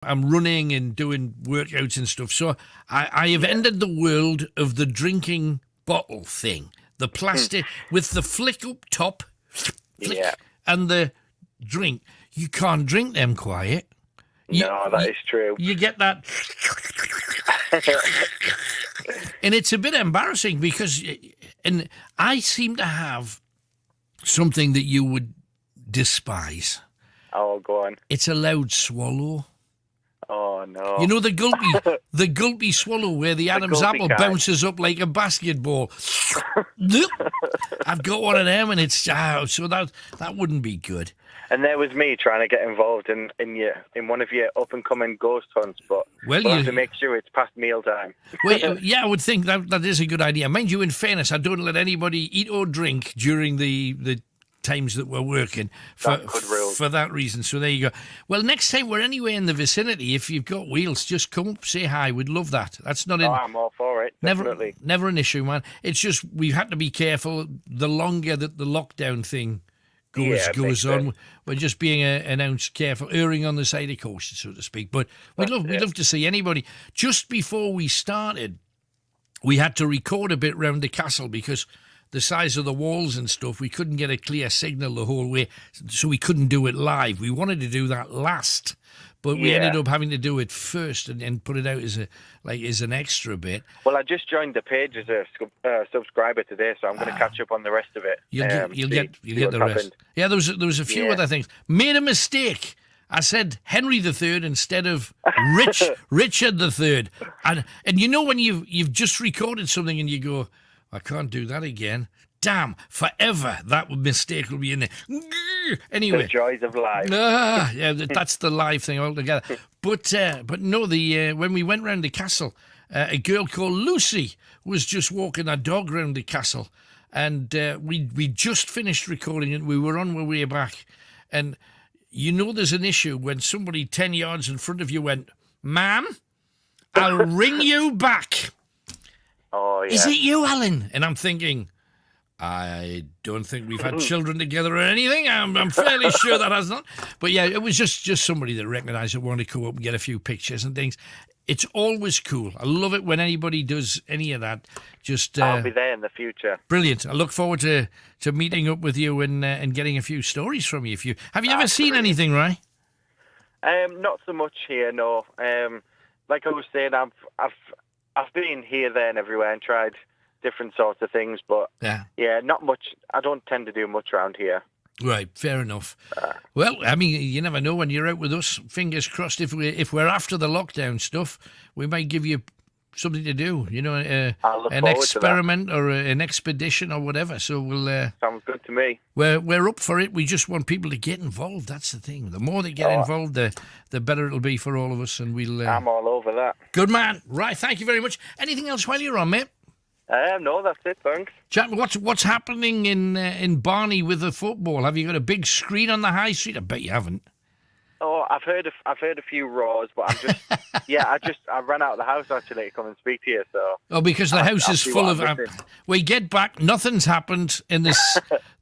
I'm running and doing workouts and stuff. So I have ended the world of the drinking bottle thing. The plastic with the flick up top, flick, and the drink. You can't drink them quiet. No, that is true. You get that. And it's a bit embarrassing because, and I seem to have something that you would despise. Oh, go on. It's a loud swallow. Oh, no. You know the gulpy swallow where the Adam's apple bounces up like a basketball. I've got one of them, and it's so that wouldn't be good. And there was me trying to get involved in one of your up and coming ghost hunts, but we'll have to make sure it's past mealtime. Well, yeah, I would think that is a good idea. Mind you, in fairness, I don't let anybody eat or drink during the times that we're working for that reason. So there you go. Well, next time we're anywhere in the vicinity, if you've got wheels, just come up, say hi. We'd love that. That's not I'm all for it. Definitely. Never an issue, man. It's just we've had to be careful. The longer that the lockdown thing goes on, we're just being an ounce careful, erring on the side of caution, so to speak. But we'd love to see anybody. Just before we started, we had to record a bit round the castle because the size of the walls and stuff, we couldn't get a clear signal the whole way, so we couldn't do it live. We wanted to do that last, but we ended up having to do it first and put it out as an extra bit. Well, I just joined the page as a subscriber today, so I'm going to catch up on the rest of it. You'll get the rest. Yeah, there was a few other things. Made a mistake. I said Henry III instead of Richard III, and you know when you've just recorded something and you go, I can't do that again. Damn, forever that mistake will be in there. Anyway, the joys of life. Yeah, that's the live thing altogether. But no, when we went round the castle, a girl called Lucy was just walking her dog round the castle, and we just finished recording it. We were on our way back, and you know there's an issue when somebody 10 yards in front of you went, "Ma'am, I'll ring you back." Oh, yeah. Is it you, Alan? And I'm thinking, I don't think we've had children together or anything. I'm fairly sure that has not. But yeah, it was just somebody that recognised it, wanted to come up and get a few pictures and things. It's always cool. I love it when anybody does any of that. I'll be there in the future. Brilliant. I look forward to meeting up with you and getting a few stories from you. Have you ever seen anything, Ryan? Not so much here, no. Like I was saying, I've been here, there, and everywhere and tried different sorts of things, but not much. I don't tend to do much around here. Right, fair enough. Well, I mean, you never know when you're out with us. Fingers crossed, if we're after the lockdown stuff, we might give you something to do. You know, an experiment or an expedition or whatever. So we'll. Sounds good to me. We're up for it. We just want people to get involved. That's the thing. The more they get involved, the better it'll be for all of us. And we'll. I'm all over that. Good man. Right. Thank you very much. Anything else while you're on, mate? No, that's it. Thanks. Chat, what's happening in Barney with the football? Have you got a big screen on the high street? I bet you haven't. Oh, I've heard a few roars, but I'm just I ran out of the house actually to come and speak to you. So because the house is full of. We get back, nothing's happened, and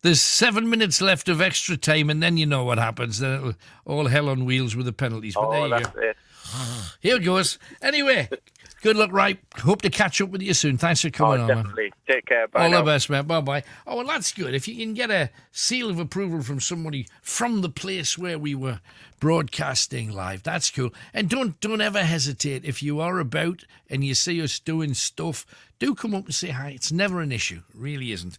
there's 7 minutes left of extra time, and then you know what happens. Then it'll all hell on wheels with the penalties. But there you go. It. Here goes. Anyway. Good luck, right? Hope to catch up with you soon. Thanks for coming on, definitely. Man. Take care. Bye. All the best, man. Bye-bye. Oh, well, that's good. If you can get a seal of approval from somebody from the place where we were broadcasting live, that's cool. And don't ever hesitate. If you are about and you see us doing stuff, do come up and say hi. It's never an issue. It really isn't.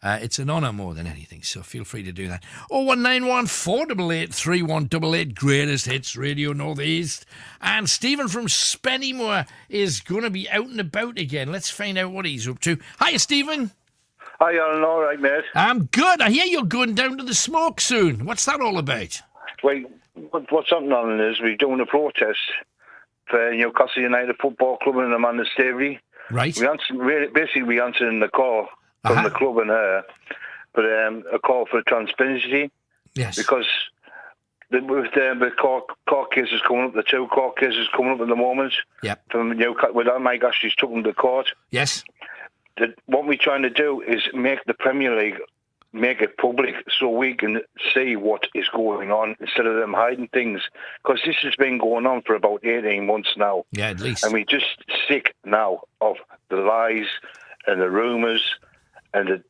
It's an honour more than anything, so feel free to do that. 01914 488 3188, Greatest Hits Radio North East. And Stephen from Spennymoor is going to be out and about again. Let's find out what he's up to. Hiya, Stephen. Hi, Alan. All right, mate? I'm good. I hear you're going down to the smoke soon. What's that all about? Well, what's happening, Alan, is we're doing a protest for Newcastle United Football Club and Amanda Staveley. Right. We answered in the call from the club and her, but a call for transparency. Yes. Because with the court cases coming up, the two court cases coming up at the moment. Yep. From Newcastle, where Mike Ashley's took them to court. Yes. What we're trying to do is make the Premier League make it public so we can see what is going on instead of them hiding things. Because this has been going on for about 18 months now. Yeah, at least. And we're just sick now of the lies and the rumours and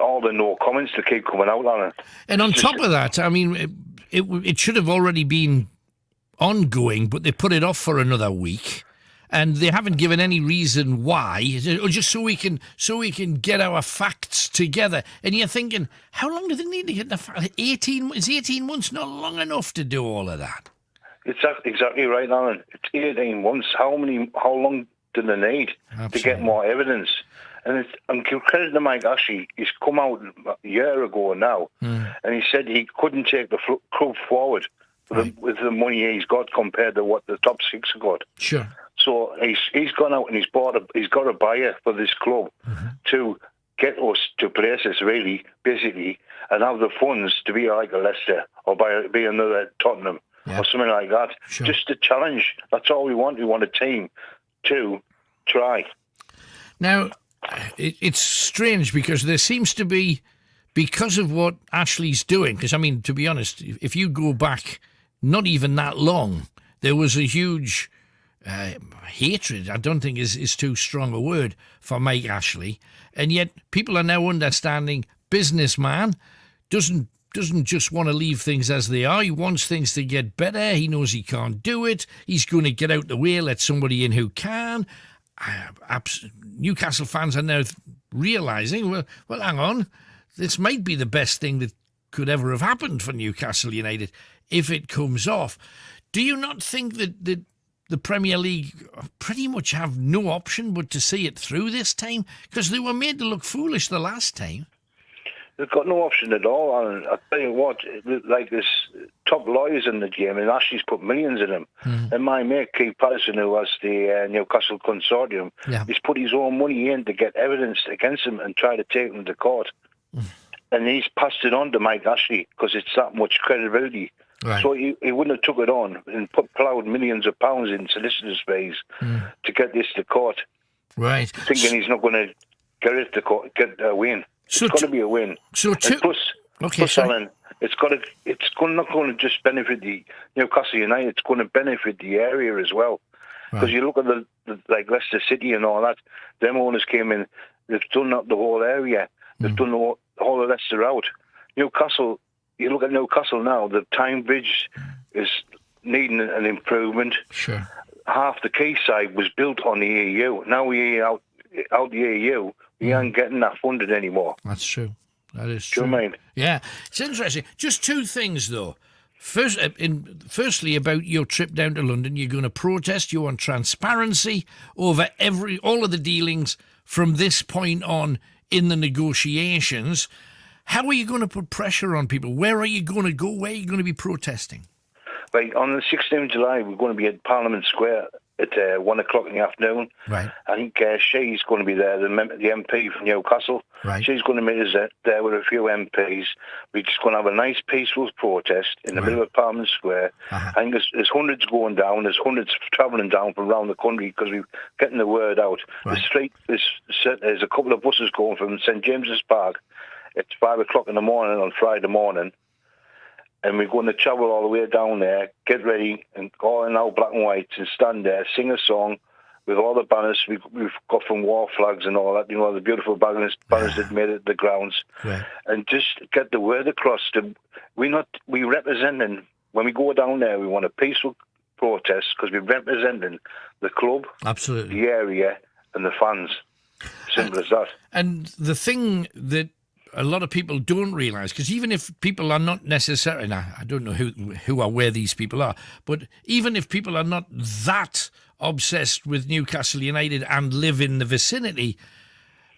all the no comments that keep coming out on it. And on top of that, I mean, it should have already been ongoing, but they put it off for another week. And they haven't given any reason why, or just so we can get our facts together. And you're thinking, how long do they need to get the facts? 18 months not long enough to do all of that? It's exactly right, Alan. It's 18 months. How long do they need to get more evidence? And credit to Mike Ashley, he's come out a year ago now, and he said he couldn't take the club forward with the money he's got compared to what the top six have got. Sure. So he's gone out and he's got a buyer for this club to get us to places, really, basically, and have the funds to be like a Leicester or be another Tottenham or something like that. Sure. Just a challenge. That's all we want. We want a team to try. Now, it's strange because there seems to be, because of what Ashley's doing, because, I mean, to be honest, if you go back not even that long, there was a huge... hatred, I don't think is too strong a word for Mike Ashley, and yet people are now understanding businessman doesn't just want to leave things as they are. He wants things to get better. He knows he can't do it. He's going to get out the way, let somebody in who can. Newcastle fans are now realising, well, hang on, this might be the best thing that could ever have happened for Newcastle United if it comes off. Do you not think that the Premier League pretty much have no option but to see it through this time? Because they were made to look foolish the last time. They've got no option at all. And I tell you what, like this top lawyers in the game, and Ashley's put millions in them. And my mate, Keith Patterson, who was the Newcastle Consortium, he's put his own money in to get evidence against him and try to take him to court. And he's passed it on to Mike Ashley because it's that much credibility. Right. So he wouldn't have took it on and ploughed millions of pounds in solicitors' fees to get this to court. Right. Thinking he's not going to get it to court, get a win. So it's got to be a win. So plus, Alan, it's not going to just benefit the Newcastle United. It's going to benefit the area as well. Because you look at the like Leicester City and all that. Them owners came in. They've done up the whole area. They've done the whole of Leicester out. Newcastle. You look at Newcastle now, the Tyne Bridge is needing an improvement. Sure. Half the quayside was built on the EU. Now we're out the EU, we aren't getting that funded anymore. That's true. That is true. Do you know what I mean? Yeah. It's interesting. Just two things, though. Firstly, about your trip down to London, you're going to protest. You want transparency over all of the dealings from this point on in the negotiations. How are you going to put pressure on people? Where are you going to go? Where are you going to be protesting? Right, on the 16th of July, we're going to be at Parliament Square at 1 o'clock in the afternoon. Right. I think she's going to be there, the MP from Newcastle. Right. She's going to meet us there with a few MPs. We're just going to have a nice peaceful protest in the middle of Parliament Square. I think there's hundreds going down. There's hundreds travelling down from around the country because we're getting the word out. Right. There's a couple of buses going from St James's Park. It's 5 o'clock in the morning on Friday morning. And we're going to travel all the way down there, get ready, and go in our black and whites and stand there, sing a song with all the banners we've got from war flags and all that, the beautiful banners that made it the grounds. Right. And just get the word across. We representing, when we go down there, we want a peaceful protest because we're representing the club, absolutely, the area, and the fans. Simple as that. And the thing that a lot of people don't realise, because even if people are not necessarily, I don't know who or where these people are, but even if people are not that obsessed with Newcastle United and live in the vicinity,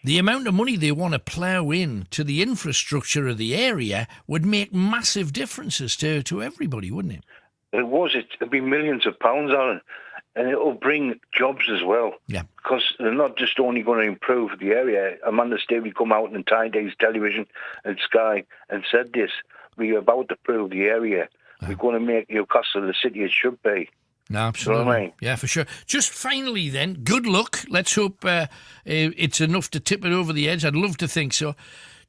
the amount of money they want to plough in to the infrastructure of the area would make massive differences to everybody, wouldn't it? It'd be millions of pounds, Alan. And it'll bring jobs as well. Yeah. Because they're not just only going to improve the area. Amanda Stavely come out on Tyne Days Television and Sky and said this. We're about to prove the area. We're going to make Newcastle the city it should be. No, absolutely. You know what I mean? Yeah, for sure. Just finally then, good luck. Let's hope it's enough to tip it over the edge. I'd love to think so.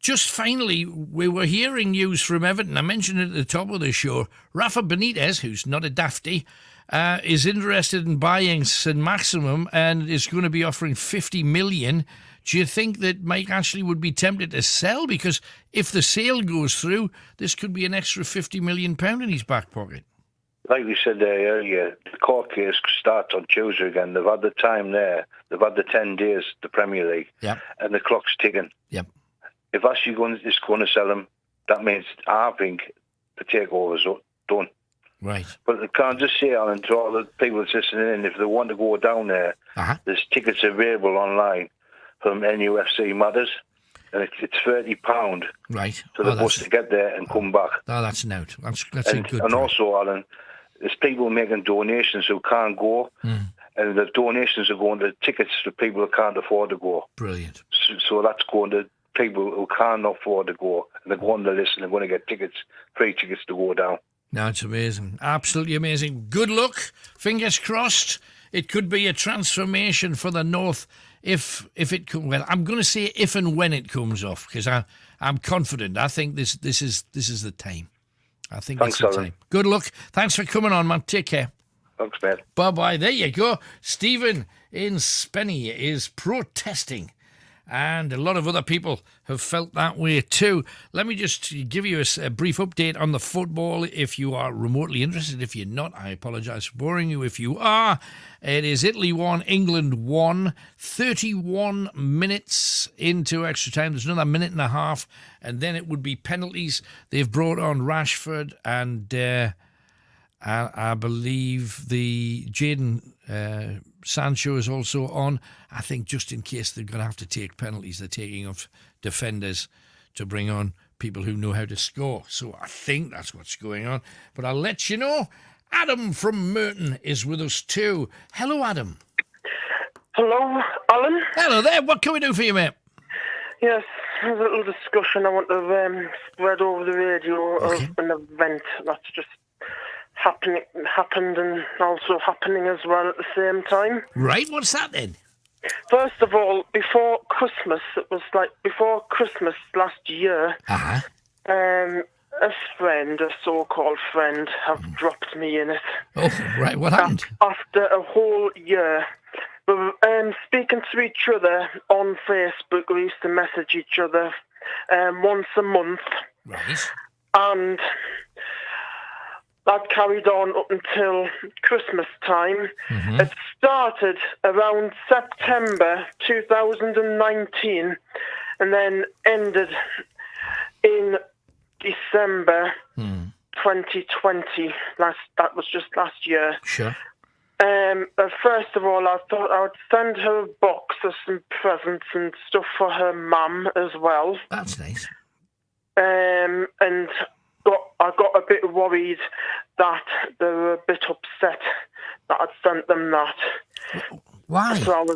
just finally, we were hearing news from Everton. I mentioned it at the top of the show. Rafa Benitez, who's not a dafty, is interested in buying St. Maximum and is going to be offering 50 million. Do you think that Mike Ashley would be tempted to sell? Because if the sale goes through, this could be an extra £50 million in his back pocket. Like we said there earlier, the court case starts on Tuesday again. They've had the time there. They've had the 10 days, the Premier League, and the clock's ticking. Yep. If Ashley is going to sell him, that means I think the takeover's done. Right. But I can't just say, Alan, to all the people that's listening in, if they want to go down there, there's tickets available online from NUFC Matters, and it's £30 right. to the bus to get there and come back. Oh, that's an out. That's a good And also, Alan, there's people making donations who can't go, and the donations are going to tickets for people who can't afford to go. Brilliant. So that's going to people who can't afford to go, and they're going to listen, they're going to get tickets, free tickets to go down. No, it's amazing. Absolutely amazing. Good luck. Fingers crossed. It could be a transformation for the North if it comes. Well, I'm going to say if and when it comes off, because I'm confident. I think this is the time. I think it's the time. Good luck. Thanks for coming on, man. Take care. Thanks, man. Bye-bye. There you go. Stephen in Spenny is protesting. And a lot of other people have felt that way too. Let me just give you a brief update on the football if you are remotely interested. If you're not, I apologise for boring you. If you are, it is Italy 1, England 1, 31 minutes into extra time. There's another minute and a half, and then it would be penalties. They've brought on Rashford and I believe the Jadon Sancho is also on. I think just in case they're going to have to take penalties, they're taking off defenders to bring on people who know how to score. So I think that's what's going on. But I'll let you know. Adam from Merton is with us too. Hello, Adam. Hello, Alan. Hello there. What can we do for you, mate? Yes, there's a little discussion I want to spread over the radio of an event that's just happened and also happening as well at the same time. Right, what's that then? First of all, before Christmas, it was like before Christmas last year, a so-called friend, have dropped me in it. Oh, right, what happened? After a whole year. We were speaking to each other on Facebook. We used to message each other once a month. Right. And that carried on up until Christmas time. Mm-hmm. It started around September 2019 and then ended in December 2020. That was just last year. Sure. First of all, I thought I would send her a box of some presents and stuff for her mum as well. That's nice. And I got a bit worried that they were a bit upset that I'd sent them that. Why? So I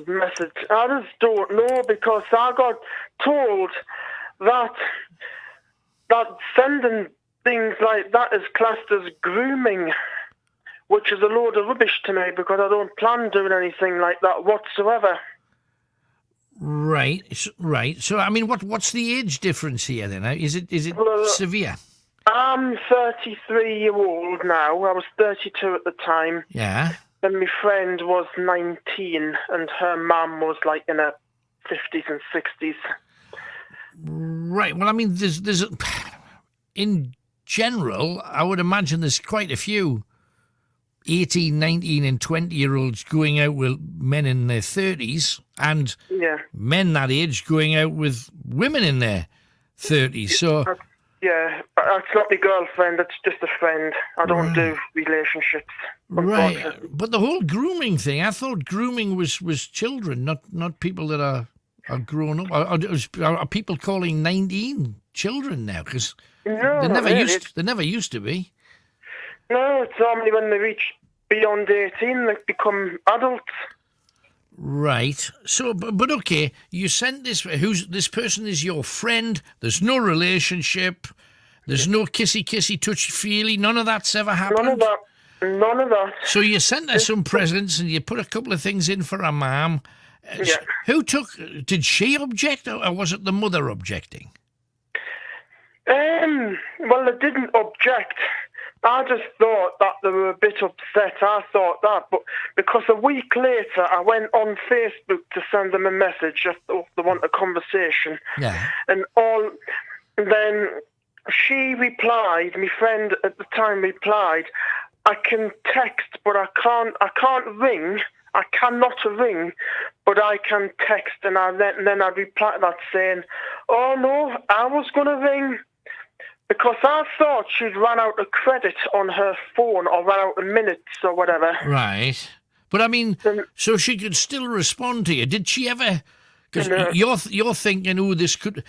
just don't know, because I got told that sending things like that is classed as grooming, which is a load of rubbish to me because I don't plan doing anything like that whatsoever. Right. So, I mean, what's the age difference here then? Is it severe? I'm 33-year-old now. I was 32 at the time. Yeah. And my friend was 19, and her mum was like in her 50s and 60s. Right. Well, I mean, there's in general, I would imagine there's quite a few 18, 19 and 20-year-olds going out with men in their 30s and men that age going out with women in their 30s. So... Yeah, it's not my girlfriend, it's just a friend. I don't do relationships. Right, but the whole grooming thing, I thought grooming was children, not people that are grown up. Are people calling 19 children now? Because they never used to be. No, it's normally when they reach beyond 18, they become adults. Right. So, but okay, you sent this. This person is your friend. There's no relationship. There's no kissy, touchy-feely. None of that's ever happened. None of that. So you sent her some presents and you put a couple of things in for her mum. Yeah. Did she object or was it the mother objecting? Well, they didn't object. I just thought that they were a bit upset. I thought that, but because a week later I went on Facebook to send them a message, just if they want a conversation. Yeah. And then she replied, my friend at the time replied, I can text, but I can't ring. I cannot ring, but I can text. And then I replied that saying, oh no, I was going to ring. Because I thought she'd run out of credit on her phone or run out of minutes or whatever. Right. But I mean, so she could still respond to you. Did she ever... Because you're thinking, oh, this could...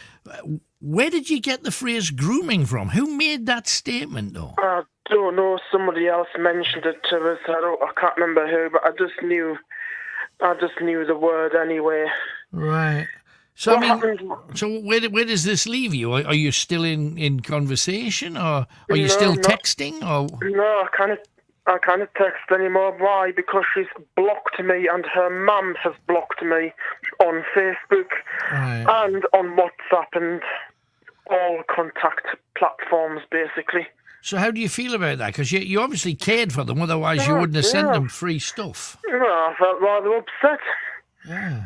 Where did you get the phrase grooming from? Who made that statement, though? I don't know. Somebody else mentioned it to us. I can't remember who, but I just knew the word anyway. Right. So, so where does this leave you? Are you still in conversation, or are you still texting? Or no, I can't text anymore. Why? Because she's blocked me, and her mum has blocked me on Facebook and on WhatsApp and all contact platforms, basically. So how do you feel about that? Because you obviously cared for them, otherwise you wouldn't have sent them free stuff. No, I felt rather upset. Yeah.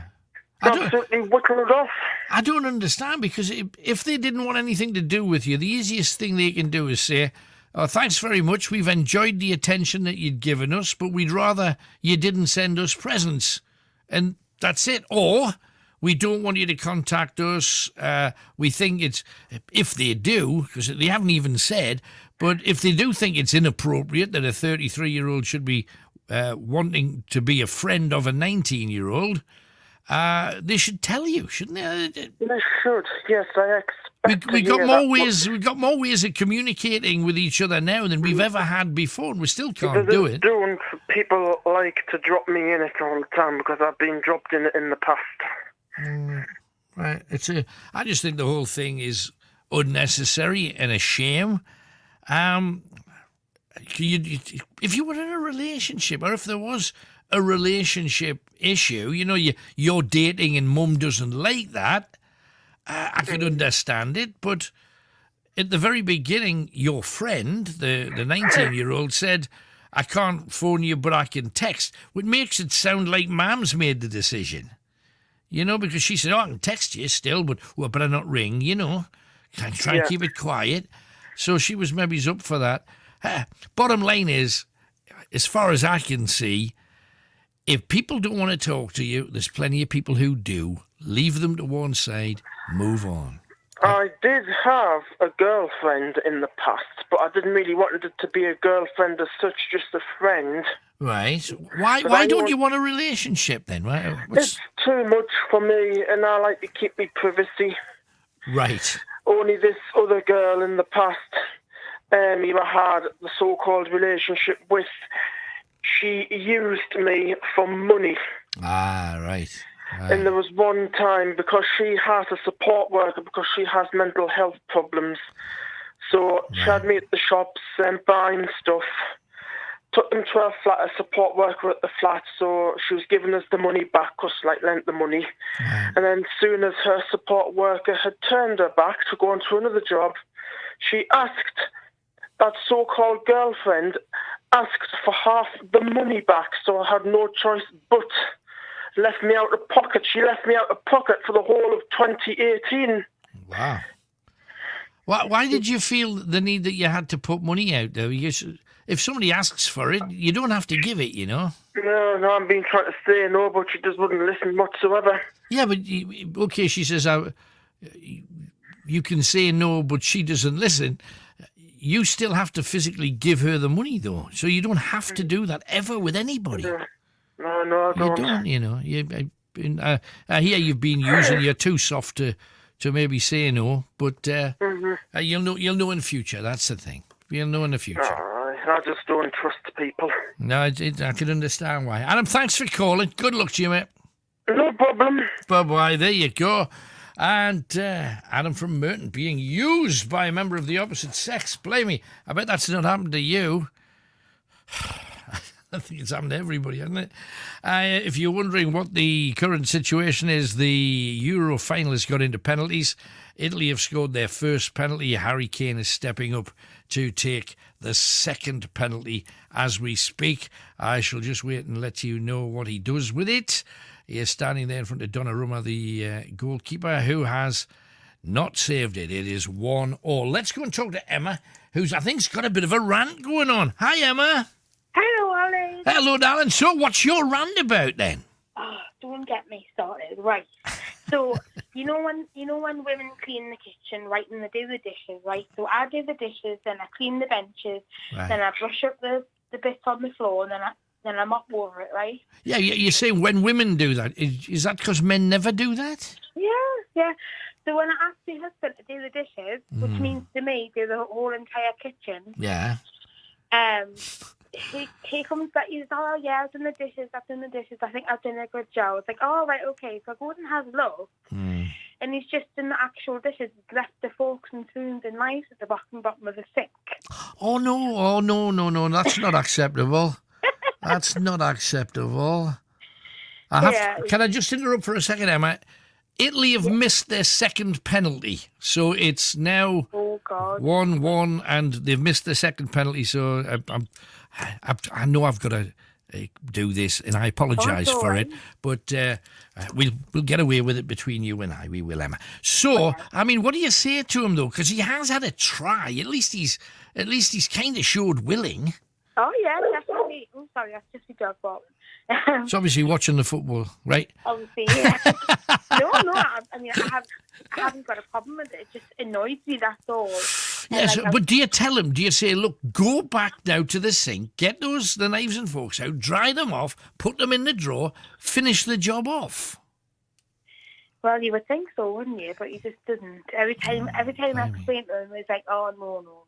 Absolutely whittled off. I don't understand, because if they didn't want anything to do with you, the easiest thing they can do is say, oh, thanks very much, we've enjoyed the attention that you'd given us, but we'd rather you didn't send us presents. And that's it. Or, we don't want you to contact us. We think it's, if they do, because they haven't even said, but if they do think it's inappropriate that a 33-year-old should be wanting to be a friend of a 19-year-old, they should tell you, shouldn't they? They should. Yes, I expect. We got more ways. We've got more ways of communicating with each other now than we've ever had before, and we still can't do it. People like to drop me in it all the time because I've been dropped in it in the past. Right. I just think the whole thing is unnecessary and a shame. If you were in a relationship, or if there was a relationship issue, you're dating and mum doesn't like that, I could understand it. But at the very beginning, your friend, the 19-year-old, said, I can't phone you, but I can text, which makes it sound like Mam's made the decision. Because she said, I can text you still, but better not ring, Can try and keep it quiet. So she was maybe up for that. Bottom line is, as far as I can see, if people don't want to talk to you, there's plenty of people who do. Leave them to one side, move on. I did have a girlfriend in the past, but I didn't really want it to be a girlfriend as such, just a friend. Right. Why don't you want a relationship then? It's too much for me, and I like to keep my privacy. Right. Only this other girl in the past, I had the so-called relationship with, she used me for money. Ah, right. And there was one time, because she has a support worker, because she has mental health problems, so she had me at the shops buying stuff, took them to her flat, a support worker at the flat, so she was giving us the money back, because lent the money. And then soon as her support worker had turned her back to go on to another job, she asked that so-called girlfriend, asked for half the money back, so I had no choice but left me out of pocket. She left me out of pocket for the whole of 2018. Wow. Why did you feel the need that you had to put money out there? If somebody asks for it, you don't have to give it, No, I've been trying to say no, but she just wouldn't listen whatsoever. Yeah, but, okay, she says, you can say no, but she doesn't listen. You still have to physically give her the money, though. So you don't have to do that ever with anybody. No, I don't. You don't, I hear you've been using, you're too soft to maybe say no, but you'll know in the future, that's the thing. You'll know in the future. I just don't trust people. No, I can understand why. Adam, thanks for calling. Good luck to you, mate. No problem. Bye-bye, there you go. And Adam from Merton being used by a member of the opposite sex. Blame me. I bet that's not happened to you. I think it's happened to everybody, hasn't it? If you're wondering what the current situation is, the Euro finalists got into penalties. Italy have scored their first penalty. Harry Kane is stepping up to take the second penalty as we speak. I shall just wait and let you know what he does with it. He is standing there in front of Donnarumma, the goalkeeper, who has not saved it. It is 1-1. Let's go and talk to Emma, who's, I think, got a bit of a rant going on. Hi, Emma. Hello, Ollie. Hello, darling. So what's your rant about then? Oh, don't get me started. Right. So, you know when women clean the kitchen, right, and they do the dishes, right? So I do the dishes, then I clean the benches, Right. then I brush up the bits on the floor, and then I mop over it, right? Yeah, you say when women do that. Is that because men never do that? Yeah. So when I ask my husband to do the dishes, which means to me do the whole entire kitchen, Yeah. he comes back, he's oh yeah, I've done the dishes, I think I've done a good job. It's like, oh right, okay. So I go and have a look, and he's just in the actual dishes, he's left the forks and spoons and knives at the bottom of the sink. Oh no, that's not acceptable. That's not acceptable. Can I just interrupt for a second, Emma? Italy have missed their second penalty, so it's now 1-1, and they've missed their second penalty. So I know I've got to do this, and I apologise for it, but we'll get away with it between you and I. We will, Emma. So, I mean, what do you say to him though? Because he has had a try. At least he's kind of showed willing. Oh yeah, definitely. Oh, sorry, that's just a dog barking. It's obviously watching the football, right? Obviously, yeah. No, I haven't got a problem with it. It just annoys me, that's all. Yes, but do you tell him, do you say, look, go back now to the sink, get the knives and forks out, dry them off, put them in the drawer, finish the job off? Well, you would think so, wouldn't you? But he just doesn't. Every time I explain to him, he's like, oh, no.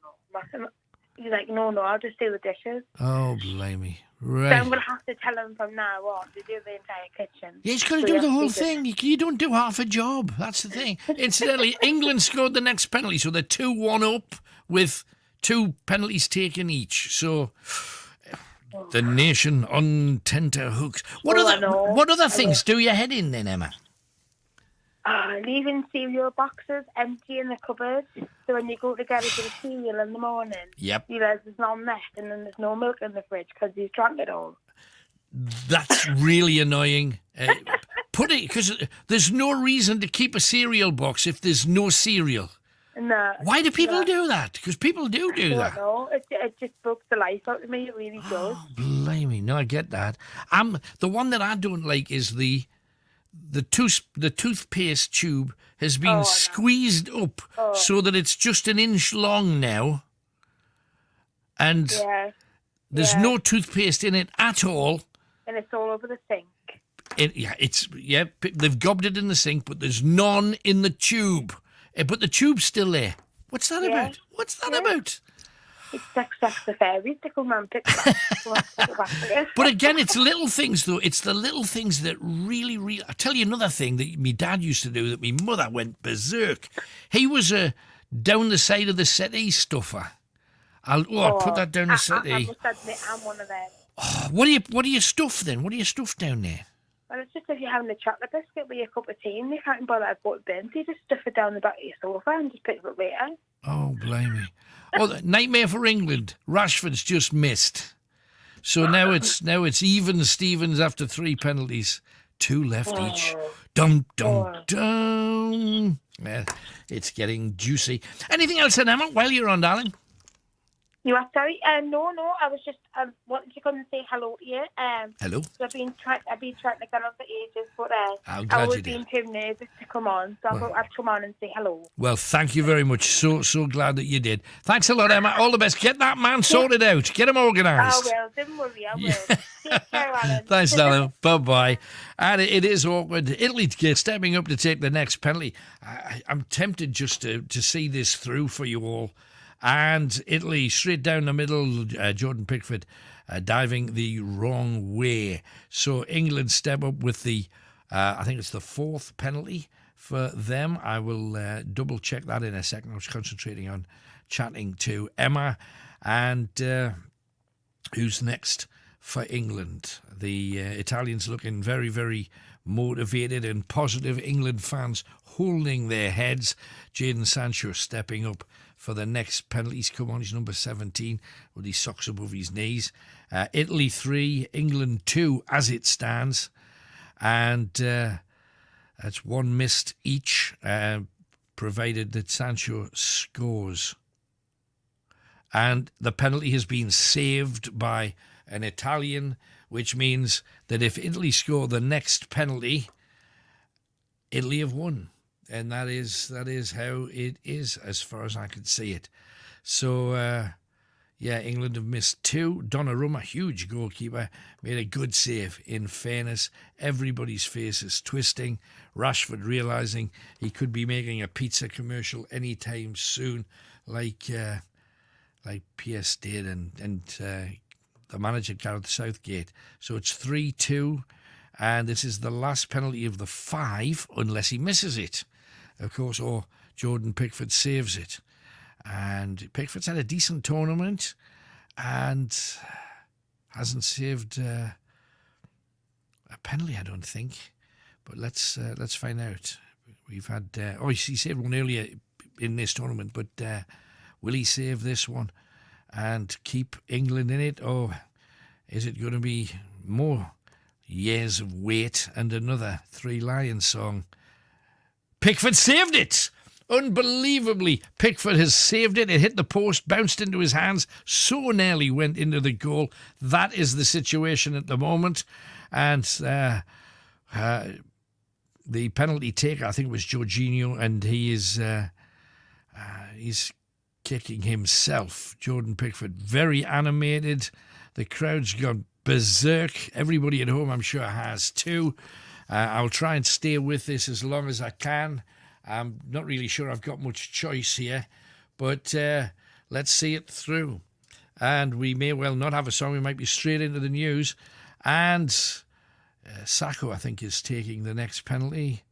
He's like, no, I'll just do the dishes. Oh, blimey. Right. So I'm going to have to tell him from now on to do the entire kitchen. Yeah, he's got to do the whole thing. You don't do half a job. That's the thing. Incidentally, England scored the next penalty, so they're 2-1 up with 2 penalties taken each. So the nation on tenterhooks. What other things do you head in then, Emma? Leaving cereal boxes empty in the cupboard. So when you go to get a bit of cereal in the morning, you realise there's none left, and then there's no milk in the fridge because you've drank it all. That's really annoying. Because there's no reason to keep a cereal box if there's no cereal. No. Why do people do that? Because people do that. No, it just bugs the life out of me. It really does. Oh, blimey. No, I get that. The one that I don't like is the toothpaste tube has been squeezed up so that it's just an inch long now, and there's no toothpaste in it at all, and it's all over the sink. They've gobbed it in the sink, but there's none in the tube. But the tube's still there. What's that about? What's that about? It's sex the fairies to come and pick back. But again, it's little things, though. It's the little things that really... I'll tell you another thing that my dad used to do that my mother went berserk. He was a down the side of the settee stuffer. I'll put that down the settee. I must admit, I'm one of them. Oh, what do you stuff then? What do you stuff down there? Well, it's just if you're having a chocolate biscuit with your cup of tea and you can't bother to go to bin, so you just stuff it down the back of your sofa and just pick it up later. Oh, blimey. Oh, nightmare for England. Rashford's just missed. So now it's even Stevens after 3 penalties. 2 left each. Dum, dum, dum. Yeah, it's getting juicy. Anything else, Emma, while you're on, darling? You are sorry? No. I was just wanting to come and say hello to you. Hello. So I've been trying to get on for ages, but I'm glad I was you did. being too nervous to come on, so I thought I'd come on and say hello. Well, thank you very much. So glad that you did. Thanks a lot, Emma. All the best. Get that man sorted out. Get him organised. I will. Don't worry. I will. Take care, Alan. Thanks, darling. Bye-bye. And it is awkward. Italy stepping up to take the next penalty. I'm tempted just to see this through for you all. And Italy straight down the middle, Jordan Pickford diving the wrong way. So England step up with I think it's the 4th penalty for them. I will double check that in a second. I was concentrating on chatting to Emma. And who's next for England. The Italians looking very, very motivated and positive. England fans holding their heads. Jadon Sancho stepping up for the next penalty. He's come on, he's number 17 with his socks above his knees. Italy 3, England 2 as it stands. And that's one missed each, provided that Sancho scores. And the penalty has been saved by an Italian, which means that if Italy score the next penalty, Italy have won. And that is how it is as far as I can see it. So, England have missed 2. Donnarumma, huge goalkeeper, made a good save. In fairness, everybody's face is twisting. Rashford realising he could be making a pizza commercial anytime soon, like PS did, and the manager, Gareth Southgate. So it's 3-2, and this is the last penalty of the 5, unless he misses it, of course, or Jordan Pickford saves it. And Pickford's had a decent tournament and hasn't saved a penalty, I don't think. But let's find out. We've had he saved one earlier in this tournament, but will he save this one and keep England in it, or is it going to be more years of wait and another Three Lions song? Pickford saved it! Unbelievably, Pickford has saved it. It hit the post, bounced into his hands, so nearly went into the goal. That is the situation at the moment. And the penalty taker, I think it was Jorginho, and he is he's kicking himself. Jordan Pickford, very animated. The crowd's gone berserk. Everybody at home, I'm sure, has too. I'll try and stay with this as long as I can. I'm not really sure I've got much choice here, but let's see it through. And we may well not have a song. We might be straight into the news. And Sacco, I think, is taking the next penalty.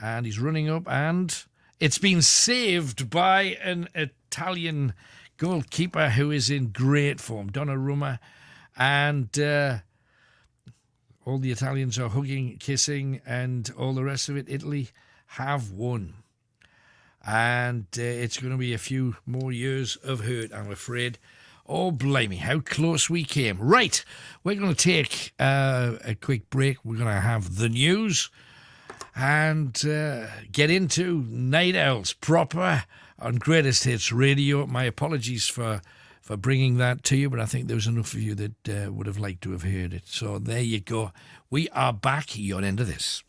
And he's running up, and it's been saved by an Italian goalkeeper who is in great form, Donnarumma. And all the Italians are hugging, kissing, and all the rest of it. Italy have won. And it's going to be a few more years of hurt, I'm afraid. Oh, blimey, how close we came. Right, we're going to take a quick break. We're going to have the news and get into Night Owls proper on Greatest Hits Radio. My apologies for bringing that to you, but I think there was enough of you that would have liked to have heard it. So there you go. We are back. You're into this.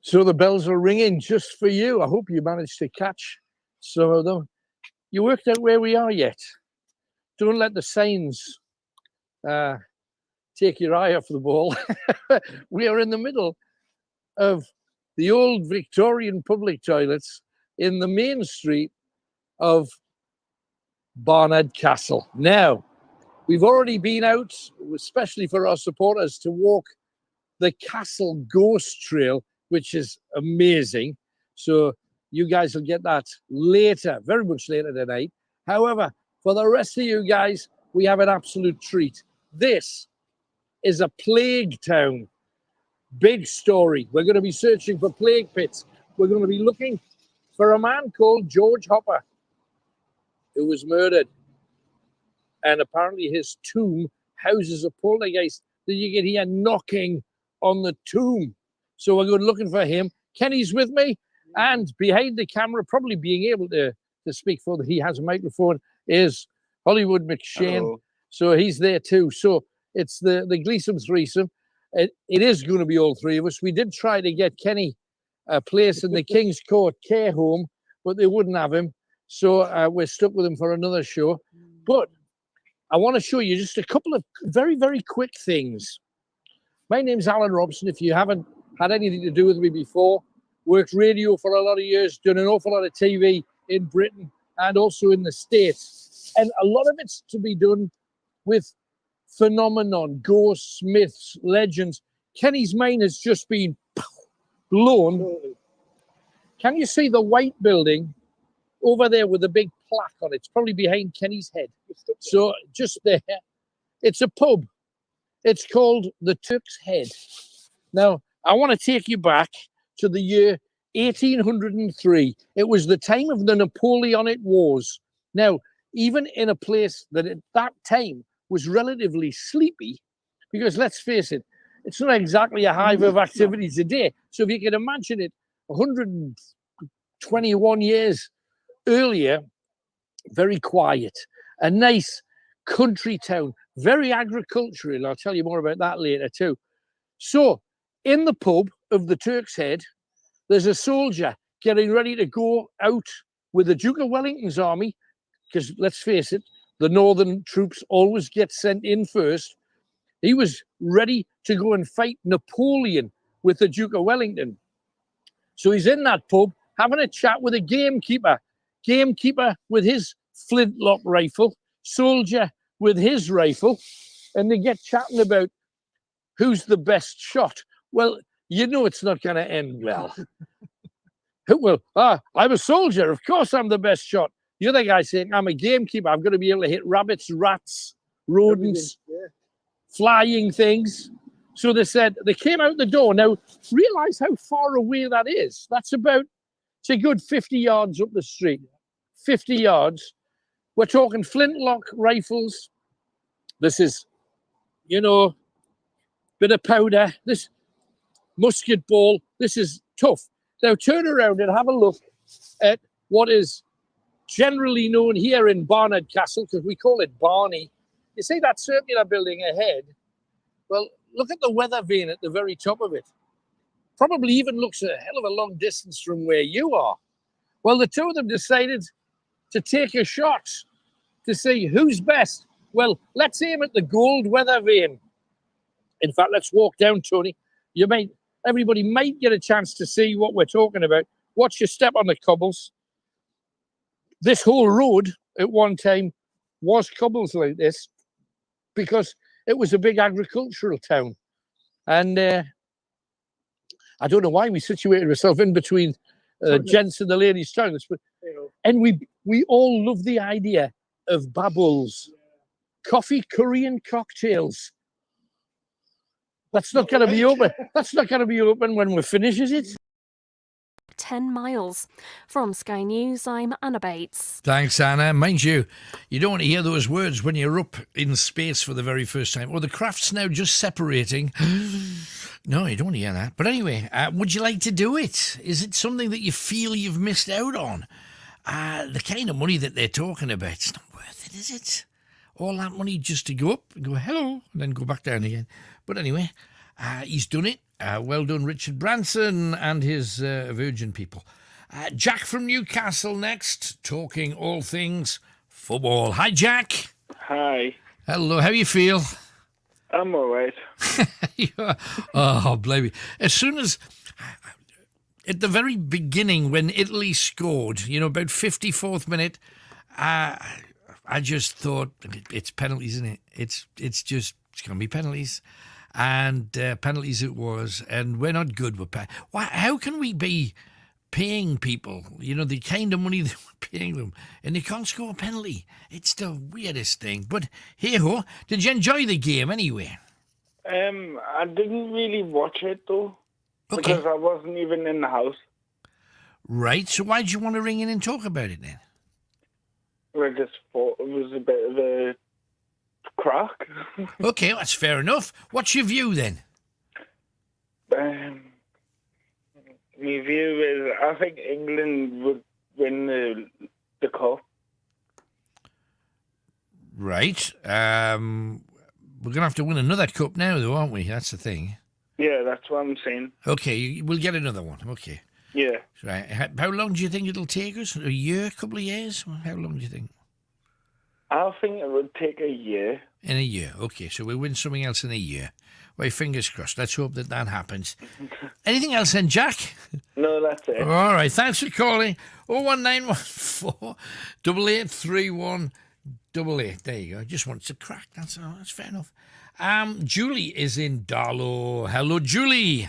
So the bells are ringing just for you. I hope you managed to catch some of them. You worked out where we are yet? Don't let the signs take your eye off the ball. We are in the middle of the old Victorian public toilets in the main street of Barnard Castle. Now, we've already been out, especially for our supporters, to walk the Castle Ghost Trail, which is amazing. So you guys will get that later, very much later tonight. However, for the rest of you guys, we have an absolute treat. This is a plague town. Big story. We're going to be searching for plague pits. We're going to be looking for a man called George Hopper, who was murdered. And apparently his tomb houses a poltergeist that you can hear knocking on the tomb. So we're going looking for him. Kenny's with me, and behind the camera, probably being able to speak for that he has a microphone, is Hollywood McShane. Hello. So he's there too. So it's the Gleason threesome. It is going to be all three of us. We did try to get Kenny a place in the King's Court care home, but they wouldn't have him. So we're stuck with him for another show. But I want to show you just a couple of very, very quick things. My name's Alan Robson. If you haven't had anything to do with me before, worked radio for a lot of years, done an awful lot of TV in Britain and also in the States. And a lot of it's to be done with phenomenon, ghosts, myths, legends. Kenny's mind has just been blown. Can you see the white building over there with a big plaque on it? It's probably behind Kenny's head. So just there, it's a pub. It's called the Turk's Head. Now, I want to take you back to the year 1803. It was the time of the Napoleonic Wars. Now, even in a place that at that time was relatively sleepy, because let's face it, it's not exactly a hive of activity today. So if you can imagine it, 121 years earlier, very quiet, a nice country town, very agricultural. I'll tell you more about that later too. So in the pub of the Turk's Head, there's a soldier getting ready to go out with the Duke of Wellington's army, because let's face it, the northern troops always get sent in first. He was ready to go and fight Napoleon with the Duke of Wellington. So he's in that pub having a chat with a gamekeeper with his flintlock rifle, soldier with his rifle, and they get chatting about who's the best shot. Well, you know it's not going to end well. Well, I'm a soldier. Of course I'm the best shot. The other guy saying, I'm a gamekeeper. I'm going to be able to hit rabbits, rats, rodents, flying things. So they said, they came out the door. Now, realize how far away that is. That's about, it's a good 50 yards up the street. 50 yards. We're talking flintlock rifles. This is, bit of powder. This musket ball. This is tough. Now turn around and have a look at what is generally known here in Barnard Castle, because we call it Barney. You see that circular building ahead? Well, look at the weather vane at the very top of it. Probably even looks a hell of a long distance from where you are. Well, the two of them decided to take a shot to see who's best. Well, let's aim at the gold weather vane. In fact, let's walk down, Tony. Everybody might get a chance to see what we're talking about. Watch your step on the cobbles. This whole road at one time was cobbles like this because it was a big agricultural town. And I don't know why we situated ourselves in between gents and the ladies' toilets, but and we all love the idea of bubbles, coffee, curry, and cocktails. That's not going to be open. That's not going to be open when we finish, is it? 10 miles. From Sky News, I'm Anna Bates. Thanks, Anna. Mind you, you don't want to hear those words when you're up in space for the very first time. Or the craft's now just separating. No, you don't want to hear that. But anyway, would you like to do it? Is it something that you feel you've missed out on? The kind of money that they're talking about, it's not worth it, is it? All that money just to go up and go hello and then go back down again. But anyway, he's done it. Well done, Richard Branson and his Virgin people. Jack from Newcastle next, talking all things football. Hi, Jack. Hi. Hello, how you feel? I'm all right. Oh, blimey. As soon as... At the very beginning, when Italy scored, about 54th minute, I just thought, it's penalties, isn't it? It's going to be penalties. And penalties it was. And we're not good with penalties. How can we be paying people, the kind of money that we're paying them, and they can't score a penalty? It's the weirdest thing. But hey-ho, did you enjoy the game anyway? I didn't really watch it, though. Okay. Because I wasn't even in the house. Right, so why did you want to ring in and talk about it then? I just thought it was a bit of a crack. Okay, that's fair enough. What's your view then? My view is I think England would win the cup. Right. We're going to have to win another cup now, though, aren't we? That's the thing. Yeah, that's what I'm saying. Okay, we'll get another one. Okay. Yeah. Right. How long do you think it'll take us? A year, a couple of years? How long do you think? I think it would take a year. In a year. Okay, so we'll win something else in a year. Well, fingers crossed. Let's hope that happens. Anything else then, Jack? No, that's it. All right, thanks for calling. 01914 883188. There you go. Just wanted to crack. That's fair enough. Julie is in Darlow. Hello, Julie.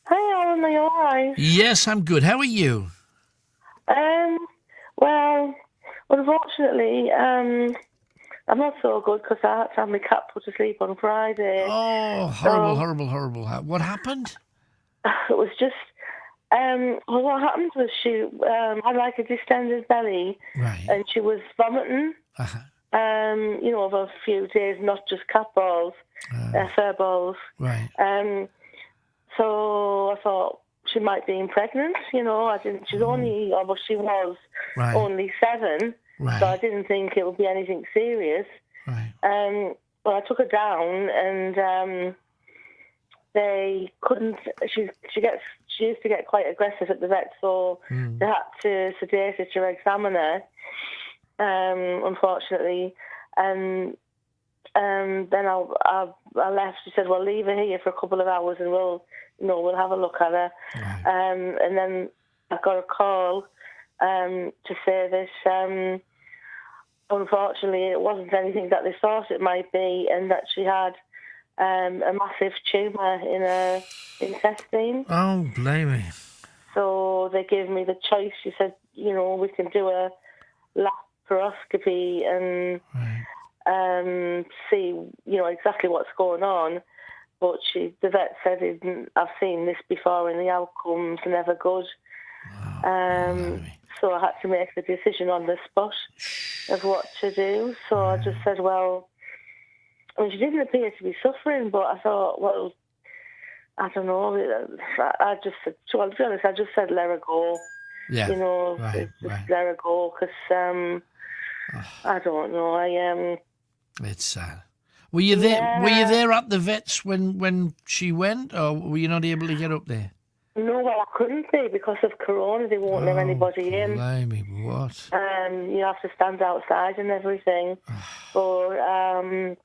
Hi, Alan. Are you all right? Yes, I'm good. How are you? Well, unfortunately, I'm not so good because I had to have my cat put to sleep on Friday. Oh, horrible. What happened? It was just, what happened was she had like a distended belly, right, and she was vomiting. Uh-huh. Over a few days, not just cat balls, fur balls. Right. So I thought she might be pregnant. I didn't. She was right, only 7. right, so I didn't think it would be anything serious. right. Well, I took her down, and they couldn't. She used to get quite aggressive at the vet, so they had to sedate her to examine her. Unfortunately, and then I left. She said, "Well, leave her here for a couple of hours, and we'll have a look at her." Right. And then I got a call to say that unfortunately it wasn't anything that they thought it might be, and that she had a massive tumour in her intestine. Oh, blimey. So they gave me the choice. She said, we can do a laparoscopy and see, exactly what's going on. But the vet said, I've seen this before and the outcome's never good. So I had to make the decision on the spot of what to do. So I just said, well, she didn't appear to be suffering, but I thought, well, I don't know. I just said, to be honest, I just said, let her go. Yeah. Just let her go, because I don't know. It's sad. Were you there? Were you there at the vets when she went, or were you not able to get up there? No, well, I couldn't be because of Corona. They won't let anybody in. Blimey, what? You have to stand outside and everything. But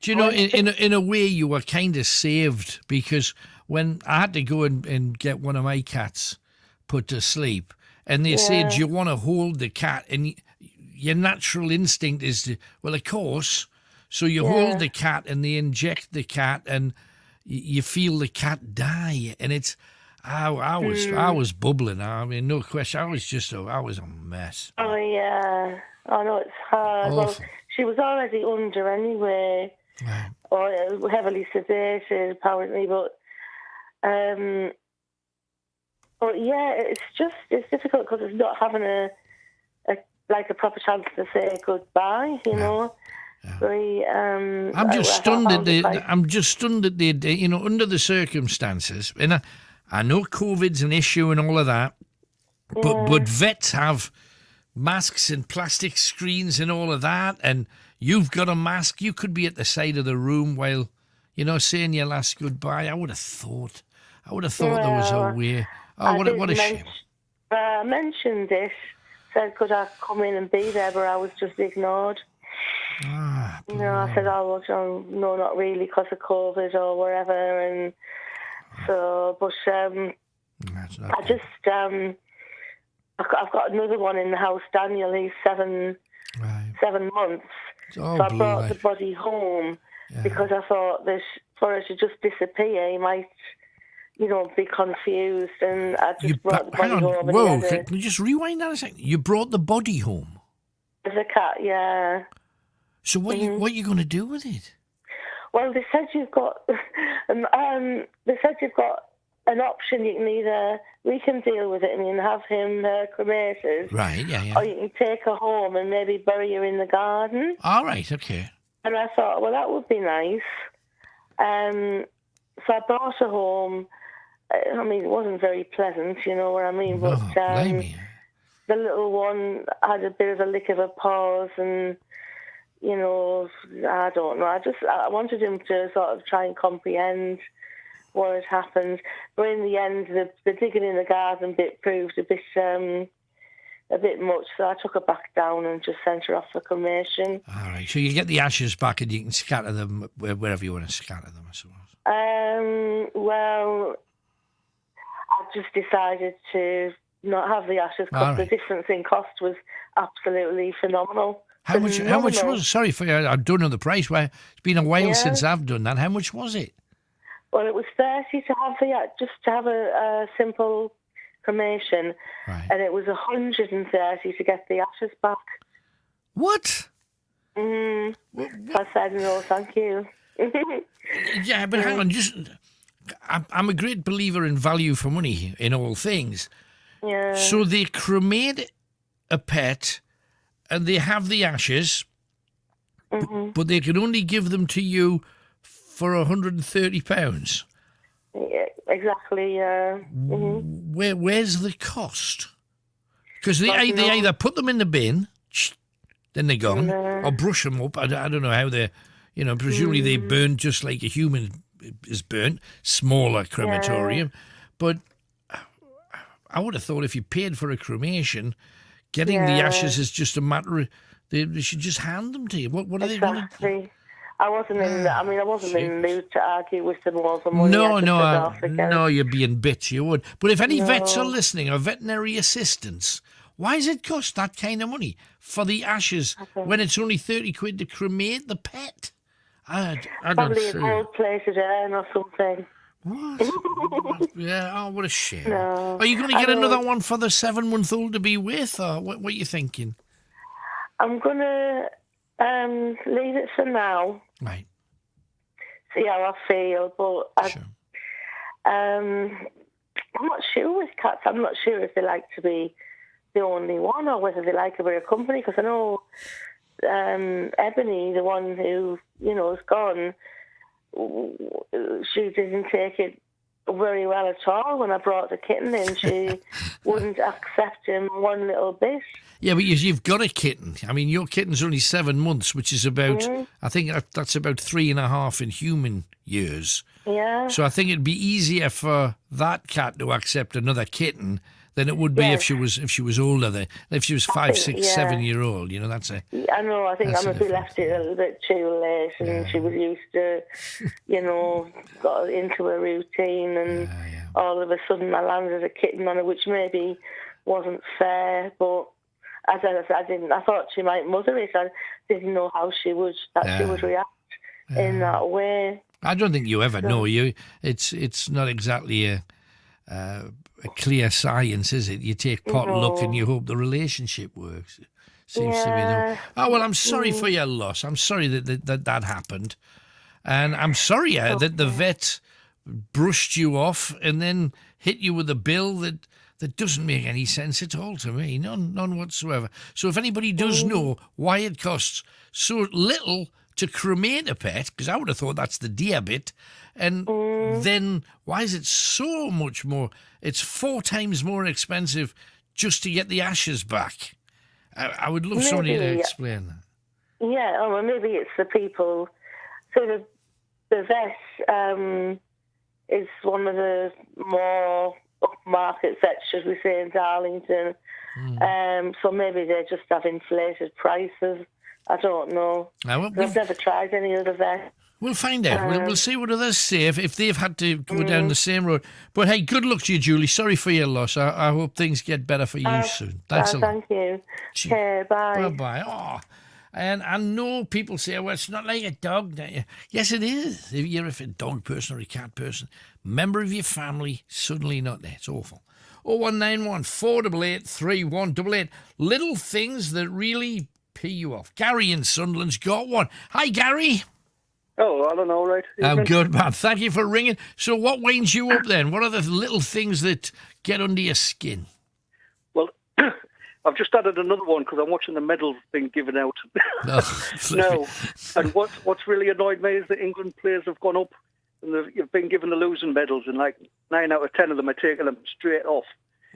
do you know, in a way, you were kind of saved, because when I had to go and get one of my cats put to sleep, and they said you want to hold the cat, and your natural instinct is to, well, of course. So you hold the cat, and they inject the cat, and you feel the cat die, and it's. I was bubbling. I mean, no question. I was a mess. Oh yeah, I know it's hard. Well, she was already under anyway, or heavily sedated apparently. But it's difficult because it's not having a proper chance to say goodbye. You know. Yeah. I'm just stunned at the under the circumstances, and I know COVID's an issue and all of that, but vets have masks and plastic screens and all of that, and you've got a mask. You could be at the side of the room while, saying your last goodbye. I would have thought there was a way. Oh, what a shame. I mentioned this, said could I come in and be there, but I was just ignored. I said, oh, well, no, not really, because of COVID or whatever. And so, but I just, I've got another one in the house, Daniel. He's 7 months. Oh, so I brought the body home because I thought that for it to just disappear, he might, be confused. And I just brought the body home. Whoa, can you just rewind that a second? You brought the body home? As a cat, yeah. So what are you going to do with it? Well, they said you've got an option. We can deal with it and you can have him cremated. Right, yeah. Or you can take her home and maybe bury her in the garden. All right, okay. And I thought, well, that would be nice. So I brought her home. I mean, it wasn't very pleasant, you know what I mean? But blame me. The little one had a bit of a lick of her paws and, I don't know. I wanted him to sort of try and comprehend what had happened. But in the end, the digging in the garden bit proved a bit much. So I took her back down and just sent her off for cremation. All right. So you get the ashes back and you can scatter them wherever you want to scatter them, I suppose. Well, I just decided to not have the ashes because the difference in cost was absolutely phenomenal. How much was it? Sorry, I don't know the price. It's been a while since I've done that. How much was it? Well, it was 30 to have a simple cremation, and it was 130 to get the ashes back. What? I said no, thank you. Yeah, but hang on, I'm a great believer in value for money in all things. Yeah. So they cremate a pet and they have the ashes, but they can only give them to you for £130. Yeah, exactly, yeah. Where's the cost? Because they either put them in the bin, then they're gone, or brush them up. I don't know how they're, presumably they burn just like a human is burnt, smaller crematorium. But I would have thought if you paid for a cremation, getting the ashes is just a matter of, they should just hand them to you. What are they going to do? I wasn't in the mood to argue with them over money. No, you'd be in bits, you would. But if any vets are listening, or veterinary assistants, why does it cost that kind of money for the ashes when it's only 30 quid to cremate the pet? I Probably a gold plated urn or something. What? Yeah, what a shame. No, are you going to get another one for the 7-month-old to be with, or what are you thinking? I'm going to leave it for now. Right. See how I feel, but I'm not sure with cats. I'm not sure if they like to be the only one or whether they like a bit of company, because I know Ebony, the one who, is gone, she didn't take it very well at all when I brought the kitten in. She wouldn't accept him one little bit. Yeah, but you've got a kitten. I mean, your kitten's only 7 months, which is about, I think that's about 3.5 in human years. Yeah. So I think it'd be easier for that cat to accept another kitten than it would be if she was older. If she was 5, 6, 7 year old, that's a. I know. I think I must have left it a little bit too late, and she was used to, got into a routine, and all of a sudden I landed a kitten on her, which maybe wasn't fair, but. As I said, I thought she might mother it. I didn't know how she would react in that way. I don't think you ever know. It's not exactly a clear science, is it? You take potluck and you hope the relationship works. Seems to be though. Oh well, I'm sorry for your loss. I'm sorry that happened, and I'm sorry that the vet brushed you off and then hit you with a bill that doesn't make any sense at all to me, none whatsoever. So if anybody does know why it costs so little to cremate a pet, because I would have thought that's the dear bit, and then why is it so much more? It's 4 times more expensive just to get the ashes back. I would love somebody to explain that. Yeah, well, maybe it's the people. So the vet is one of the more upmarket vets, should we say, in Darlington. So maybe they just have inflated prices. I don't know. I've never tried any other vet. We'll find out. We'll see what others say if they've had to go down the same road. But hey, good luck to you, Julie. Sorry for your loss. I hope things get better for you soon. Thanks a lot. Thank you. Okay, bye. Bye-bye. Oh, and I know people say, well, it's not like a dog. Yes, it is. If you're a dog person or a cat person, member of your family, suddenly not there. It's awful. 0191 488 3188. Little things that really pee you off. Gary in Sunderland's got one. Hi, Gary. Oh, I don't know, right? I'm good, man. Thank you for ringing. So what winds you up then? What are the little things that get under your skin? Well, I've just added another one because I'm watching the medals being given out. No. And what's really annoyed me is that England players have gone up and you've been given the losing medals, and like 9 out of 10 of them are taking them straight off.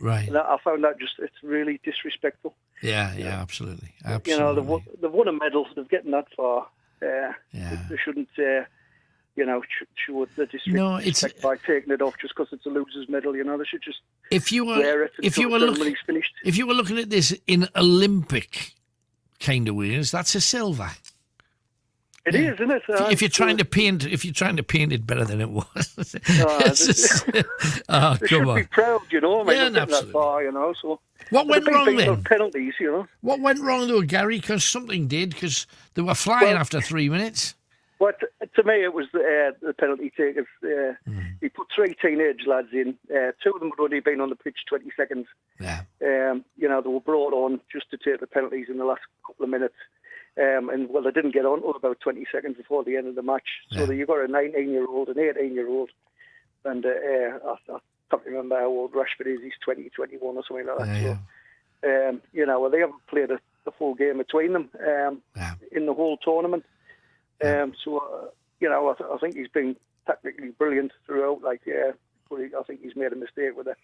Right. And I found that it's really disrespectful. Yeah, absolutely. You know, they've won a medal, they've getting that far. They shouldn't, show the disrespect by taking it off just because it's a loser's medal. You know, they should just wear it until the ceremony's finished. If you were looking at this in Olympic kind of ways, that's a silver. It is, isn't it? If you're trying to paint it better than it was. They should be proud, you know. I mean, they've that far, you know. So what went wrong then? Penalties, you know. What went wrong though, Gary? Because something did. Because they were flying after 3 minutes. But to me, it was the penalty takers. He put 3 teenage lads in. 2 of them had only been on the pitch 20 seconds. Yeah. You know, they were brought on just to take the penalties in the last couple of minutes. And they didn't get on until about 20 seconds before the end of the match. So you've got a 19-year-old, an 18-year-old, and I can't remember how old Rashford is. He's 20, 21 or something like that. So, you know, they haven't played a full game between them in the whole tournament. So, you know, I think he's been tactically brilliant throughout. Like, but I think he's made a mistake with it.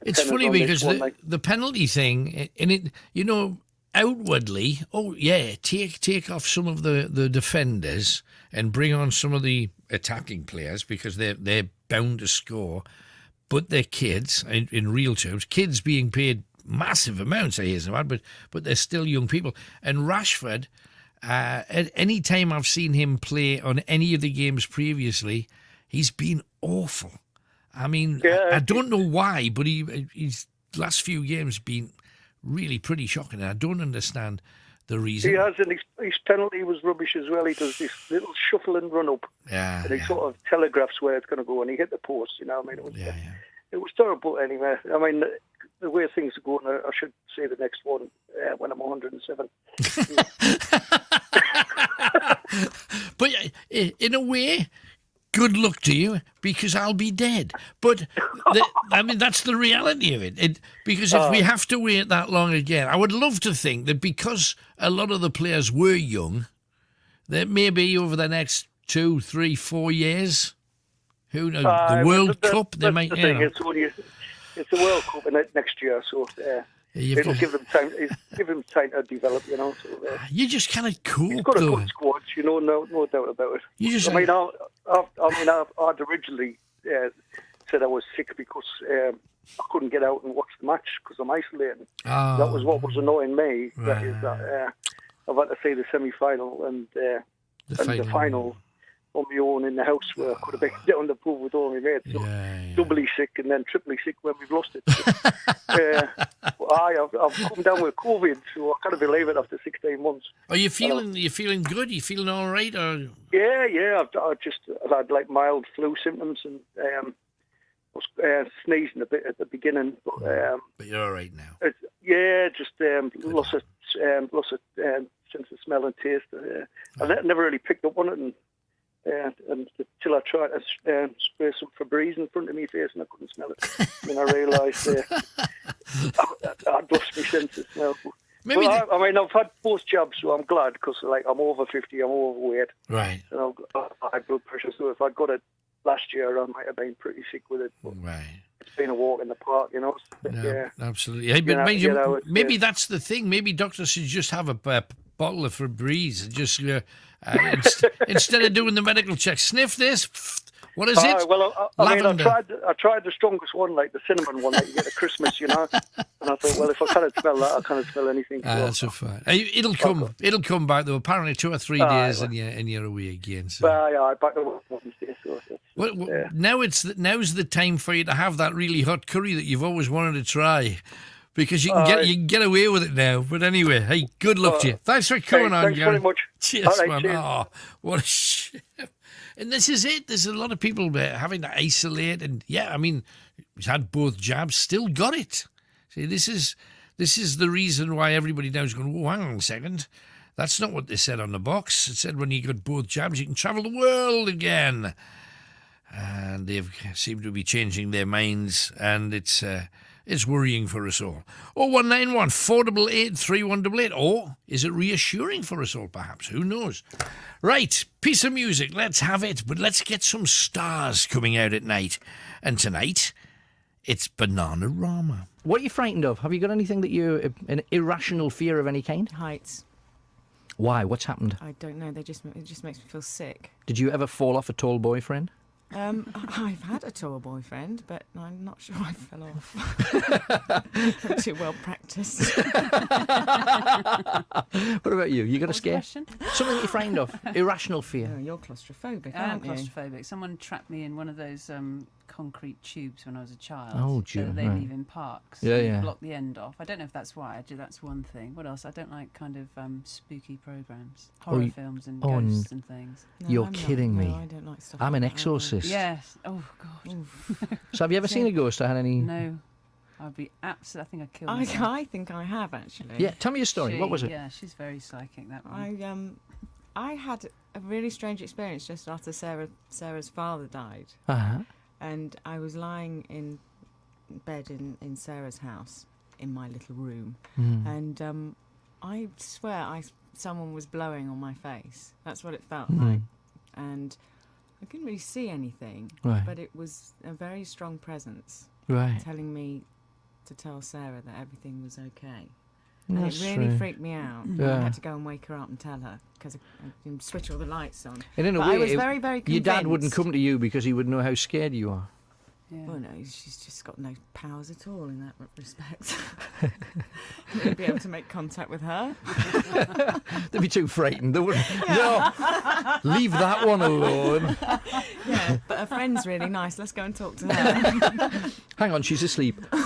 It's funny because the penalty thing, and it, you know, outwardly, take off some of the defenders and bring on some of the attacking players because they're bound to score, but they're kids in real terms. Kids being paid massive amounts, I hear some, but they're still young people. And Rashford, at any time I've seen him play on any of the games previously, he's been awful. I mean, I don't know why, but he's last few games been really pretty shocking. I don't understand the reason. He has, and his penalty was rubbish as well. He does this little shuffle and run up, and he sort of telegraphs where it's going to go, and he hit the post. You know, I mean, it was terrible. Anyway, I mean, the way things are going, I should say the next one when I'm 107. But in a way, good luck to you, because I'll be dead. But, I mean, that's the reality of it. Because if we have to wait that long again, I would love to think that because a lot of the players were young, that maybe over the next 2, 3, 4 years, who knows, the World Cup, they might... It's the World Cup next year, so... it'll give them time. Give them time to develop, you know. So, you just cannot cope. He's got a good squad, you know, no doubt about it. I'd originally said I was sick because I couldn't get out and watch the match because I'm isolating. That was what was annoying me. That is that I've had to see the semi-final and the final on my own in the house where I could have been down the pub with all my mates. So doubly sick and then triply sick when we've lost it. I've come down with COVID, so I can't believe it after 16 months. Are you feeling? You feeling good? You feeling all right? Or yeah. I had like mild flu symptoms and was sneezing a bit at the beginning, but you're all right now. Just loss of sense of smell and taste. I never really picked up on it, and until I tried to spray some Febreze in front of my face and I couldn't smell it. Then I realised I'd lost my sense of smell. I mean, I've had both jabs, so I'm glad because like I'm over 50, I'm overweight, right? And I've got high blood pressure. So if I'd got it last year, I might have been pretty sick with it. But right. It's been a walk in the park, you know. No, absolutely. Hey, but maybe that's the thing. Maybe doctors should just have a bottle of Febreze and just instead of doing the medical check, sniff this, What is it? Well, I mean, Lavender. I tried the strongest one, like the cinnamon one that you get at Christmas, And I thought, well, if I can't smell that, I can't smell anything. That's a fact. It'll come. It'll come back though. Apparently, 2 or 3 days, and you're away again. So. Well, back to Wednesday. So now's the time for you to have that really hot curry that you've always wanted to try. Because you can get away with it now. But anyway, hey, good luck to you. Thanks for coming on, Thanks Gary. very much. Cheers, right, man. cheers. Oh, what a shame. And this is it. There's a lot of people having to isolate. And yeah, I mean, he's had both jabs, still got it. See, this is the reason why everybody now is going, oh, hang on a second. That's not what they said on the box. It said when you got both jabs, you can travel the world again. And they've seemed to be changing their minds. And it's worrying for us all. 0191 488 3188. Or is it reassuring for us all, perhaps? Who knows? Right, piece of music. Let's have it. But let's get some stars coming out at night. And tonight, it's Bananarama. What are you frightened of? Have you got anything that an irrational fear of any kind? Heights. Why? What's happened? I don't know. It just makes me feel sick. Did you ever fall off a tall boyfriend? I've had a tall boyfriend, but I'm not sure I fell off. I'm too well practiced. What about you? You got a scare? Question? Something that you're frightened of? Irrational fear? Oh, you're claustrophobic, I am aren't you? claustrophobic. Someone trapped me in one of those concrete tubes when I was a child. Oh, so that they leave in parks. Yeah. Block the end off. I don't know if that's why. That's one thing. What else? I don't like kind of spooky programs, horror films and ghosts and things. No, you're I'm kidding not. me. No, I don't like stuff I'm like an that. exorcist. Yes. Oh God. So have you ever seen a ghost or had any? No. I'd be absolutely. I think I'd kill myself. I think I have actually. Yeah. Tell me your story. What was it? Yeah, she's very psychic. That one. I had a really strange experience just after Sarah's father died. And I was lying in bed in Sarah's house in my little room, and I swear someone was blowing on my face. That's what it felt like, and I couldn't really see anything, but it was a very strong presence telling me to tell Sarah that everything was okay. And it really freaked me out. Yeah. I had to go and wake her up and tell her because I didn't switch all the lights on. And in a but way, I was very, very convinced. Your dad wouldn't come to you because he would know how scared you are. Yeah. Well, no, she's just got no powers at all in that respect. Wouldn't be able to make contact with her. They'd be too frightened. They wouldn't. No, leave that one alone. Yeah, but her friend's really nice. Let's go and talk to her. Hang on, she's asleep. Yeah,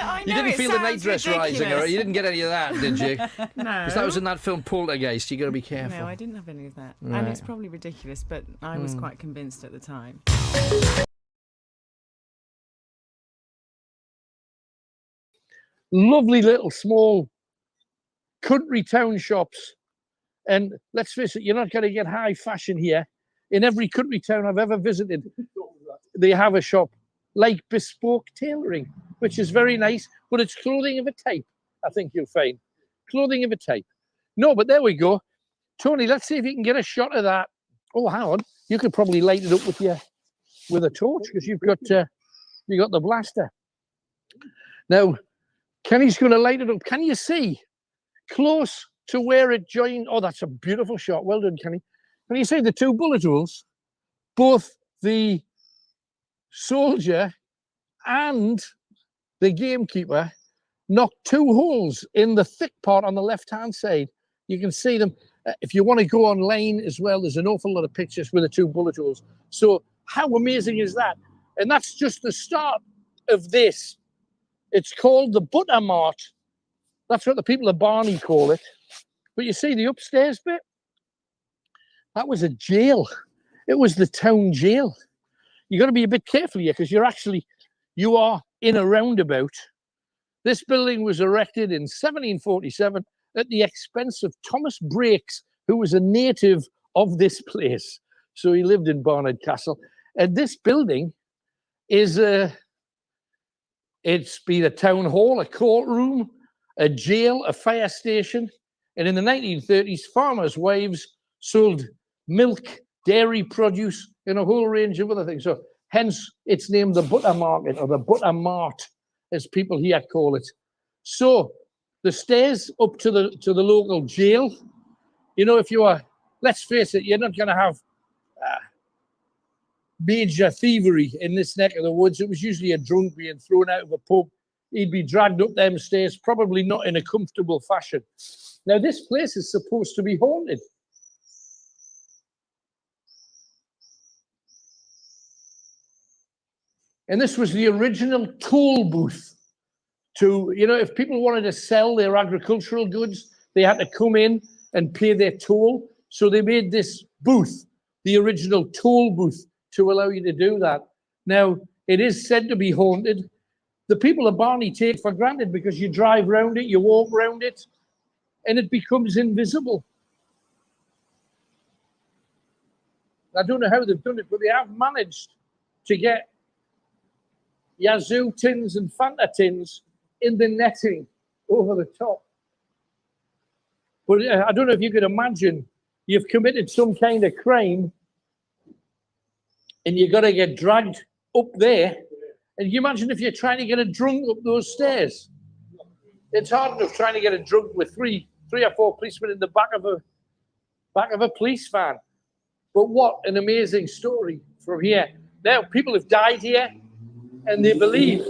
I know. You didn't feel the night dress ridiculous. rising, or you didn't get any of that, did you? No. Because that was in that film Poltergeist. You got to be careful. No, I didn't have any of that. Right. And it's probably ridiculous, but I was quite convinced at the time. Lovely little small country town shops. And let's face it, you're not going to get high fashion here. In every country town I've ever visited, they have a shop like bespoke tailoring, which is very nice, but it's clothing of a type, I think you'll find. Clothing of a type. No, but there we go. Tony, let's see if you can get a shot of that. Oh, hang on. You could probably light it up with a torch because you've got the blaster. Now, Kenny's going to light it up. Can you see close to where it joined? Oh, that's a beautiful shot. Well done, Kenny. Can you see the two bullet holes? Both the soldier and the gamekeeper knocked two holes in the thick part on the left-hand side. You can see them. If you want to go online as well, there's an awful lot of pictures with the two bullet holes. So how amazing is that? And that's just the start of this. It's called the Butter Mart. That's what the people of Barney call it. But you see the upstairs bit? That was a jail. It was the town jail. You got to be a bit careful here because you are in a roundabout. This building was erected in 1747 at the expense of Thomas Brakes, who was a native of this place. So he lived in Barnard Castle. And this building is it's been a town hall, a courtroom, a jail, a fire station. And in the 1930s, farmers' wives sold milk, dairy produce, and a whole range of other things. So hence it's named the Butter Market or the Butter Mart, as people here call it. So the stairs up to the local jail, you know, if you are let's face it, you're not going to have major thievery in this neck of the woods. It was usually a drunk being thrown out of a pub. He'd be dragged up them stairs, probably not in a comfortable fashion. Now, this place is supposed to be haunted. And this was the original toll booth to, you know, if people wanted to sell their agricultural goods, they had to come in and pay their toll. So they made this booth, the original toll booth, to allow you to do that. Now, it is said to be haunted. The people of Barney take for granted because you drive around it, you walk around it, and it becomes invisible. I don't know how they've done it, but they have managed to get Yazoo tins and Fanta tins in the netting over the top. But I don't know if you could imagine you've committed some kind of crime and you've got to get dragged up there. And you imagine if you're trying to get a drunk up those stairs. It's hard enough trying to get a drunk with three or four policemen in the back of a police van. But what an amazing story from here. Now, people have died here, and they believe,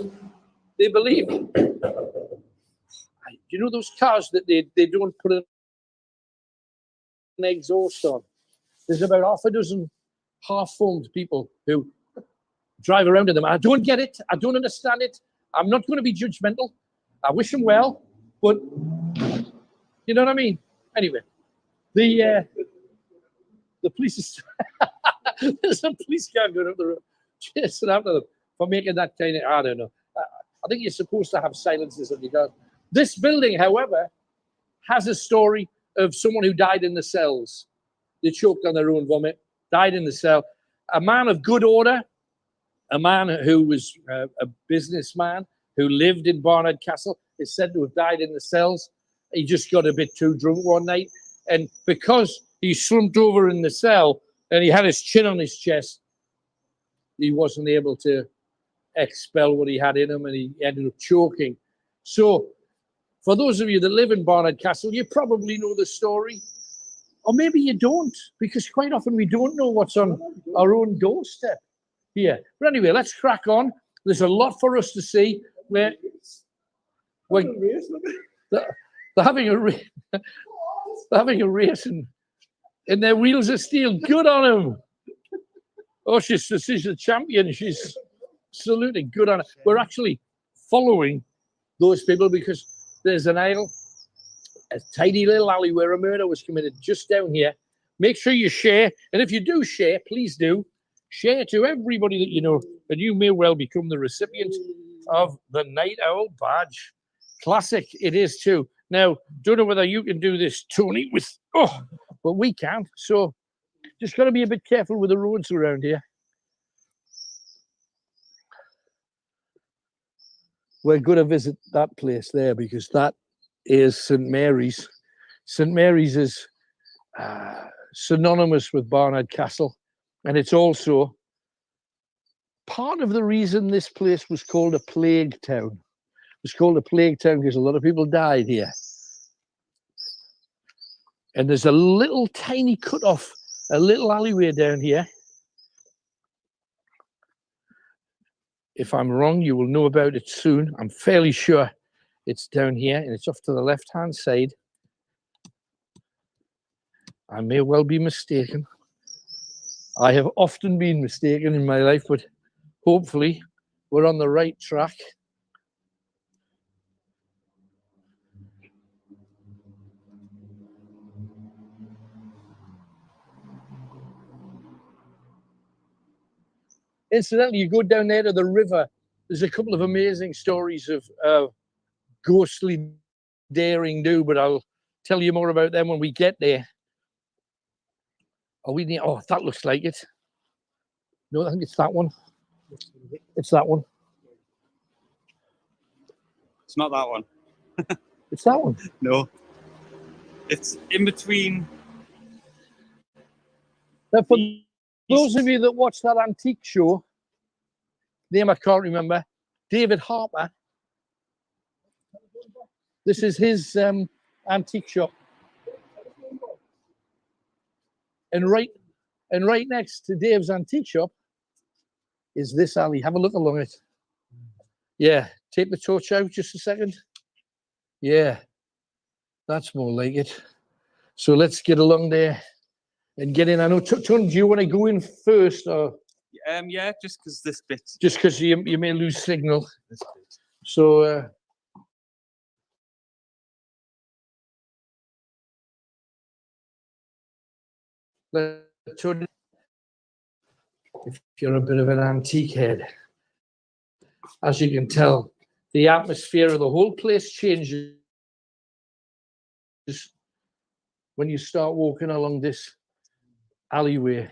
do you know those cars that they don't put an exhaust on? There's about half a dozen half-formed people who drive around in them. I don't get it. I don't understand it. I'm not going to be judgmental. I wish them well, but you know what I mean? Anyway, the police is... There's a police car going up the road, chasing after them for making that kind of... I don't know. I think you're supposed to have silences on your car. This building, however, has a story of someone who died in the cells. They choked on their own vomit, died in the cell. A man of good order, a man who was a businessman who lived in Barnard Castle, is said to have died in the cells. He just got a bit too drunk one night. And because he slumped over in the cell and he had his chin on his chest, he wasn't able to expel what he had in him, and he ended up choking. So for those of you that live in Barnard Castle, you probably know the story. Or maybe you don't, because quite often we don't know what's on our own doorstep here. But anyway, let's crack on. There's a lot for us to see. They're having a race. They're having a race, and their wheels are steel. Good on them. Oh, she's the champion. She's saluting. Good on her. We're actually following those people because there's an aisle, a tiny little alley where a murder was committed just down here. Make sure you share. And if you do share, please do share to everybody that you know, and you may well become the recipient of the Night Owl badge. Classic it is too. Now, don't know whether you can do this, Tony, but we can't. So just got to be a bit careful with the roads around here. We're going to visit that place there because that is St. Mary's. St. Mary's is synonymous with Barnard Castle, and it's also part of the reason this place was called a plague town. It was called a plague town because a lot of people died here. And there's a little tiny cut-off, a little alleyway down here. If I'm wrong, you will know about it soon. I'm fairly sure it's down here, and it's off to the left-hand side. I may well be mistaken. I have often been mistaken in my life, but hopefully we're on the right track. Incidentally, you go down there to the river, there's a couple of amazing stories of ghostly daring do, but I'll tell you more about them when we get there. Are we near? Oh, that looks like it. No, I think it's that one. It's that one. It's not that one. It's that one? No. It's in between. Now, for those of you that watch that antique show, name I can't remember, David Harper, this is his antique shop. And right next to Dave's antique shop is this alley. Have a look along it. Yeah, take the torch out just a second. Yeah, that's more like it. So let's get along there and get in. I know, Tun, do you want to go in first, or? Yeah, just because this bit. Just because you may lose signal. So. Tun, if you're a bit of an antique head, as you can tell, the atmosphere of the whole place changes when you start walking along this alleyway.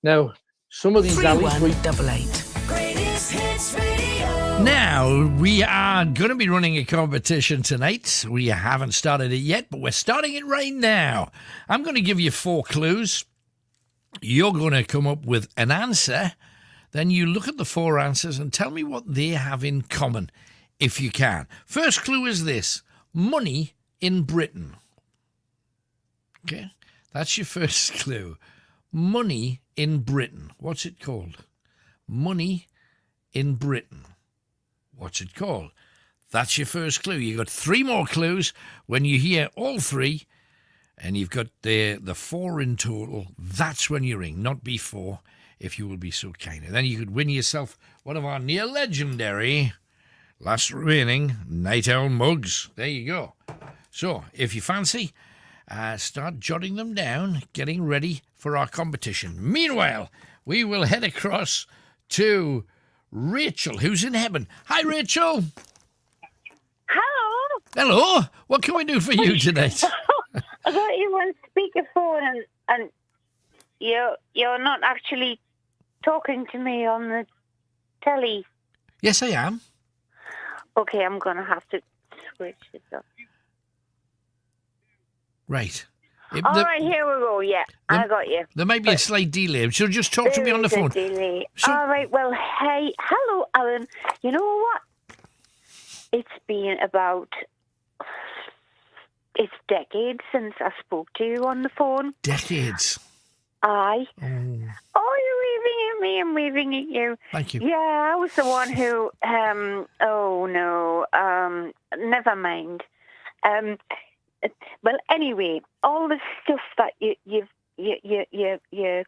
Now, some of these alleys... 31888. Now, we are going to be running a competition tonight. We haven't started it yet, but we're starting it right now. I'm going to give you 4 clues. You're going to come up with an answer. Then you look at the 4 answers and tell me what they have in common, if you can. First clue is this: money in Britain. Okay, that's your first clue. Money in Britain. What's it called? Money in Britain. What's it called? That's your first clue. You've got 3 more clues. When you hear all 3, and you've got the 4 in total, that's when you ring, not before, if you will be so kind. And then you could win yourself one of our near legendary last remaining Night Owl mugs. There you go. So, if you fancy, start jotting them down, getting ready for our competition. Meanwhile, we will head across to Rachel, who's in heaven. Hi, Rachel. Hello. Hello. What can we do for you tonight? I got you on speakerphone, and you're not actually talking to me on the telly. Yes, I am. Okay, I'm going to have to switch it up. Right. All right, here we go. Yeah, I got you. There might be a slight delay, so just talk to me on the phone. Delay. All right, well, hey, hello, Alan. You know what? It's been about... It's decades since I spoke to you on the phone. Decades? Aye. Oh, you're waving at me, I'm waving at you. Thank you. Yeah, I was the one who, never mind. Well, anyway, all the stuff that your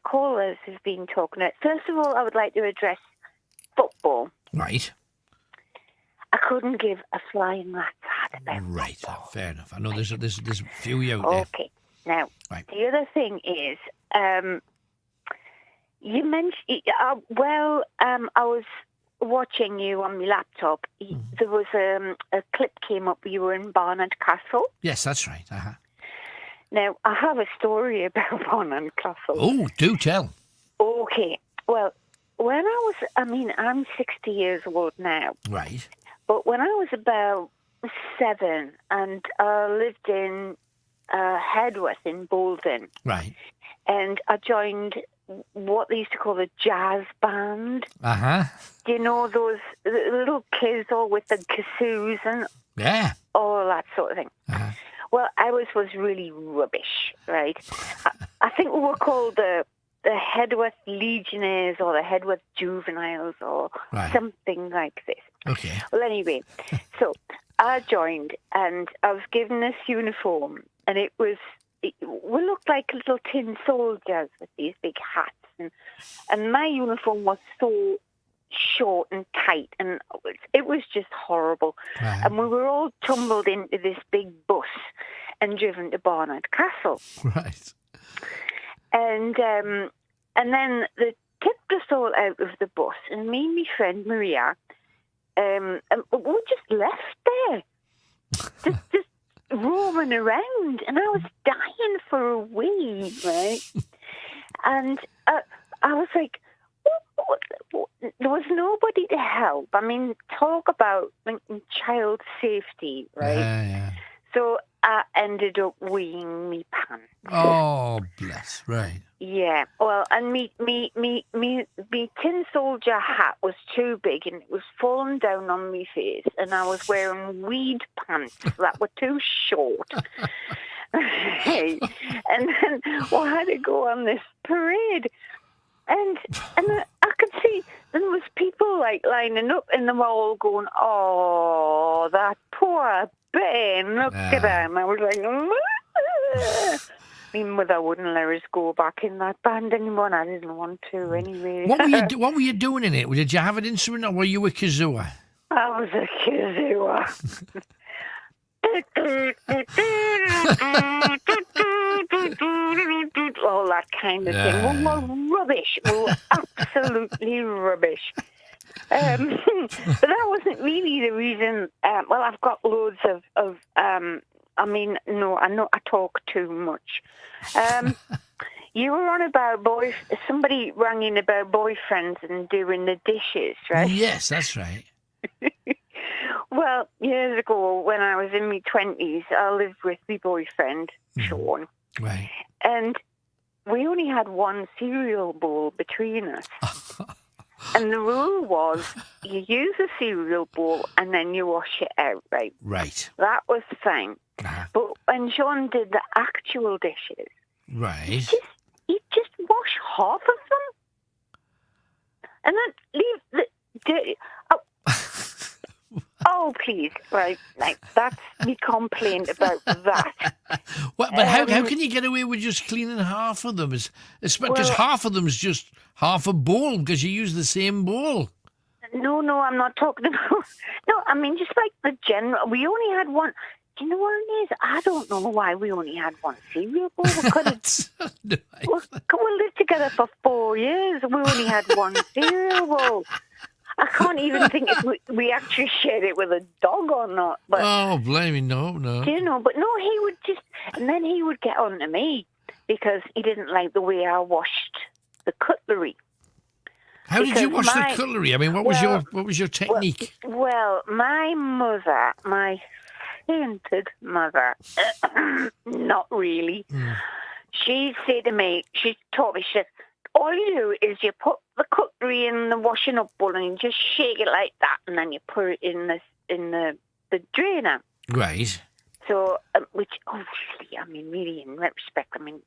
callers have been talking about. First of all, I would like to address football. Right. I couldn't give a flying rat's hat about Right, football. fair enough. I know there's a few out there. Okay. Now, right. The other thing is, you mentioned, I was watching you on my laptop. There was a clip came up. You were in Barnard Castle. Yes, that's right. Uh-huh. Now, I have a story about Barnard Castle. Oh, do tell. Okay. Well, when I'm 60 years old now. Right. But when I was about 7 and I lived in Headworth in Bolton. Right. And I joined what they used to call a jazz band. Uh-huh. Do you know those little kids all with the kazoos and all that sort of thing? Uh-huh. Well, ours was really rubbish, right? I think we were called the Headworth Legionnaires or the Headworth Juveniles or something like this. Okay. Well, anyway, so I joined and I was given this uniform, and we looked like little tin soldiers with these big hats, and my uniform was so short and tight, and it was just horrible. Right. And we were all tumbled into this big bus and driven to Barnard Castle. Right. And then they tipped us all out of the bus, and me and my friend Maria, we just left there, just roaming around, and I was dying for a wee, right? And I was like, what? There was nobody to help. I mean, talk about child safety, right? Yeah. So I ended up weeing me pants. Oh, bless. Right. Yeah. Well, and me tin soldier hat was too big and it was falling down on me face, and I was wearing weed pants that were too short. and then we had to go on this parade. And I could see there was people like lining up, and they were all going, "Oh, that poor Ben! Look at him!" I was like, my mother wouldn't let us go back in that band anymore, and I didn't want to anyway. What were you doing in it? Did you have an instrument, or were you a kazoo? I was a kazoo. All that kind of thing. We were rubbish. We were absolutely rubbish. But that wasn't really the reason. Well, I've got loads of I know I talk too much. You were on about somebody rang in about boyfriends and doing the dishes, right? Yes, that's right. Well, years ago, when I was in my 20s, I lived with my boyfriend, Sean. Right. And we only had one cereal bowl between us. And the rule was you use a cereal bowl and then you wash it out, right? Right. That was fine. But when Sean did the actual dishes, right, he'd just wash half of them. And then leave the dirty... Oh, please, right, like, that's me complaint about that. But how can you get away with just cleaning half of them? Because half of them is just half a bowl, because you use the same bowl. No, I'm not talking about... No, I mean, just like the general... We only had one... Do you know what it is? I don't know why we only had one cereal bowl. We lived together for 4 years. We only had one cereal bowl. I can't even think if we actually shared it with a dog or not. But, blame me, no. Do you know? But no, he would just... And then he would get on to me because he didn't like the way I washed the cutlery. How did you wash the cutlery? I mean, what was your technique? Well, my mother, my sainted mother, not really. She said to me, she taught me, she said, all you do is you put the cutlery in the washing up bowl and you just shake it like that, and then you put it in the drainer. Right. So, which obviously, I mean, really in retrospect, I mean,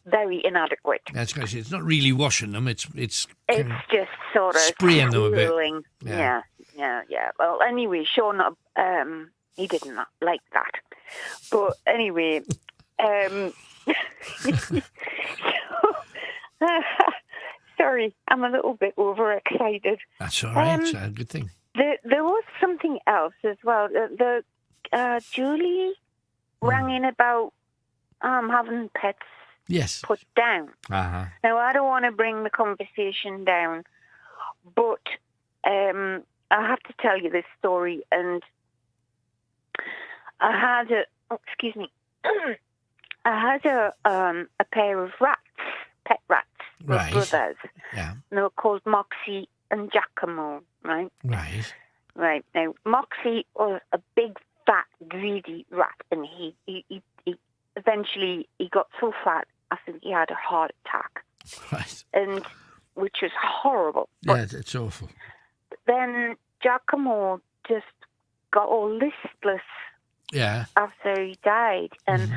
very inadequate. That's going to say it's not really washing them. It's just sort of spraying them a bit. Yeah. Well, anyway, Sean, he did not like that. But anyway, sorry, I'm a little bit overexcited. That's all right. It's a good thing. There was something else as well. Julie rang in about having pets put down. Now, I don't want to bring the conversation down, but I have to tell you this story. And I had a pair of rats, pet rats, brothers. Yeah. They were called Moxie and Giacomo, right? Right. Now, Moxie was a big, fat, greedy rat, and he eventually got so fat, I think he had a heart attack. Right. And which was horrible. Yeah, it's awful. Then Giacomo just got all listless. Yeah. After he died, and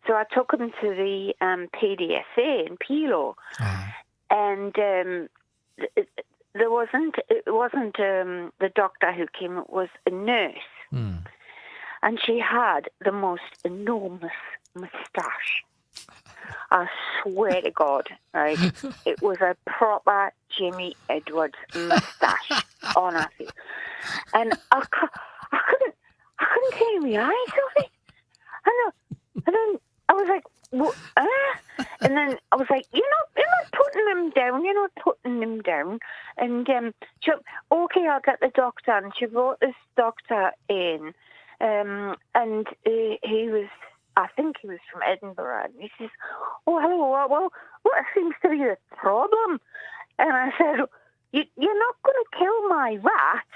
so I took him to the PDSA in Pilo, and it wasn't the doctor who came; it was a nurse, and she had the most enormous moustache. I swear to God, right? It was a proper Jimmy Edwards moustache on her face, and I couldn't clear my eyes off it. And then I was like, what? And then I was like, you're not putting them down. You're not putting them down. And she went, okay, I'll get the doctor. And she brought this doctor in, and he was, I think he was from Edinburgh. And he says, oh, hello, well, what seems to be the problem? And I said, you're not going to kill my rat.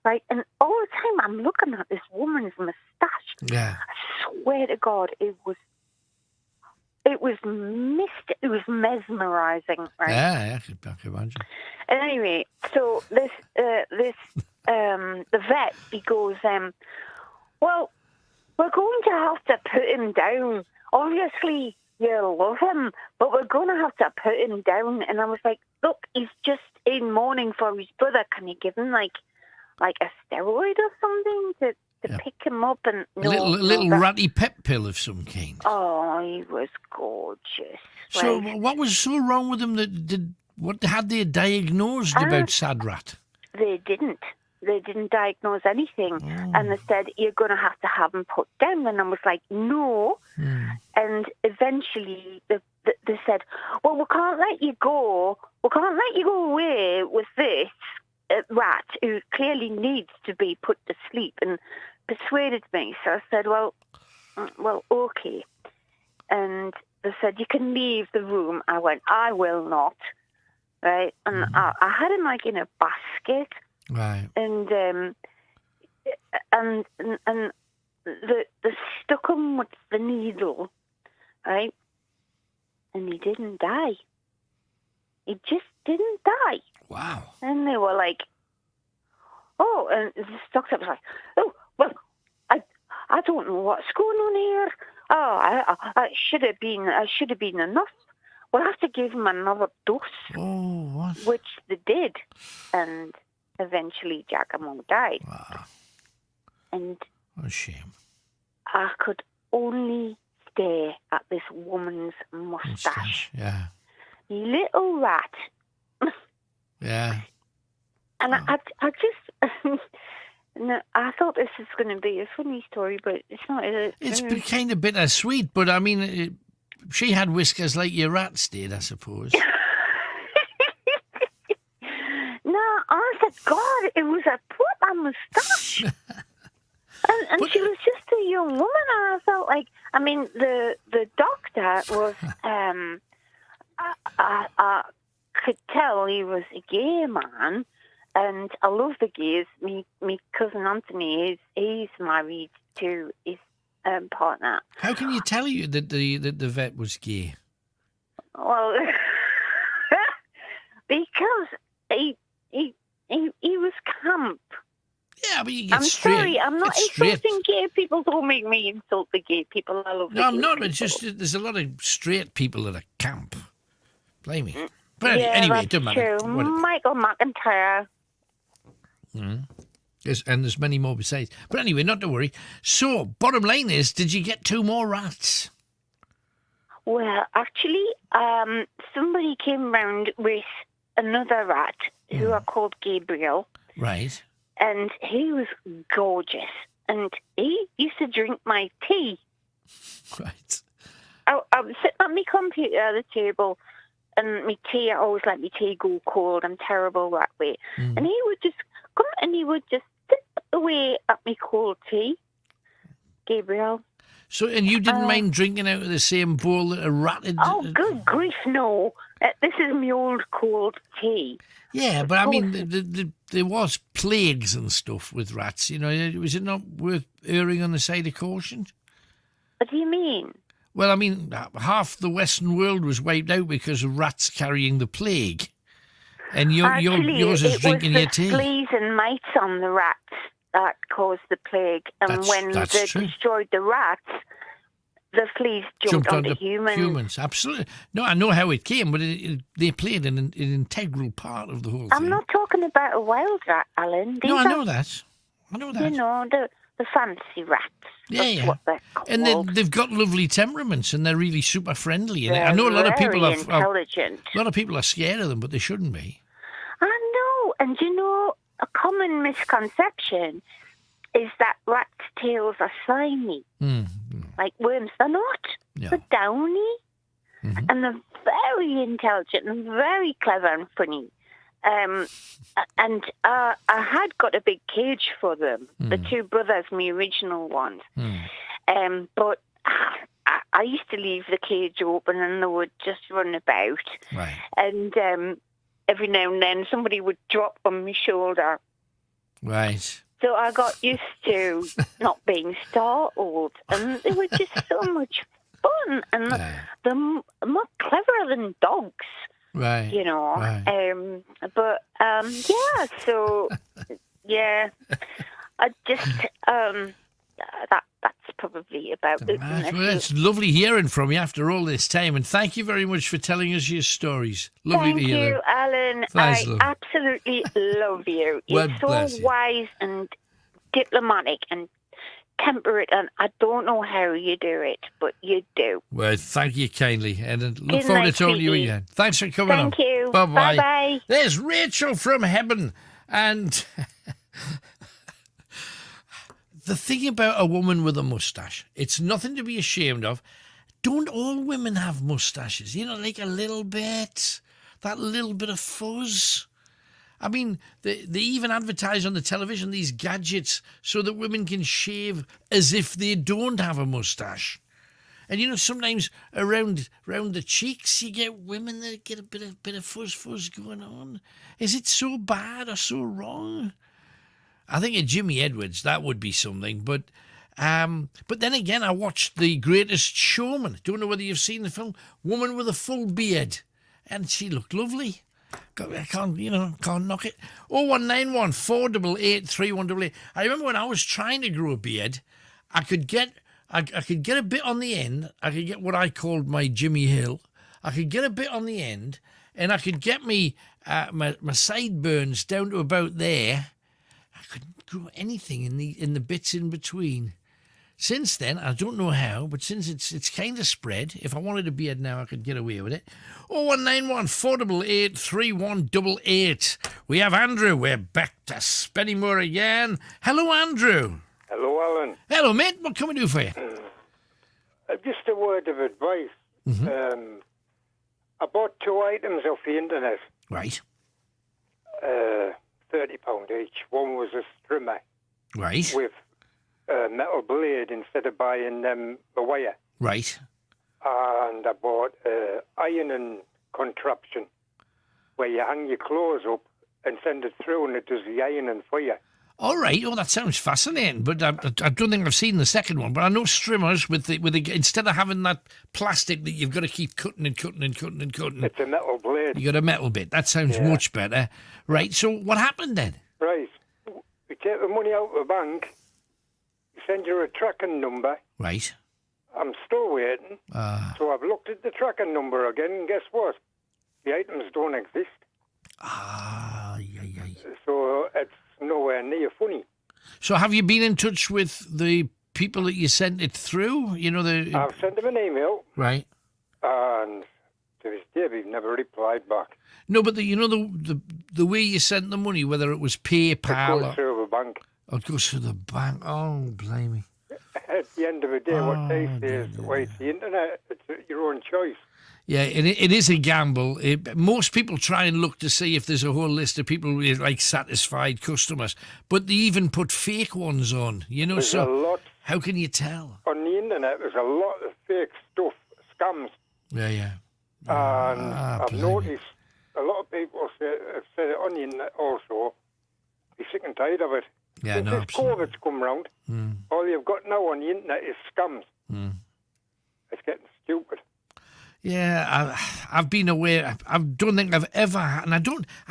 Right, and all the time I'm looking at this woman's moustache. Yeah. I swear to God, it was mesmerising. Right? Yeah, I can imagine. And anyway, so the vet, he goes, well, we're going to have to put him down. Obviously, you love him, but we're going to have to put him down. And I was like, look, he's just in mourning for his brother. Can you give him like a steroid or something to pick him up? And a little ratty pep pill of some kind. Oh, he was gorgeous. So what was so wrong with him what had they diagnosed about sad rat? They didn't. They didn't diagnose anything. And they said, you're going to have him put down. And I was like, no. And eventually they said, well, we can't let you go. We can't let you go away with this rat who clearly needs to be put to sleep, and persuaded me. So I said, well, okay. And they said, you can leave the room. I went, I will not. Right? And I had him like in a basket. Right. And they stuck him with the needle, right? And he didn't die. He just didn't die. Wow. And they were like, oh, and the doctor was like, oh, well, I don't know what's going on here. Oh, I should have been a nurse. We'll have to give him another dose. Oh, what? Which they did. And eventually Giacomo died. Wow. And what a shame. I could only stare at this woman's moustache. Yeah. Little rat. Yeah. And I just... No, I thought this was going to be a funny story, but it's not. It's kind of bittersweet, but I mean, she had whiskers like your rats did, I suppose. No, I said, God, it was a poor moustache. and she was just a young woman, and I felt like, I mean, the doctor was, I could tell he was a gay man. And I love the gays. Me cousin Anthony he's married to his partner. How can you tell you that the vet was gay? Well, because he was camp. Yeah, but you get I'm straight. sorry, I'm not insulting gay people. Don't make me insult the gay people. I love. No, I'm not. It's just there's a lot of straight people that are camp. Blame me. But yeah, anyway, that's it doesn't matter. true. Michael McIntyre. And there's many more besides. But anyway, not to worry. So, bottom line is, did you get 2 more rats? Well, actually, somebody came round with another rat who I called Gabriel. Right. And he was gorgeous. And he used to drink my tea. Right. I was sitting at my computer at the table, and my tea, I always let my tea go cold. I'm terrible that way. And he would just come and he would just sit away at my cold tea. Gabriel. So, and you didn't mind drinking out of the same bowl that a rat had? Oh, good grief, no. This is my old cold tea. Yeah, but I mean, there was plagues and stuff with rats. You know, was it not worth erring on the side of caution? What do you mean? Well, I mean, half the Western world was wiped out because of rats carrying the plague. And yours is drinking your tea. It was the fleas and mites on the rats that caused the plague. And when they destroyed the rats, the fleas jumped onto humans. Absolutely. No, I know how it came, but they played an integral part of the whole thing. I'm not talking about a wild rat, Alan. No, I know that. You know, the fancy rats. Yeah. What they're called. And they've got lovely temperaments, and they're really super friendly. And they're I know a lot of people very intelligent. A lot of people are scared of them, but they shouldn't be. I know, and you know, a common misconception is that rats' tails are slimy, like worms. They're not. Yeah. They're downy, and they're very intelligent and very clever and funny. And I had got a big cage for them, the 2 brothers, my original ones. But I used to leave the cage open and they would just run about. Right. And every now and then somebody would drop on my shoulder. Right. So I got used to not being startled. And they were just so much fun. And they're more clever than dogs. Right. You know. Right. But, yeah, so, yeah. I just, that's probably about it. Well, it's lovely hearing from you after all this time, and thank you very much for telling us your stories. Lovely Thank to hear you, them. Alan. Thanks, I love. absolutely love you. Well, You're so bless you. wise and diplomatic and temperate, and I don't know how you do it, but you do. Well, thank you kindly, and look Good forward to night, talking to you sweetie. again. Thanks for coming on. Thank you. Bye-bye. Bye-bye. There's Rachel from Heaven, and the thing about a woman with a moustache, it's nothing to be ashamed of. Don't all women have moustaches? You know, like a little bit, that little bit of fuzz. I mean, they even advertise on the television these gadgets so that women can shave as if they don't have a moustache. And you know, sometimes around the cheeks, you get women that get a bit of fuzz going on. Is it so bad or so wrong? I think of Jimmy Edwards, that would be something. But then again, I watched The Greatest Showman. Don't know whether you've seen the film. Woman with a full beard, and she looked lovely. I can't knock it. 0191 488 3188. I remember when I was trying to grow a beard, I could get a bit on the end. I could get what I called my Jimmy Hill. I could get a bit on the end, and I could get my sideburns down to about there. I couldn't grow anything in the bits in between. Since then, I don't know how, but since it's kind of spread, if I wanted a beard now, I could get away with it. 0191 488 3188. We have Andrew. We're back to Spennymoor again. Hello, Andrew. Hello, Alan. Hello, mate. What can we do for you? Just a word of advice. Mm-hmm. I bought 2 items off the internet. Right. £30 each. One was a strimmer. Right. With a metal blade instead of buying the wire. Right. And I bought an ironing contraption where you hang your clothes up and send it through and it does the ironing for you. All right. Oh, that sounds fascinating. But I don't think I've seen the second one. But I know strimmers with the instead of having that plastic that you've got to keep cutting and cutting and cutting and cutting. It's a metal blade. You got a metal bit. That sounds much better. Right. So what happened then? Right. You take the money out of the bank. You send you a tracking number. Right. I'm still waiting. So I've looked at the tracking number again, and guess what? The items don't exist. So it's nowhere near funny. So have you been in touch with the people that you sent it through? You know I've sent them an email. Right. And to this day, they've never replied back. No, but the way you sent the money, whether it was PayPal It goes through the bank. Oh, it goes through the bank. Oh, blimey. At the end of the day, what they say is, well, it's the internet. It's your own choice. Yeah, it is a gamble. Most people try and look to see if there's a whole list of people with like satisfied customers, but they even put fake ones on. You know, There's so a lot how can you tell? on the internet. There's a lot of fake stuff, scams. Yeah. And I've noticed a lot of people have said it on the internet also. Be sick and tired of it. Yeah, Since no, this absolutely. COVID's come round, all you've got now on the internet is scams. It's getting stupid. Yeah, I've been aware. I don't think I've ever, and I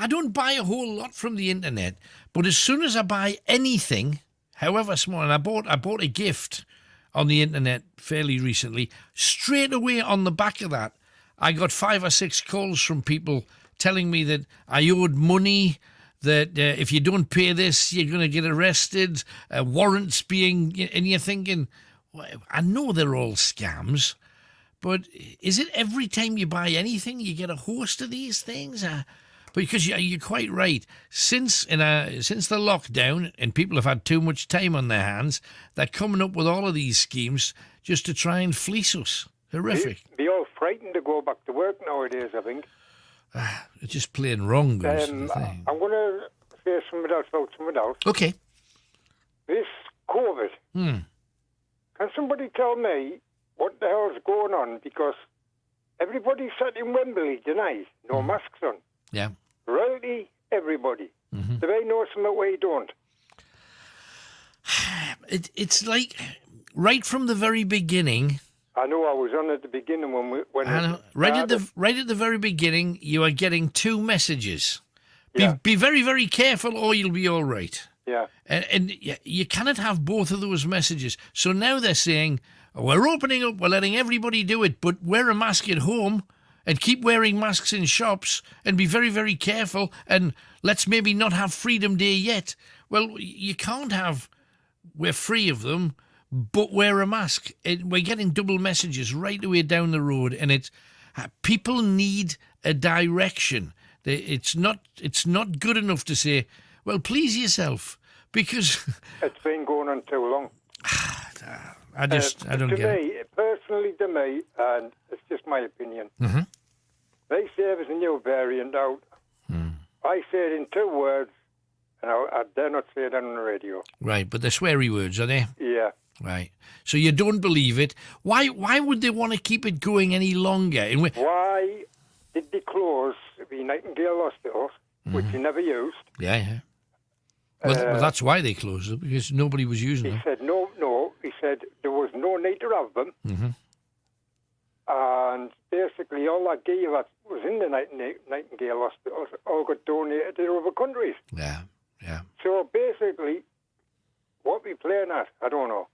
don't buy a whole lot from the internet. But as soon as I buy anything, however small, and I bought a gift on the internet fairly recently. Straight away on the back of that, I got 5 or 6 calls from people telling me that I owed money. That if you don't pay this, you're going to get arrested. Warrants being, and you're thinking, well, I know they're all scams. But is it every time you buy anything you get a host of these things? Because you're quite right. Since the lockdown and people have had too much time on their hands, they're coming up with all of these schemes just to try and fleece us. Horrific. They're all frightened to go back to work nowadays, I think. It's just plain wrong, goes the I'm thing. going to say something else about something else. Okay. This COVID. Can somebody tell me what the hell's going on? Because everybody sat in Wembley tonight, no masks on. Yeah. Really, everybody. Do they know something we don't? It's like right from the very beginning. I know I was on at the beginning Right at the very beginning, you are getting 2 messages. Yeah. Be very, very careful, or you'll be all right. Yeah. And you cannot have both of those messages. So now they're saying, we're opening up, we're letting everybody do it, but wear a mask at home and keep wearing masks in shops and be very, very careful, and let's maybe not have Freedom Day yet. Well, you can't have we're free of them, but wear a mask. We're getting double messages right the way down the road, and people need a direction. It's not good enough to say, well, please yourself, because it's been going on too long. I don't get it. Personally, to me, and it's just my opinion, they say there's a new variant out. I say it in 2 words, and I dare not say it on the radio. Right, but they're sweary words, are they? Yeah. Right. So you don't believe it. Why would they want to keep it going any longer? Why did they close the Nightingale Hospital, which they never used? Yeah. Well, that's why they closed it, because nobody was using them. He said, no. He said there was no need to have them. And basically all that gear that was in the Nightingale Hospital all got donated to other countries. Yeah. So basically, what we playing at, I don't know.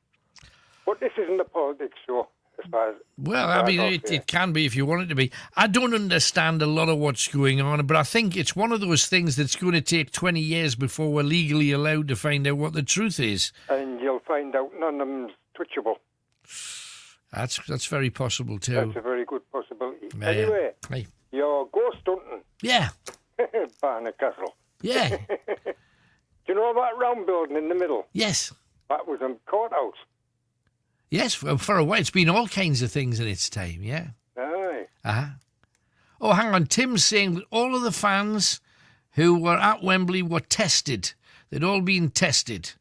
But this isn't a politics show. It can be if you want it to be. I don't understand a lot of what's going on, but I think it's one of those things that's going to take 20 years before we're legally allowed to find out what the truth is. And you'll find out none of them's touchable. That's very possible too. That's a very good possibility. Anyway, you're ghost hunting. Yeah. Barnard Castle. Yeah. Do you know that round building in the middle? Yes. That was a courthouse. Yes, for a while. It's been all kinds of things in its time, yeah. Aye. Oh, hang on. Tim's saying that all of the fans who were at Wembley were tested. They'd all been tested.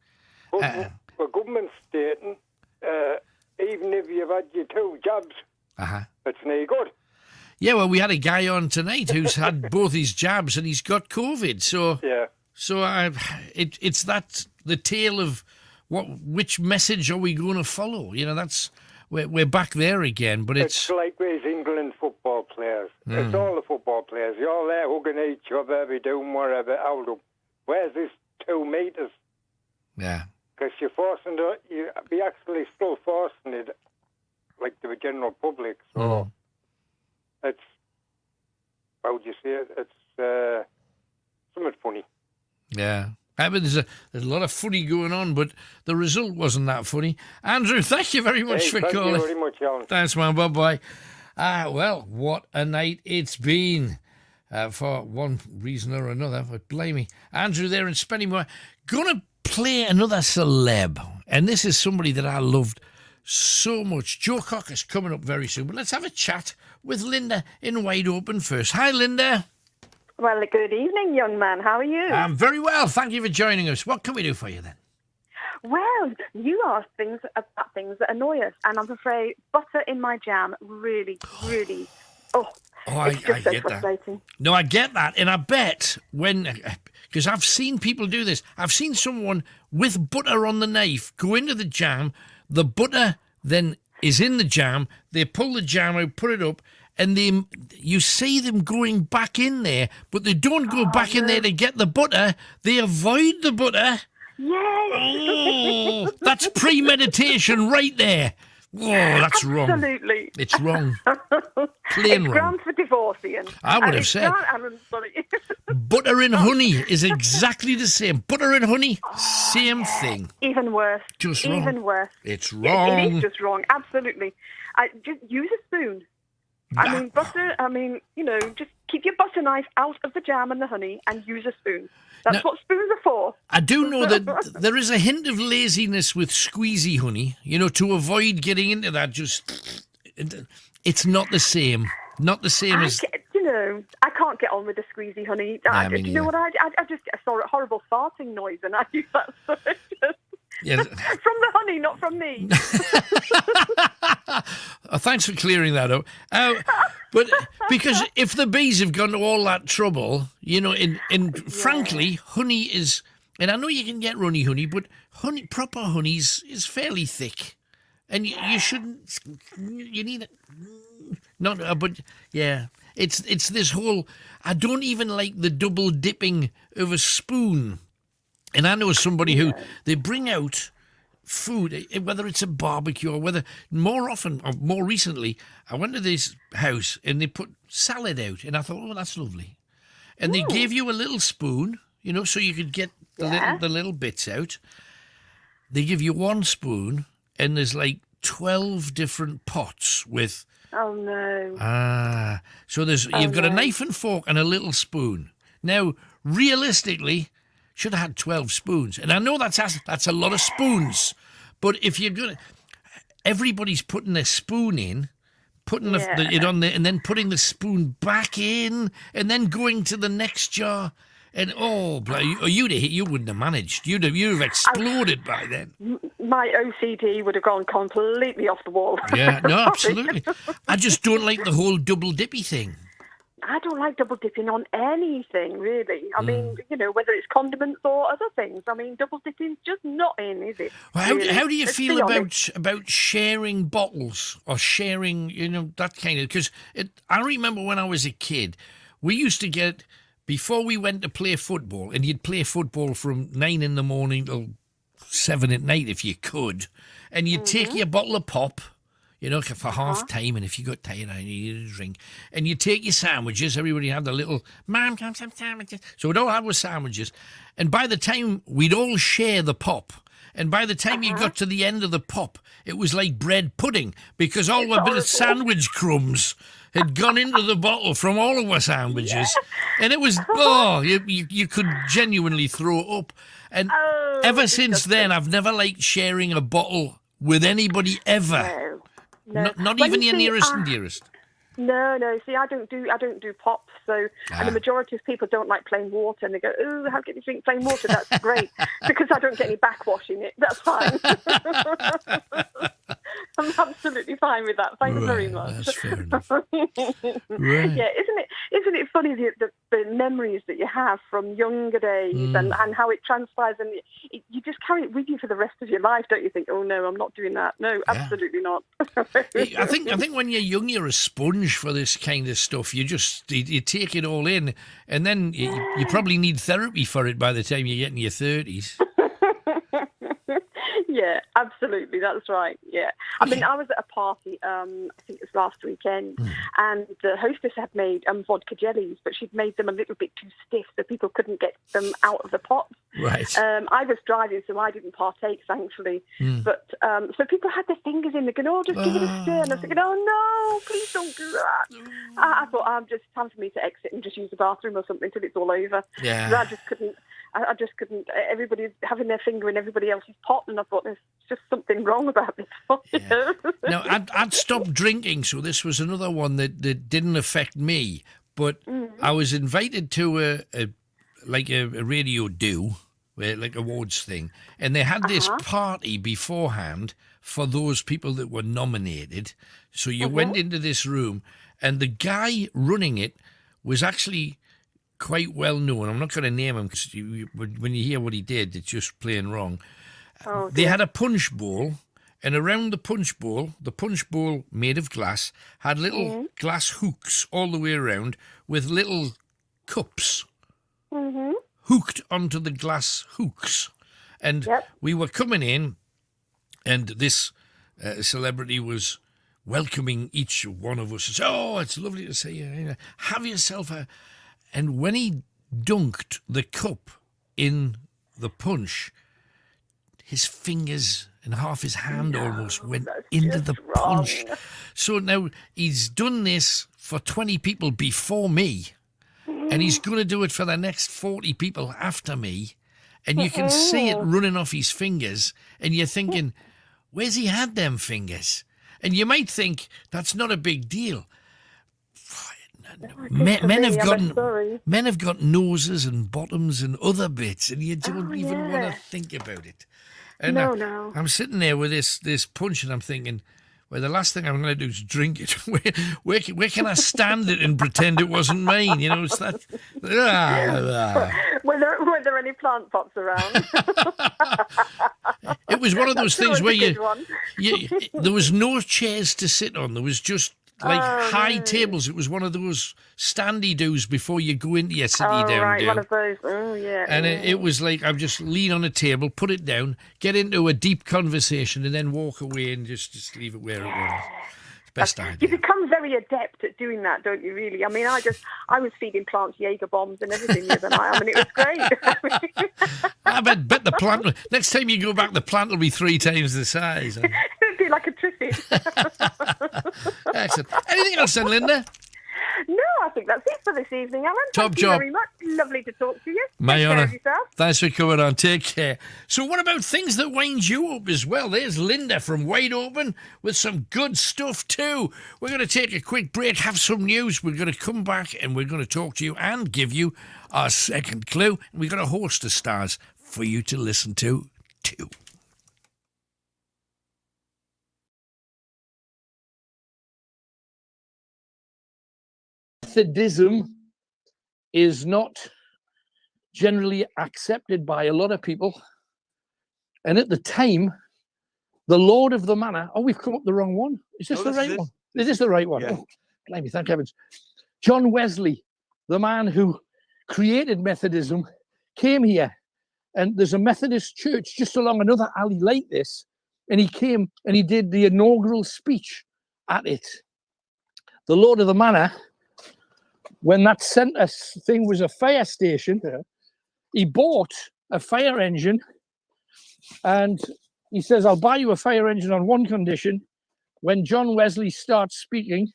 The government's stating, even if you've had your 2 jabs, it's no good. Yeah, well, we had a guy on tonight who's had both his jabs and he's got COVID. So, it's the tale of which message are we going to follow? You know, we're back there again. But it's like with England football players. It's all the football players. You're all there hugging each other, be doing whatever. Hold up. Where's this 2 meters? Yeah. Because you're forcing it. You be actually still forcing it, like to the general public. So it's, how would you say it? It's something funny. Yeah. I mean, there's a lot of funny going on, but the result wasn't that funny. Andrew, thank you very much for calling. Thank you very much, Alan. Thanks, man. Bye-bye. Well, what a night it's been. For one reason or another, but blimey. Andrew there in Spennymoor. Gonna play another celeb. And this is somebody that I loved so much. Joe Cocker's coming up very soon. But let's have a chat with Linda in Wide Open first. Hi, Linda. Well, good evening, young man. How are you? I'm very well. Thank you for joining us. What can we do for you then? Well, you ask things about things that annoy us, and I'm afraid butter in my jam really, I get that. No, I get that. And I bet because I've seen people do this, I've seen someone with butter on the knife go into the jam, the butter then is in the jam, they pull the jam out, put it up, and you see them going back in there, but they don't go back in there to get the butter. They avoid the butter. Yes. Oh, that's premeditation right there. Oh, that's wrong. Absolutely. It's wrong. Plain wrong. Grounds for divorce, Ian. I would have said. I'm sorry. Butter and honey is exactly the same. Butter and honey, same thing. Even worse. Just wrong. Even worse. It's wrong. It is just wrong. Absolutely. Just use a spoon. Butter, just keep your butter knife out of the jam and the honey and use a spoon. That's what spoons are for. I do know that there is a hint of laziness with squeezy honey, to avoid getting into that. It's not the same. Not the same as... I can't get on with the squeezy honey. Do you know what? I just get a horrible farting noise and I use that. So from the honey, not from me. Thanks for clearing that up. But because if the bees have gone to all that trouble, frankly, honey is, and I know you can get runny honey, but proper honey is fairly thick, and you shouldn't. You need it. But yeah, it's this whole. I don't even like the double dipping of a spoon. And I know somebody who they bring out food, whether it's a barbecue or whether more often or more recently, I went to this house and they put salad out, and I thought, oh, that's lovely. And they gave you a little spoon, so you could get the little bits out. They give you one spoon, and there's like 12 different pots with. Oh no! So you've got a knife and fork and a little spoon. Now, realistically, should have had 12 spoons, and I know that's a lot of spoons. But if you're gonna, everybody's putting their spoon in, putting it on there, and then putting the spoon back in, and then going to the next jar. And you wouldn't have managed. You'd have exploded by then. My OCD would have gone completely off the wall. Yeah, no, absolutely. I just don't like the whole double dippy thing. I don't like double dipping on anything, really. I mean, whether it's condiments or other things. I mean, double dipping's just not in, is it? Well, how do you feel about sharing bottles or sharing, that kind of? Because I remember when I was a kid, we used to get. Before we went to play football, and you'd play football from 9 in the morning till 7 at night if you could, and you'd take your bottle of pop, for half time, and if you got tired and you needed a drink, and you'd take your sandwiches, everybody had the little, Mum, come some sandwiches. So we'd all have our sandwiches, and by the time we'd all share the pop, and by the time you got to the end of the pop, it was like bread pudding, because all the bit of sandwich crumbs had gone into the bottle from all of our sandwiches, and it was you could genuinely throw up. And ever since then, I've never liked sharing a bottle with anybody ever. No. Not even your nearest and dearest. No. See, I don't do pops. So, and the majority of people don't like plain water, and they go, "Oh, how can you drink plain water? That's great," because I don't get any backwash in it. That's fine. I'm absolutely fine with that. Thanks very much. That's fair enough. Right. Yeah, isn't it funny the memories that you have from younger days and how it transpires, and you just carry it with you for the rest of your life, don't you? Think, oh no, I'm not doing that. No, absolutely not. I think when you're young, you're a sponge for this kind of stuff. You take it all in, and then you probably need therapy for it by the time you get in your 30s. Yeah, absolutely. That's right. Yeah. I mean, I was at a party, I think it was last weekend, and the hostess had made vodka jellies, but she'd made them a little bit too stiff so people couldn't get them out of the pot. Right. I was driving, so I didn't partake, thankfully. But so people had their fingers in, they're going, oh, just give it a stir. And I was thinking, oh, no, please don't do that. I thought, just time for me to exit and just use the bathroom or something till it's all over. Yeah. I just couldn't. Everybody's having their finger in everybody else's pot, and I thought there's just something wrong about this. Yeah. Now, I'd stopped drinking, so this was another one that didn't affect me. But I was invited to a radio do, like awards thing, and they had this party beforehand for those people that were nominated. So you went into this room, and the guy running it was actually quite well known. I'm not going to name him because when you hear what he did, it's just plain wrong. They had a punch bowl, and around the punch bowl made of glass, had little glass hooks all the way around with little cups hooked onto the glass hooks. And we were coming in, and this celebrity was welcoming each one of us. And said, oh, it's lovely to see you. Have yourself a... And when he dunked the cup in the punch, his fingers and half his hand almost went into the punch. So now he's done this for 20 people before me, and he's going to do it for the next 40 people after me. And you can see it running off his fingers, and you're thinking, where's he had them fingers? And you might think that's not a big deal. Men have got noses and bottoms and other bits, and you don't even want to think about it. And no. I'm sitting there with this punch, and I'm thinking, well, the last thing I'm going to do is drink it. Where can I stand it and pretend it wasn't mine? It's that. Were there any plant pots around? It was one of those things where there was no chairs to sit on. There was just like high tables. It was one of those standy doos before you go into your city down right, do. one of those. Oh, yeah. And it was like, I would just lean on a table, put it down, get into a deep conversation, and then walk away and just leave it where it was. Best idea. You become very adept at doing that, don't you, really? I mean, I was feeding plants Jaeger bombs and everything the other night. I mean, it was great. I bet the plant, next time you go back, the plant will be 3 times the size. It'd be like a triffitt. Excellent. Anything else then, Linda? No, I think that's it for this evening, Alan. Top Thank job. you very much. Lovely to talk to you. My Take care honour. of yourself. Thanks for coming on. Take care. So what about things that wind you up as well? There's Linda from Wide Open with some good stuff too. We're going to take a quick break, have some news. We're going to come back and we're going to talk to you and give you our second clue. We've got a host of stars for you to listen to too. Methodism is not generally accepted by a lot of people. And at the time, the Lord of the Manor, we've come up the wrong one. Is this the right one? Is this the right one? Yeah. Oh, blimey, thank heavens. John Wesley, the man who created Methodism, came here. And there's a Methodist church just along another alley like this. And he came and he did the inaugural speech at it. The Lord of the Manor, when that centre thing was a fire station, he bought a fire engine and he says, I'll buy you a fire engine on one condition. When John Wesley starts speaking,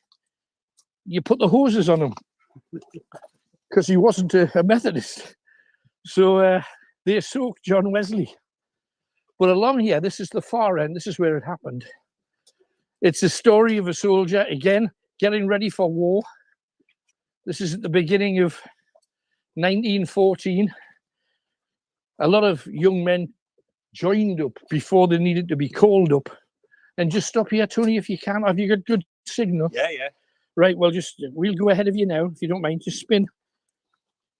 you put the hoses on him because he wasn't a Methodist. So they soaked John Wesley. But along here, this is the far end. This is where it happened. It's a story of a soldier, again, getting ready for war. This is at the beginning of 1914. A lot of young men joined up before they needed to be called up. And just stop here, Tony, if you can. Have you got good signal? Yeah. Right, well, we'll go ahead of you now, if you don't mind. Just spin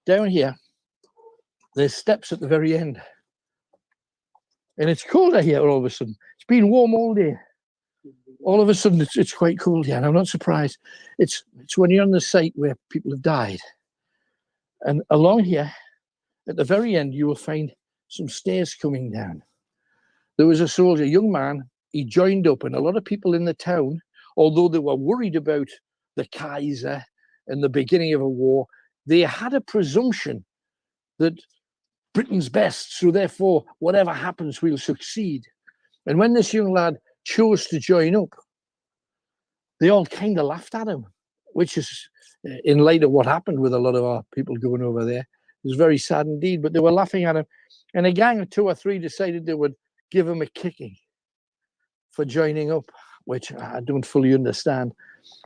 down here. There's steps at the very end. And it's colder here all of a sudden. It's been warm all day. All of a sudden, it's quite cold here, and I'm not surprised. It's when you're on the site where people have died. And along here, at the very end, you will find some stairs coming down. There was a soldier, a young man, he joined up, and a lot of people in the town, although they were worried about the Kaiser and the beginning of a war, they had a presumption that Britain's best, so therefore, whatever happens, we'll succeed. And when this young lad chose to join up, they all kind of laughed at him, which is, in light of what happened with a lot of our people going over there, it was very sad indeed, but they were laughing at him. And a gang of 2 or 3 decided they would give him a kicking for joining up, which I don't fully understand.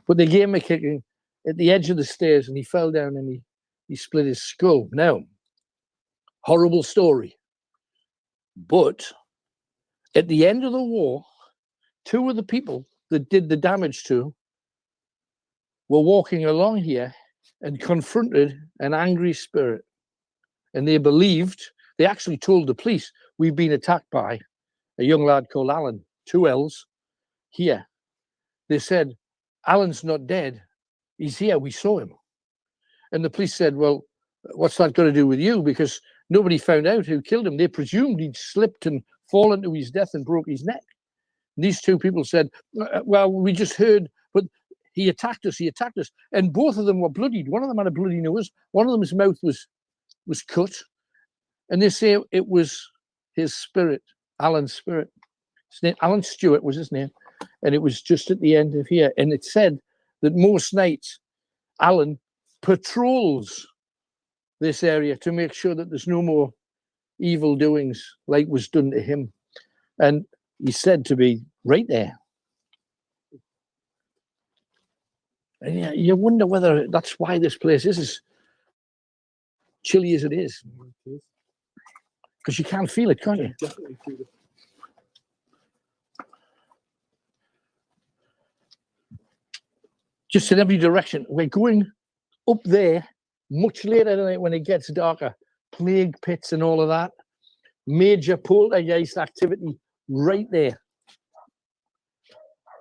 But they gave him a kicking at the edge of the stairs, and he fell down and he split his skull. Now, horrible story. But at the end of the war, 2 of the people that did the damage to were walking along here and confronted an angry spirit. And they believed, they actually told the police, we've been attacked by a young lad called Alan, 2 L's, here. They said, Alan's not dead. He's here. We saw him. And the police said, well, what's that got to do with you? Because nobody found out who killed him. They presumed he'd slipped and fallen to his death and broke his neck. And these 2 people said, well, we just heard, but he attacked us. And both of them were bloodied. One of them had a bloody nose. One of them's mouth was cut. And they say it was his spirit, Alan's spirit. His name, Alan Stewart was his name. And it was just at the end of here. And it said that most nights, Alan patrols this area to make sure that there's no more evil doings like was done to him. And he's said to be right there. And you wonder whether that's why this place is as chilly as it is. Because you can't feel it, can't you? Definitely feel it. Just in every direction. We're going up there much later tonight when it gets darker. Plague pits and all of that. Major poltergeist activity right there.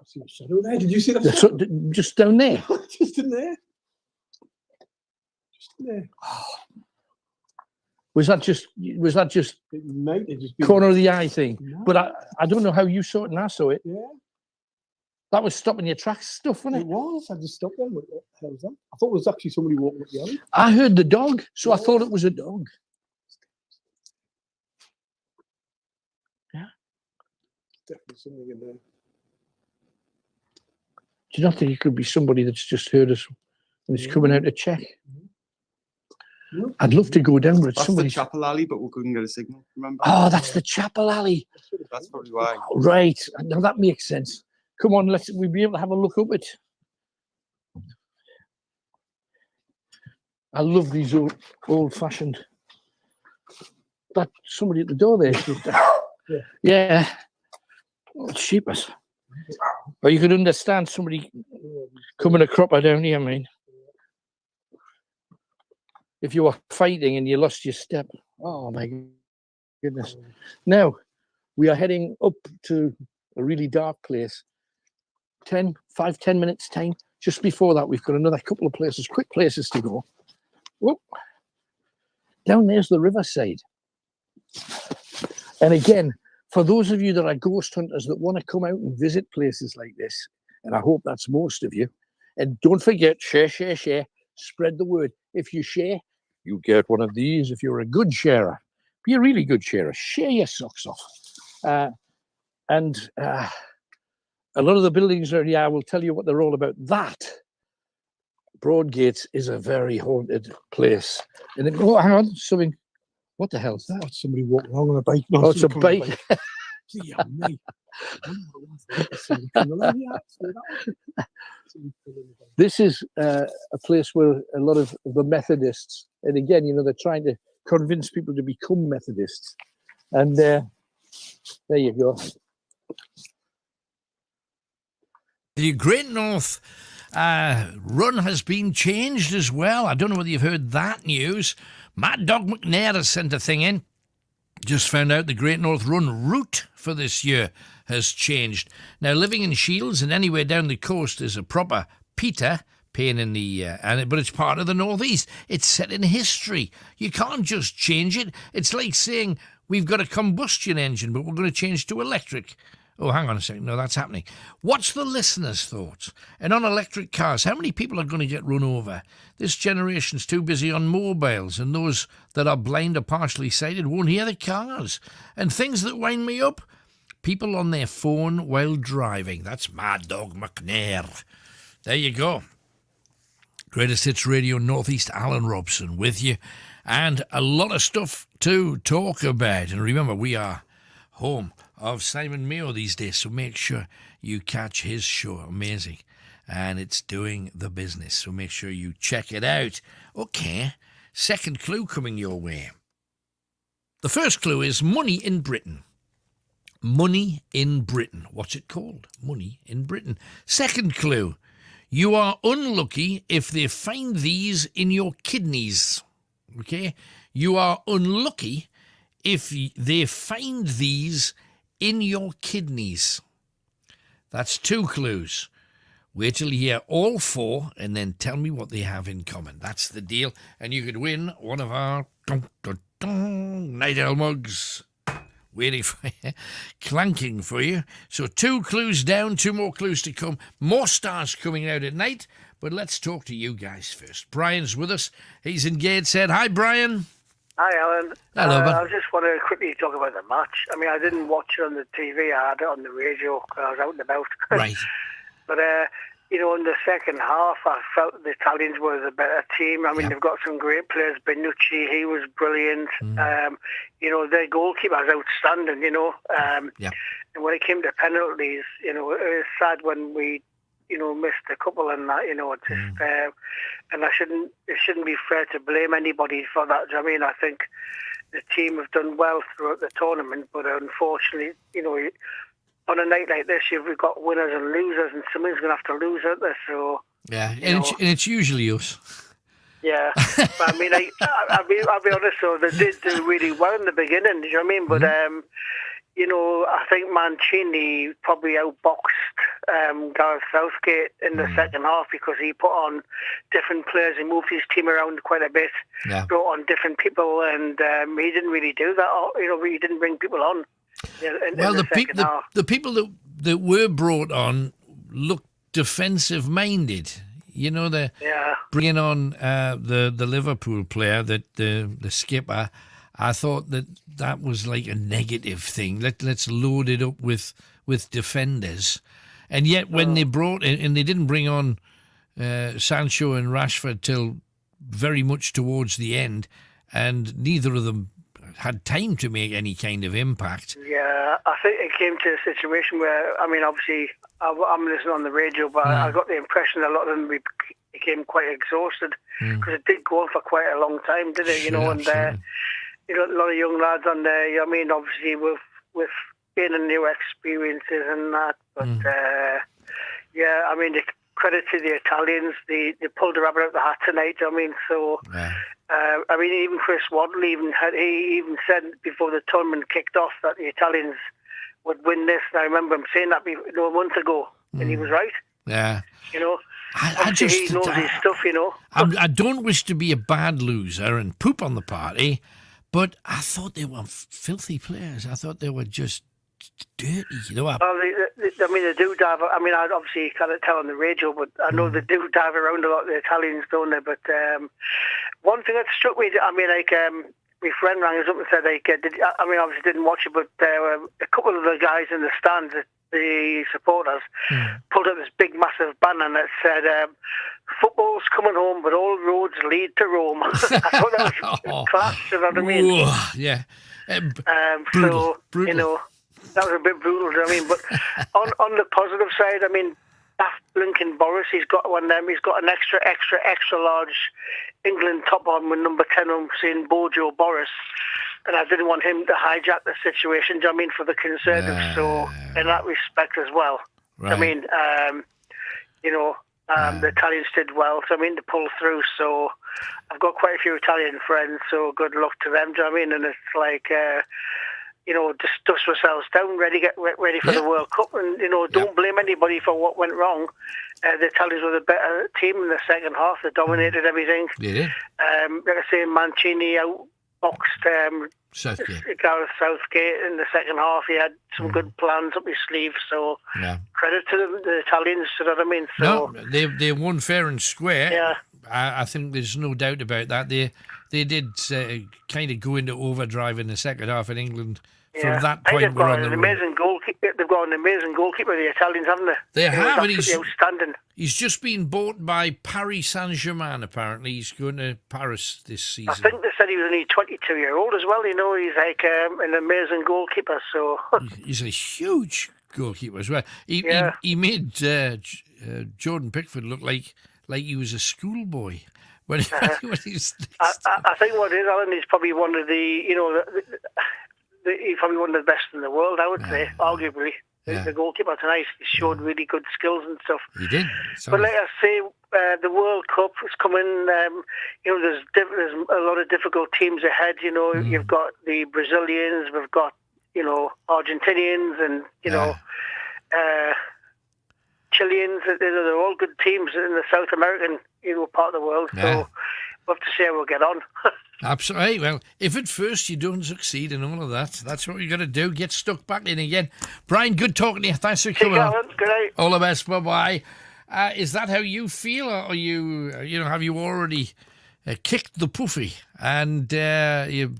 see a shadow there. Did you see that? Just down there. Just in there. Just in there. Was that just it might have just been corner of the eye thing? No. But I don't know how you saw it and I saw it. Yeah. That was stopping your tracks stuff, wasn't it? It was. I just stopped there. What the hell was that? I thought it was actually somebody walking up the alley. I heard the dog, so I thought it was a dog. Yeah. Definitely something in there. Do you not think it could be somebody that's just heard us and is coming out to check? I'd love to go down, but That's somebody. the chapel alley, but we couldn't get a signal. Remember? Oh, that's the chapel alley. That's probably why. Right. Now that makes sense. Come on, we'll be able to have a look up it. I love these old-fashioned. That somebody at the door there. Yeah. Oh, sheepers. Or you could understand somebody coming a cropper down here, I mean. If you were fighting and you lost your step. Oh, my goodness. Now, we are heading up to a really dark place. 10 minutes time. Just before that, we've got another couple of places, quick places to go. Whoop. Down there's the riverside. And again, for those of you that are ghost hunters that want to come out and visit places like this, and I hope that's most of you, and don't forget, share, spread the word. If you share, you get one of these. If you're a good sharer, be a really good sharer. Share your socks off. A lot of the buildings are, I will tell you what they're all about. That, Broadgate, is a very haunted place. And then, oh, hang on, something. What the hell is that? That's somebody walking along on a bike. No, oh, it's a bike. Yeah, mate. This is a place where a lot of the Methodists, and again, they're trying to convince people to become Methodists. And there you go. The Great North run has been changed as well. I don't know whether you've heard that news. Mad Dog McNair has sent a thing in. Just found out the Great North Run route for this year has changed. Now, living in Shields and anywhere down the coast is a proper Peter pain in the but it's part of the Northeast. It's set in history. You can't just change it. It's like saying we've got a combustion engine, but we're going to change to electric. Oh, hang on a second. No, that's happening. What's the listeners' thoughts? And on electric cars, how many people are going to get run over? This generation's too busy on mobiles, and those that are blind or partially sighted won't hear the cars. And things that wind me up, people on their phone while driving. That's Mad Dog McNair. There you go. Greatest Hits Radio Northeast, Alan Robson with you. And a lot of stuff to talk about. And remember, we are home of Simon Mayo these days, so make sure you catch his show. Amazing. And it's doing the business, so make sure you check it out. Okay, second clue coming your way. The first clue is money in Britain. Money in Britain. What's it called? Money in Britain. Second clue, you are unlucky if they find these in your kidneys. Okay, you are unlucky if they find these in your kidneys. That's two clues. Wait till you hear all four and then tell me what they have in common. That's the deal. And you could win one of our Night Owl mugs. Waiting for you, clanking for you. So 2 clues down, 2 more clues to come. More stars coming out at night. But let's talk to you guys first. Brian's with us. He's in Gateshead. Hi, Brian. Hi, Alan. Hello, bud. I just want to quickly talk about the match. I mean, I didn't watch it on the TV. I had it on the radio because I was out and about. Right. But, in the second half, I felt the Italians were the better team. I mean, they've got some great players. Benucci, he was brilliant. Their goalkeeper was outstanding, And when it came to penalties, it was sad when we, missed a couple and that, and it shouldn't be fair to blame anybody for that. I mean, I think the team have done well throughout the tournament, but unfortunately, on a night like this, you've got winners and losers, and somebody's going to have to lose, aren't they? So and it's usually us. Yeah, but I mean, I'll be honest. So they did do really well in the beginning. Do you know what I mean? But I think Mancini probably outboxed Gareth Southgate in the second half because he put on different players. He moved his team around quite a bit, brought on different people, and he didn't really do that. He didn't bring people on. The people that were brought on looked defensive minded. They're bringing on the Liverpool player, the skipper. I thought that was like a negative thing. Let's load it up with defenders. And yet when they brought in, and they didn't bring on Sancho and Rashford till very much towards the end, and neither of them had time to make any kind of impact. Yeah, I think it came to a situation where, obviously, I'm listening on the radio, but I got the impression a lot of them became quite exhausted because it did go on for quite a long time, did it? A lot of young lads on there. Obviously with gaining new experiences and that, but the credit to the Italians, they pulled the rabbit out of the hat tonight. Even Chris Waddle even said before the tournament kicked off that the Italians would win this. And I remember him saying that a month ago, and he was right. Yeah. He knows his stuff. I don't wish to be a bad loser and poop on the party, but I thought they were filthy players. I thought they were just dirty. They do dive. I obviously can't tell on the radio, but I know they do dive around a lot, the Italians, don't they? But one thing that struck me, my friend rang us up and said, obviously didn't watch it, but a couple of the guys in the stands, the supporters, pulled up this big, massive banner that said, "Football's coming home, but all roads lead to Rome." I thought that was class, you know what I mean? Ooh, yeah. Brutal. That was a bit brutal, do you know what I mean? But on the positive side, that blinking Boris, he's got one of them. He's got an extra large England top on with number 10 on saying Bojo Boris. And I didn't want him to hijack the situation, do you know what I mean, for the Conservatives. So in that respect as well. Right. The Italians did well, so to pull through. So I've got quite a few Italian friends, so good luck to them, do you know what I mean? And it's like... just dust ourselves down, get ready for the World Cup, and don't blame anybody for what went wrong. The Italians were the better team in the second half. They dominated everything. Yeah. Like I say, Mancini outboxed Gareth Southgate in the second half. He had some good plans up his sleeve. So credit to the Italians. You know what I mean? So, no, they won fair and square. Yeah. I think there's no doubt about that. They did kind of go into overdrive in the second half in England. From that point, they've got an amazing goalkeeper. They've got an amazing goalkeeper, the Italians, haven't they? They have, and he's outstanding. He's just been bought by Paris Saint-Germain. Apparently, he's going to Paris this season. I think they said he was only 22-year-old as well. He's like an amazing goalkeeper. So he's a huge goalkeeper as well. He made Jordan Pickford look like he was a schoolboy. When he was I think what it is, Alan, is probably one of he's probably one of the best in the world, I would say, arguably. The goalkeeper tonight showed really good skills and stuff. He did. But like I say, the World Cup is coming. There's a lot of difficult teams ahead. You've got the Brazilians, we've got Argentinians, and Chileans. They're all good teams in the South American part of the world. So we'll have to see how we'll get on. Absolutely. Well, if at first you don't succeed in all of that, that's what you got to do. Get stuck back in again. Brian, good talking to you. Thanks for coming on. Good night. All the best. Bye-bye. Is that how you feel, or are you, have you already kicked the puffy and you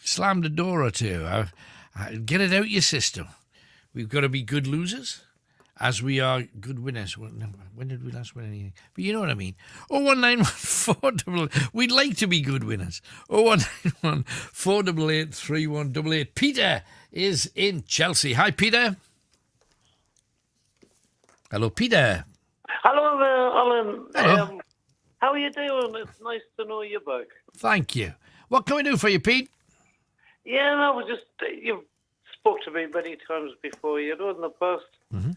slammed a door or two? Get it out your system. We've got to be good losers, as we are good winners. Well, no, when did we last win anything? But you know what I mean. 0191488. We'd like to be good winners. 01914883188. Peter is in Chelsea. Hi, Peter. Hello, Peter. Hello there, Alan. Hello. How are you doing? It's nice to know you back. Thank you. What can we do for you, Pete? Yeah, no, you've spoke to me many times before, in the past. Mm-hmm.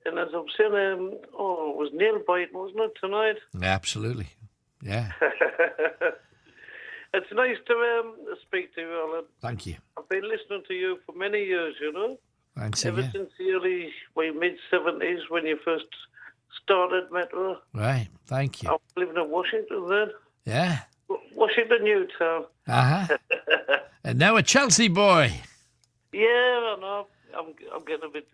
And as I'm saying, it was nail biting, wasn't it, tonight? Absolutely, yeah. It's nice to speak to you, Alan. Thank you. I've I've been listening to you for many years, you know. Thanks, Ever since the early, mid-70s when you first started Metro. Right, thank you. I was living in Washington then. Yeah. Washington, Newtown. Uh-huh. And now a Chelsea boy. Yeah, I know. I'm getting a bit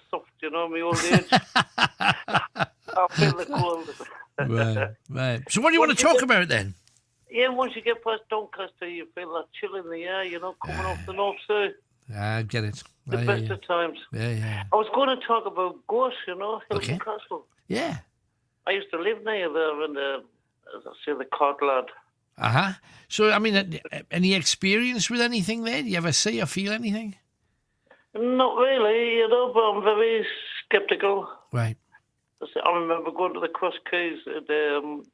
soft, you know, my old age. I feel the cold. Right. So what do you want to talk about then? Yeah, once you get past Doncaster, you feel that chill in the air, you know, coming off the North Sea. I get it. The best of times. Yeah. I was going to talk about ghosts, you know, Hilton Castle. Yeah. I used to live near there in the, as I say, the Codlad. Uh-huh. So, I mean, any experience with anything there? Do you ever see or feel anything? Not really, you know, but I'm very sceptical. Right. I remember going to the Cross Keys at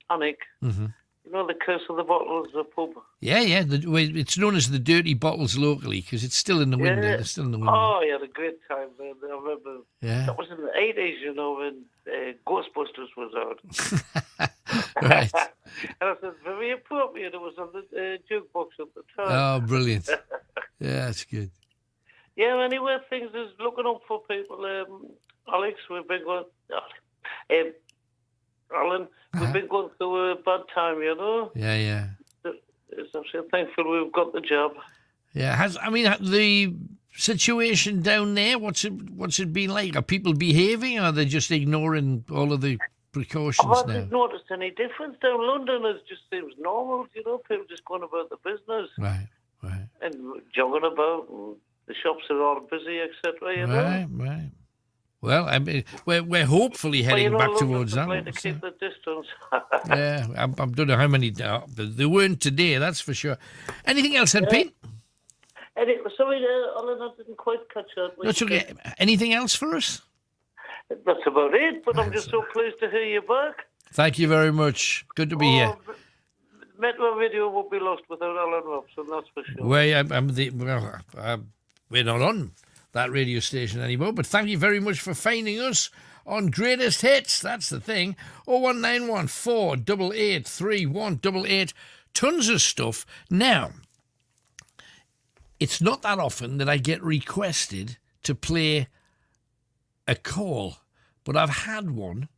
Annick. Mm-hmm. You know, the Curse of the Bottles, the pub. Yeah. It's known as the Dirty Bottles locally because it's still in the window. Yeah. It's still in the window. Oh, I had a great time there. I remember that was in the 80s, you know, when Ghostbusters was out. Right. And I said, very appropriate. It was on the jukebox at the time. Oh, brilliant. Yeah, that's good. Yeah, anyway, things is looking up for people. Alex, we've been going... Alan, we've been going through a bad time, you know? Yeah. As I'm so thankful we've got the job. Yeah, the situation down there, what's it been like? Are people behaving or are they just ignoring all of the precautions I now? haven't noticed any difference down London. It just seems normal, you know, people just going about the business. Right. And jogging about, and the shops are all busy, etc., you know? Right. Well, I mean, we're hopefully heading back towards that. To keep the distance. Yeah, I don't know how many. There weren't today, that's for sure. Anything else, then, Pete? Sorry, Alan, I didn't quite catch that. That's okay. Anything else for us? That's about it, but I'm just so pleased to hear you back. Thank you very much. Good to be here. Metro Radio would be lost without Alan Robson, that's for sure. We're not on that radio station anymore, but thank you very much for finding us on Greatest Hits. That's the thing. 01914 883188. Tons of stuff. Now, it's not that often that I get requested to play a call, but I've had one,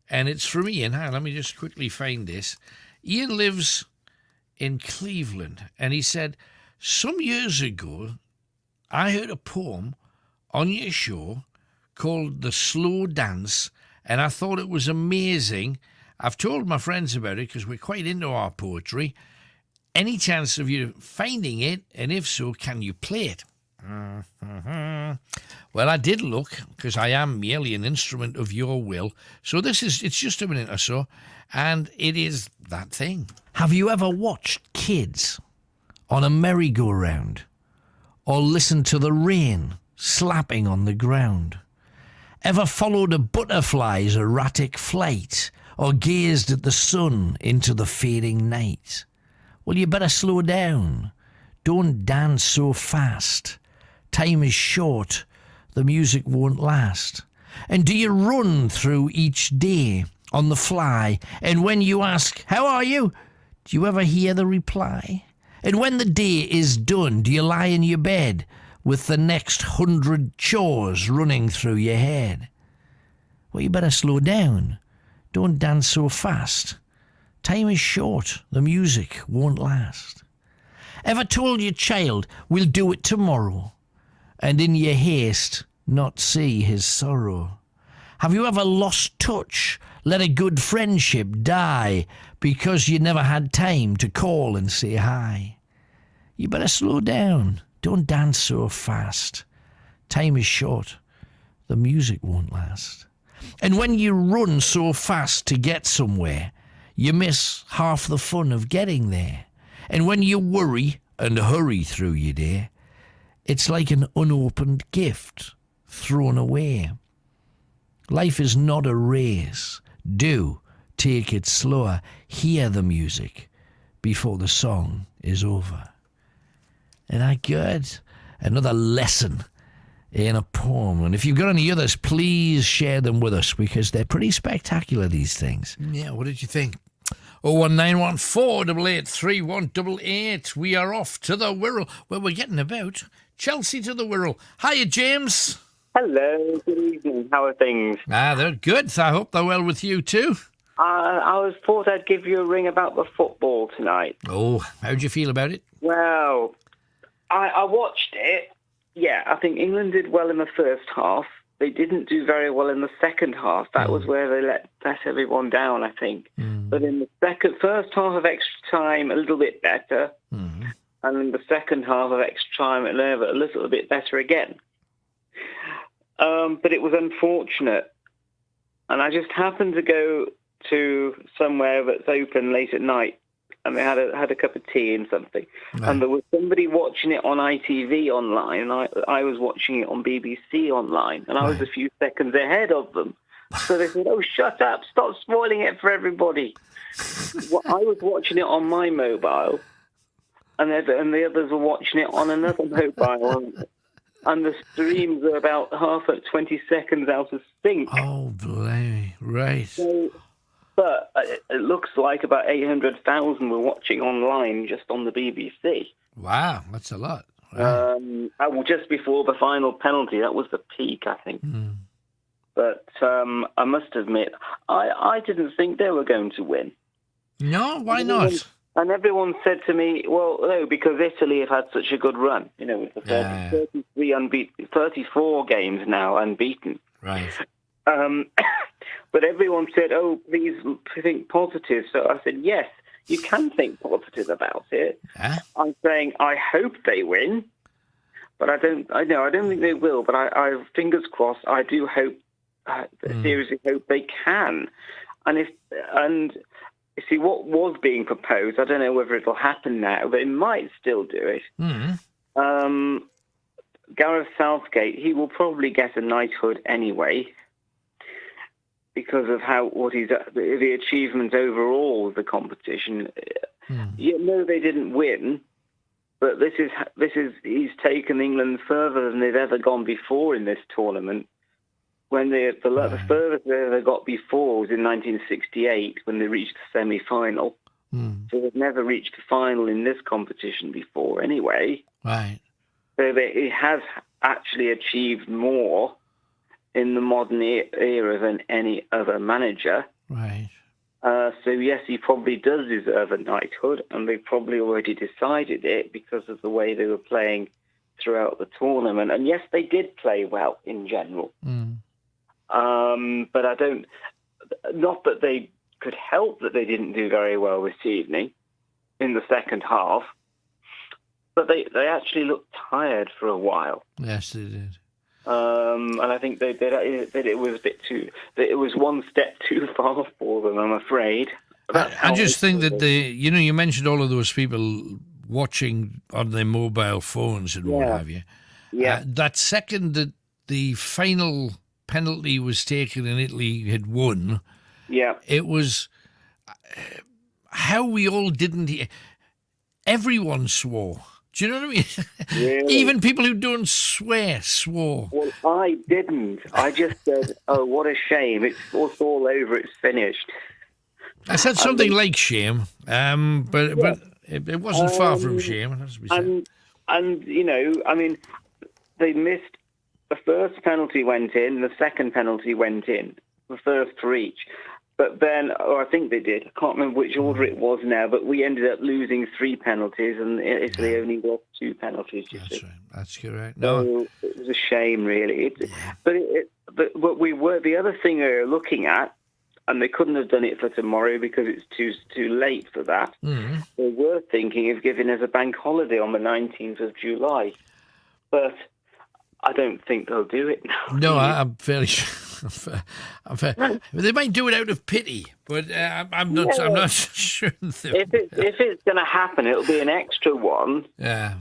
and it's from Ian. Let me just quickly find this. Ian lives in Cleveland, and he said, some years ago, I heard a poem on your show called The Slow Dance, and I thought it was amazing. I've told my friends about it because we're quite into our poetry. Any chance of you finding it, and if so, can you play it? Well, I did look, because I am merely an instrument of your will. So it's just a minute or so, and it is that thing. Have you ever watched kids on a merry-go-round? Or listened to the rain slapping on the ground? Ever followed a butterfly's erratic flight? Or gazed at the sun into the fading night? Well, you better slow down. Don't dance so fast. Time is short. The music won't last. And do you run through each day on the fly? And when you ask, how are you? Do you ever hear the reply? And when the day is done, do you lie in your bed with the next 100 chores running through your head? Well, you better slow down. Don't dance so fast. Time is short. The music won't last. Ever told your child, we'll do it tomorrow, and in your haste not see his sorrow? Have you ever lost touch, let a good friendship die because you never had time to call and say hi? You better slow down. Don't dance so fast. Time is short. The music won't last. And when you run so fast to get somewhere, you miss half the fun of getting there. And when you worry and hurry through your day, it's like an unopened gift thrown away. Life is not a race. Do take it slower. Hear the music before the song is over. And I got another lesson in a poem. And if you've got any others, please share them with us because they're pretty spectacular, these things. Yeah, what did you think? 01914883188. We are off to the Wirral. Well, we're getting about Chelsea to the Wirral. Hiya, James. Hello, good evening. How are things? They're good. I hope they're well with you too. I thought I'd give you a ring about the football tonight. Oh, how'd you feel about it? Well, I watched it. Yeah, I think England did well in the first half. They didn't do very well in the second half. That was where they let everyone down, I think. But in the first half of extra time, a little bit better. And in the second half of extra time, a little bit better again. But it was unfortunate. And I just happened to go to somewhere that's open late at night, and they had a cup of tea and something. Right. And there was somebody watching it on ITV online, and I was watching it on BBC online, and I was a few seconds ahead of them. So they said, "Oh, shut up, stop spoiling it for everybody." Well, I was watching it on my mobile, and the others were watching it on another mobile, and the streams are about 20 seconds out of sync. Oh, blimey. Right. But it looks like about 800,000 were watching online just on the BBC. Wow, that's a lot. Right. Just before the final penalty, that was the peak, I think. But I must admit, I didn't think they were going to win. No, why not? And everyone said to me, well, no, because Italy have had such a good run. With the 33 unbeaten, 34 games now unbeaten. Right. But everyone said, oh, please think positive. So I said, yes, you can think positive about it. I'm saying I hope they win, but I don't think they will. But I fingers crossed. I do hope, seriously hope they can. And you see what was being proposed. I don't know whether it'll happen now, but it might still do it. Gareth Southgate, he will probably get a knighthood anyway, because of the achievements overall of the competition. They didn't win, but he's taken England further than they've ever gone before in this tournament. When the furthest they ever got before was in 1968 when they reached the semi-final. So they've never reached the final in this competition before anyway. Right. So he has actually achieved more in the modern era than any other manager. Right. So yes, he probably does deserve a knighthood, and they probably already decided it because of the way they were playing throughout the tournament. And yes, they did play well in general. But not that they could help that they didn't do very well this evening in the second half, but they actually looked tired for a while. Yes, they did. And I think that it was a bit too. That it was one step too far for them, I'm afraid. I just think that you mentioned all of those people watching on their mobile phones and what have you. Yeah. That second that the final penalty was taken and Italy had won. Yeah. It was how we all didn't. Everyone swore. Do you know what I mean? Really? Even people who don't swear swore. Well, I didn't. I just said, "Oh, what a shame! It's all over. It's finished." I said something like shame, but it wasn't far from shame. It has to be said. And they missed. The first penalty went in. The second penalty went in. The first for each. But then, I think they did. I can't remember which order it was now, but we ended up losing 3 penalties, and Italy only lost 2 penalties. That's right. That's correct. So it was a shame, really. But the other thing we were looking at, and they couldn't have done it for tomorrow because it's too late for that. They were thinking of giving us a bank holiday on the 19th of July, but I don't think they'll do it now. No, I'm fairly sure. They might do it out of pity, but I'm not. I'm not sure. If it's going to happen, it'll be an extra one. Yeah.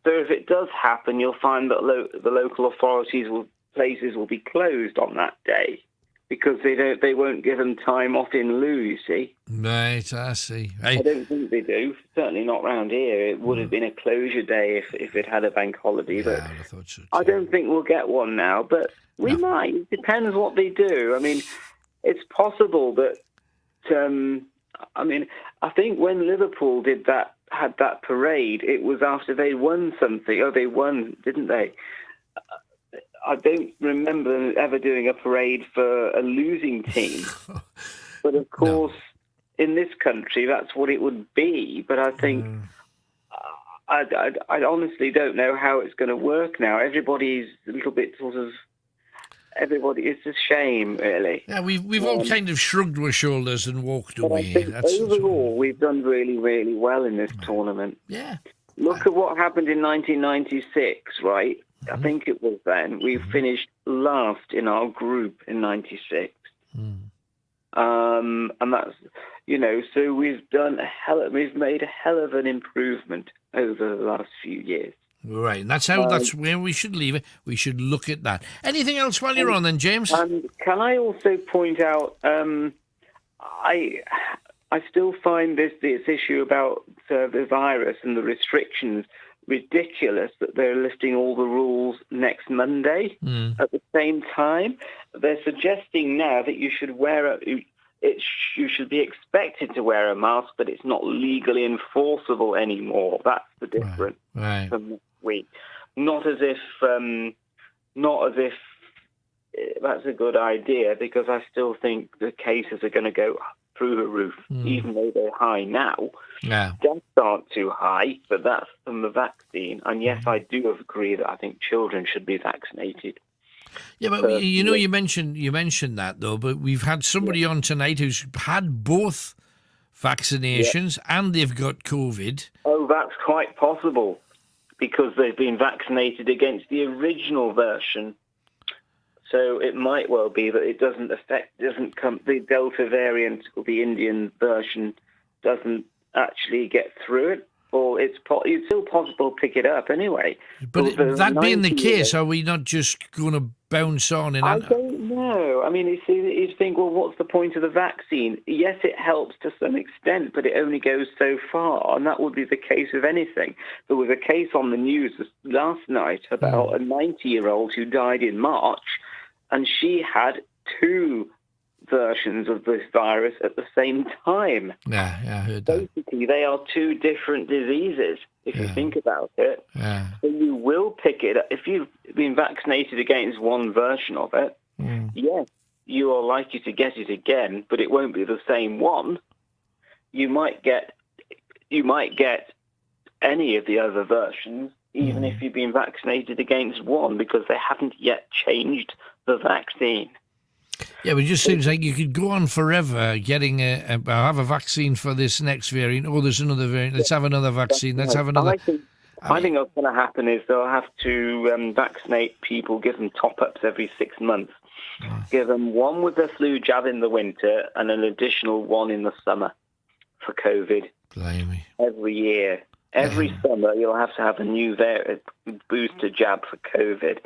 So if it does happen, you'll find that the local authorities places will be closed on that day because they won't give them time off in lieu. You see. Right, I see. I don't think they do. Certainly not round here. It would have been a closure day if it had a bank holiday. Yeah, but I would have thought so too. I don't think we'll get one now. But we might. It depends what they do. I mean, it's possible that I mean, I think when Liverpool had that parade, it was after they won something. Oh, they won, didn't they? I don't remember them ever doing a parade for a losing team. But of course, in this country, that's what it would be. But I think I honestly don't know how it's going to work now. Everybody's a little bit sort of. Everybody, it's a shame, really. Yeah, we've all kind of shrugged our shoulders and walked away. I think overall, we've done really, really well in this tournament. Yeah. Look at what happened in 1996, right? I think it was then. We finished last in our group in 96. And that's, so we've made a hell of an improvement over the last few years. Right, and that's where we should leave it. We should look at that. Anything else while you're on then, James? Can I also point out, I still find this issue about the virus and the restrictions ridiculous that they're lifting all the rules next Monday at the same time. They're suggesting now that you should you should be expected to wear a mask, but it's not legally enforceable anymore. That's the difference from this week. Not as if that's a good idea, because I still think the cases are going to go through the roof, even though they're high now. Yeah. Deaths aren't too high, but that's from the vaccine. And yes, I do agree that I think children should be vaccinated. Yeah, but you mentioned that though. But we've had somebody on tonight who's had both vaccinations and they've got COVID. Oh, that's quite possible, because they've been vaccinated against the original version. So it might well be that it the Delta variant or the Indian version doesn't actually get through it, or it's still possible to pick it up anyway. But that being the case, are we not just going to bounce on? I don't know. I mean, you think, well, what's the point of the vaccine? Yes, it helps to some extent, but it only goes so far, and that would be the case of anything. There was a case on the news last night about a 90-year-old who died in March, and she had 2 versions of this virus at the same time. Yeah, I heard that. Basically, they are 2 different diseases, if you think about it. Yeah. So you will pick it up. If you've been vaccinated against one version of it, yes, you are likely to get it again, but it won't be the same one. You might get any of the other versions, even if you've been vaccinated against one, because they haven't yet changed the vaccine. Yeah, but it just seems like you could go on forever getting have a vaccine for this next variant. Oh, there's another variant. Let's have another vaccine. Let's have another. I think what's going to happen is they'll have to vaccinate people, give them top-ups every 6 months. Give them one with the flu jab in the winter and an additional one in the summer for COVID. Blimey. Every year. Every summer, you'll have to have a new booster jab for COVID,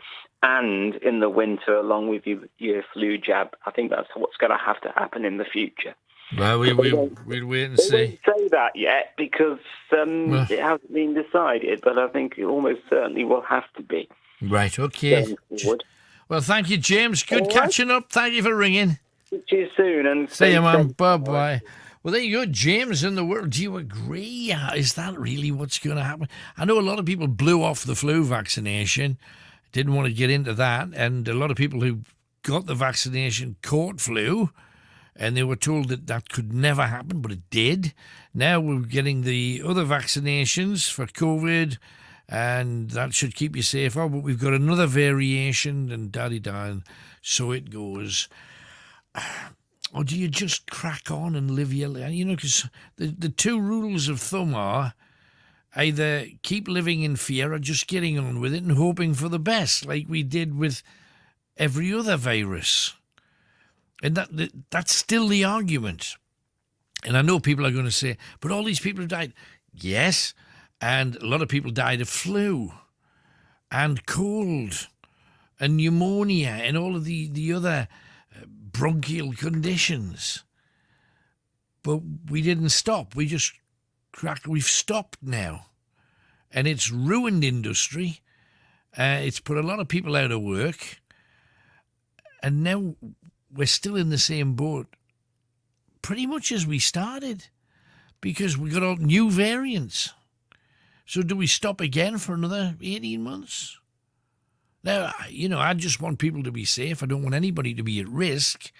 and in the winter, along with your flu jab. I think that's what's going to have to happen in the future. Well, we'll wait and see. They won't say that yet, because it hasn't been decided, but I think it almost certainly will have to be. Right, okay. Well, thank you, James. Good catching up. Thank you for ringing. See you soon. And see you, man. Bye-bye. Well, there you go, James in the world. Do you agree? Is that really what's going to happen? I know a lot of people blew off the flu vaccination, didn't want to get into that, and a lot of people who got the vaccination caught flu, and they were told that could never happen, but it did. Now we're getting the other vaccinations for COVID, and that should keep you safer, but we've got another variation, and da-di-da, and so it goes. Or do you just crack on and live your life? Because the 2 rules of thumb are either keep living in fear or just getting on with it and hoping for the best, like we did with every other virus. And that's still the argument. And I know people are going to say, but all these people have died. Yes, and a lot of people died of flu and cold and pneumonia and all of the other bronchial conditions. But we didn't stop. We just we've stopped now. And it's ruined industry. It's put a lot of people out of work. And now we're still in the same boat pretty much as we started because we got all new variants. So do we stop again for another 18 months? Now, I just want people to be safe. I don't want anybody to be at risk.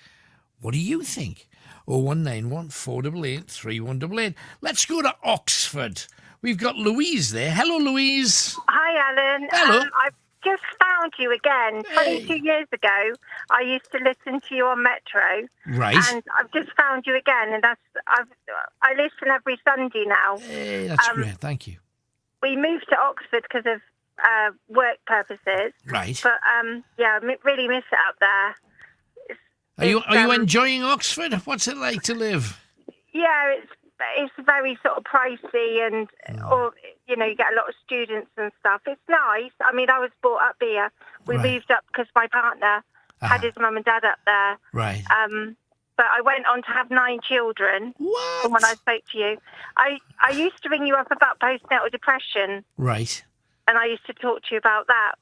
What do you think? 0191 488 3188. Let's go to Oxford. We've got Louise there. Hello, Louise. Hi, Alan. Hello. I've just found you again. 22 years ago, I used to listen to you on Metro. Right. And I've just found you again, and I listen every Sunday now. Hey, that's great. Thank you. We moved to Oxford because of work purposes. Right. But yeah, I really miss it up there. Are you enjoying Oxford? What's it like to live? Yeah, it's very sort of pricey, and or you get a lot of students and stuff. It's nice. I mean, I was brought up here. We moved up because my partner had his mum and dad up there. Right. But I went on to have 9 children. What? From when I spoke to you, I used to ring you up about postnatal depression. Right. And I used to talk to you about that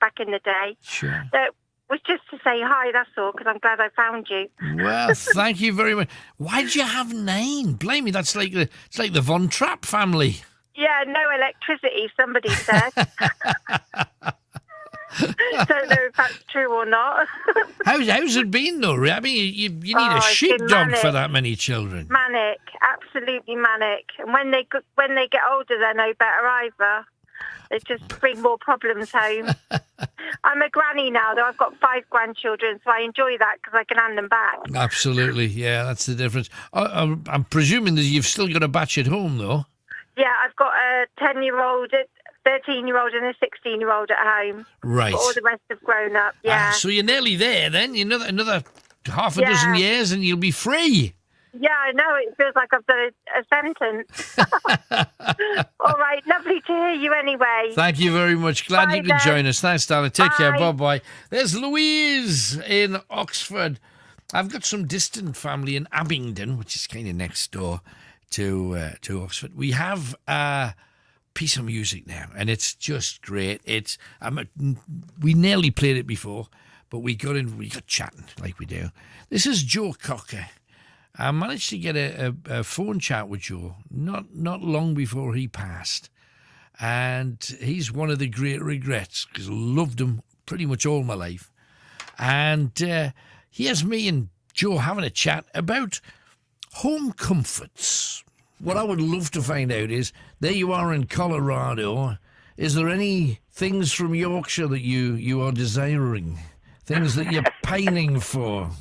back in the day. Sure. So it was just to say hi, that's all, because I'm glad I found you. Well, thank you very much. Why did you have 9? Blame me, it's like the Von Trapp family. Yeah, no electricity, somebody said. Don't know if that's true or not. How's it been, though? I mean, you need a it's sheepdog been for that many children. Manic, absolutely manic. And when they get older, they're no better either. They just bring more problems home. I'm a granny now, though. I've got 5 grandchildren, so I enjoy that because I can hand them back. Absolutely, yeah, that's the difference. I'm presuming that you've still got a batch at home, though. Yeah, I've got a 10-year-old, 13-year-old and a 16-year-old at home. Right. But all the rest have grown up, yeah. So you're nearly there, then. Another half a dozen years and you'll be free. Yeah, I know. It feels like I've done a sentence. All right. Lovely to hear you anyway. Thank you very much. Glad Bye you could then. join us. Thanks, darling. Take care. Bye. Bye-bye. There's Louise in Oxford. I've got some distant family in Abingdon, which is kind of next door to Oxford. We have a piece of music now, and it's just great. We nearly played it before, but we got chatting like we do. This is Joe Cocker. I managed to get a phone chat with Joe not long before he passed. And he's one of the great regrets because I loved him pretty much all my life. And here's me and Joe having a chat about home comforts. What I would love to find out is, there you are in Colorado. Is there any things from Yorkshire that you are desiring? Things that you're pining for?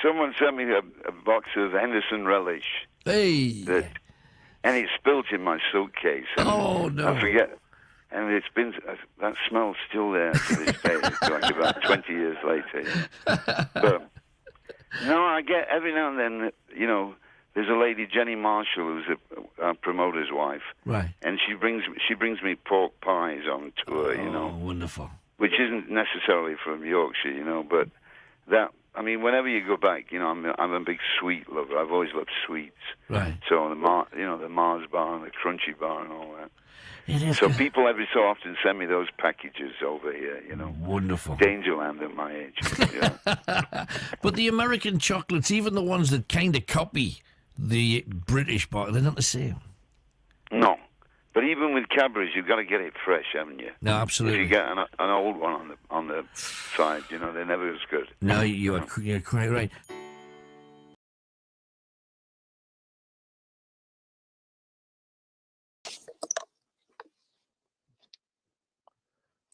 Someone sent me a box of Henderson relish. Hey. And it spilt in my suitcase. Oh, no. I forget. And it's been, that smell's still there to this day. It's like about 20 years later. But, no, I get every now and then, there's a lady, Jenny Marshall, who's a promoter's wife. Right. And she brings me pork pies on tour, Oh, wonderful. Which isn't necessarily from Yorkshire, but that, I mean, whenever you go back, I'm a big sweet lover. I've always loved sweets. Right. So the Mars bar and the Crunchy bar and all that. It is So good. people every so often send me those packages over here, Wonderful. Dangerland at my age. Yeah. But the American chocolates, even the ones that kind of copy the British bar, they're not the same. No. But even with Cadbury's, you've got to get it fresh, haven't you? No, absolutely. If you get an old one on the side, they're never as good. No, you're quite right.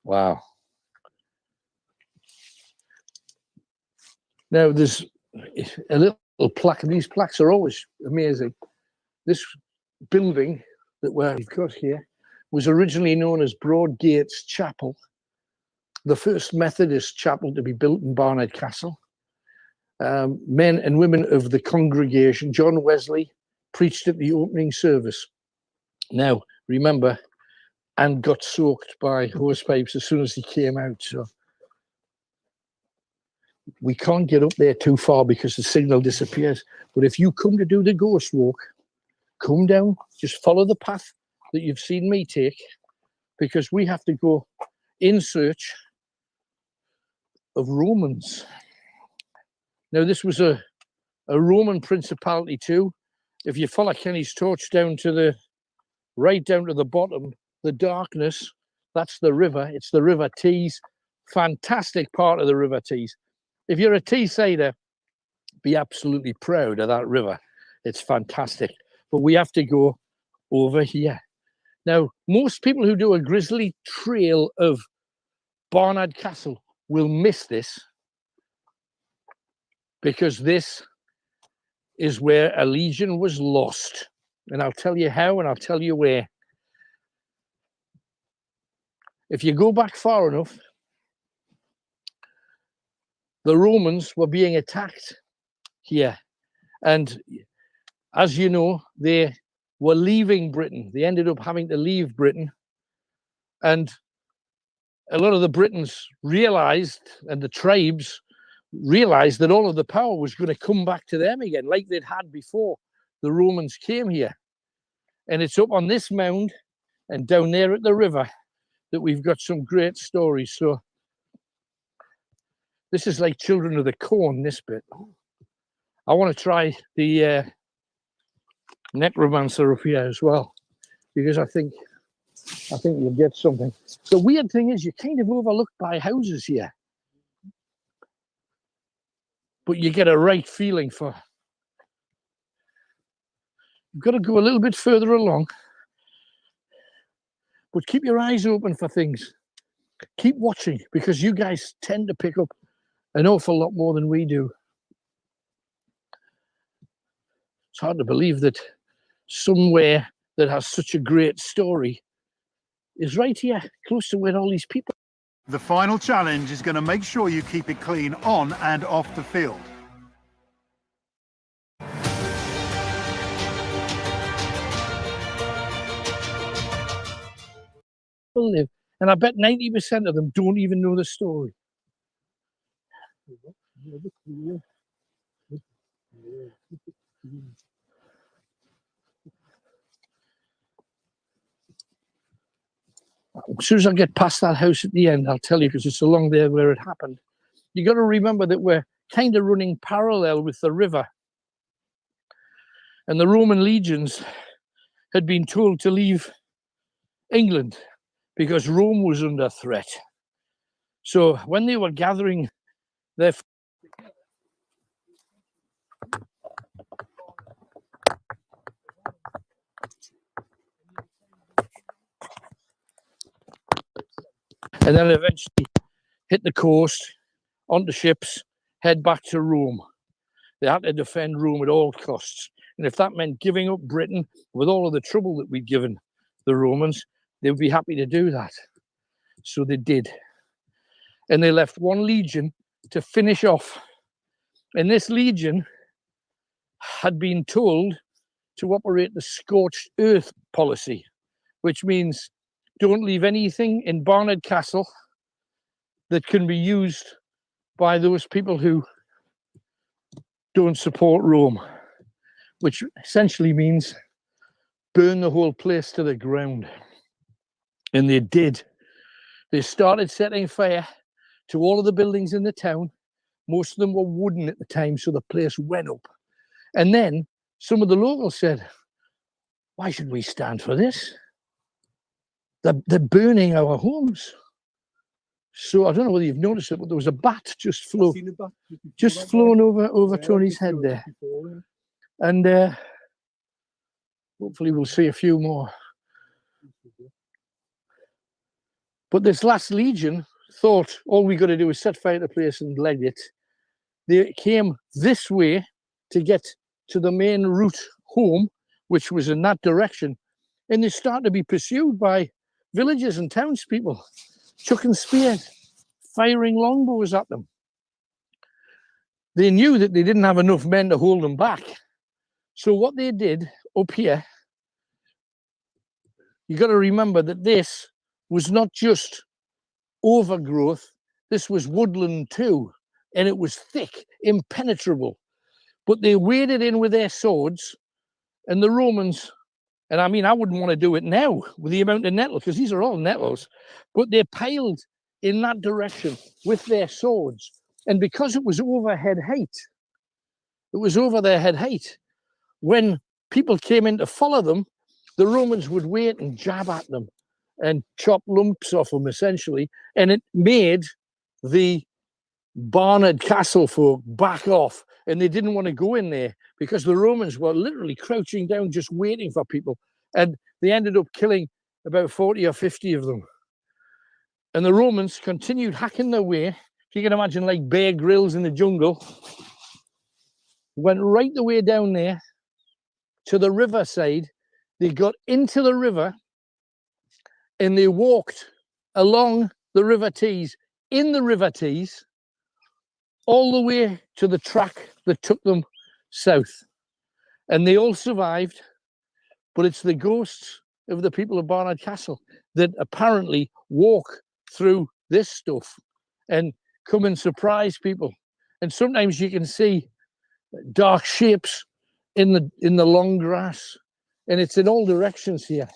Wow. Now, there's a little plaque, and these plaques are always amazing. This building that we've got here was originally known as Broadgate's Chapel, the first Methodist chapel to be built in Barnard Castle. Men and women of the congregation, John Wesley, preached at the opening service. Now, remember, and got soaked by hose pipes as soon as he came out. So we can't get up there too far because the signal disappears. But if you come to do the ghost walk, come down, just follow the path that you've seen me take, because we have to go in search of Romans. Now, this was a a Roman principality too. If you follow Kenny's torch down to the right down to the bottom, the darkness, that's the river. It's the River Tees. Fantastic part of the River Tees. If you're a Teessider, be absolutely proud of that river. It's fantastic. But we have to go over here. Now, most people who do a grizzly trail of Barnard Castle will miss this, because this is where a legion was lost. And I'll tell you how, and I'll tell you where. If you go back far enough, the Romans were being attacked here. And as you know, they were leaving Britain. They ended up having to leave Britain. And a lot of the Britons realized, and the tribes realized, that all of the power was going to come back to them again, like they'd had before the Romans came here. And it's up on this mound and down there at the river that we've got some great stories. So this is like Children of the Corn, this bit. I want to try the necromancer up here as well, because I think you'll get something. The weird thing is, you're kind of overlooked by houses here, but you get a right feeling for. You've got to go a little bit further along, but keep your eyes open for things. Keep watching, because you guys tend to pick up an awful lot more than we do. It's hard to believe that somewhere that has such a great story is right here, close to where all these people. The final challenge is going to make sure you keep it clean on and off the field. Live, and I bet 90% of them don't even know the story. As soon as I get past that house at the end, I'll tell you, because it's along there where it happened. You got to remember that we're kind of running parallel with the river, and the Roman legions had been told to leave England because Rome was under threat. So when they were gathering their and then eventually hit the coast, onto ships, head back to Rome. They had to defend Rome at all costs. And if that meant giving up Britain with all of the trouble that we'd given the Romans, they would be happy to do that. So they did. And they left one legion to finish off. And this legion had been told to operate the scorched earth policy, which means don't leave anything in Barnard Castle that can be used by those people who don't support Rome, which essentially means burn the whole place to the ground. And they did. They started setting fire to all of the buildings in the town. Most of them were wooden at the time, so the place went up. And then some of the locals said, why should we stand for this? They're burning our homes. So I don't know whether you've noticed it, but there was a bat just flown over Tony's head there. And hopefully we'll see a few more. But this last legion thought all we got to do is set fire to the place and leg it. They came this way to get to the main route home, which was in that direction. And they started to be pursued by villagers and townspeople, chucking spears, firing longbows at them. They knew that they didn't have enough men to hold them back. So what they did up here, you got to remember that this was not just overgrowth, this was woodland too, and it was thick, impenetrable. But they waded in with their swords, and the Romans, and I mean, I wouldn't want to do it now with the amount of nettles, because these are all nettles, but they piled in that direction with their swords. And because it was overhead height, that was over their head height. When people came in to follow them, the Romans would wait and jab at them and chop lumps off them, essentially. And it made the Barnard Castle folk back off, and they didn't want to go in there because the Romans were literally crouching down just waiting for people. And they ended up killing about 40 or 50 of them. And the Romans continued hacking their way. If you can imagine, like Bear Grylls in the jungle, went right the way down there to the riverside. They got into the river and they walked along the River Tees, in the River Tees, all the way to the track that took them south. And they all survived, but it's the ghosts of the people of Barnard Castle that apparently walk through this stuff and come and surprise people. And sometimes you can see dark shapes in the long grass, and it's in all directions here.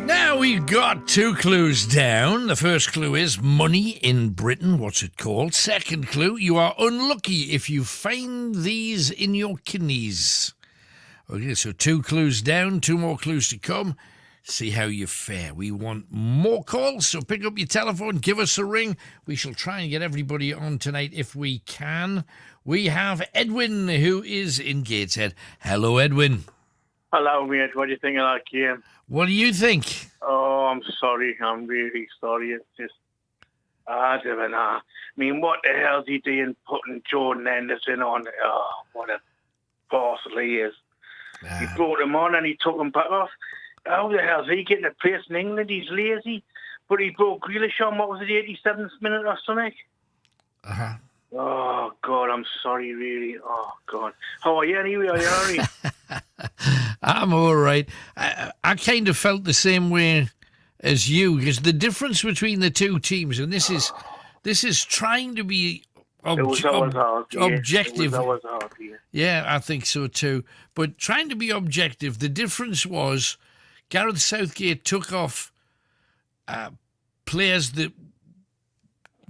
Now we've got 2 clues down. The first clue is money in Britain. What's it called? Second clue, you are unlucky if you find these in your kidneys. Okay, so 2 clues down, 2 more clues to come. See how you fare. We want more calls, so pick up your telephone, give us a ring. We shall try and get everybody on tonight if we can. We have Edwin, who is in Gateshead. Hello, Edwin. Hello, mate. What do you think of that game? What do you think? Oh, I'm sorry. I'm really sorry. It's just, I don't know. I mean, what the hell's he doing putting Jordan Henderson on? Oh, what a parcel he is. He brought him on and he took him back off. How the hell's he getting a place in England? He's lazy. But he brought Grealish on, what was it, the 87th minute or something? Uh-huh. Oh, God, I'm sorry, really. Oh, God. How are you anyway? Are you all right? I'm all right. I kind of felt the same way as you, because the difference between the 2 teams, and this is trying to be objective. Yeah, I think so too. But trying to be objective, the difference was Gareth Southgate took off players that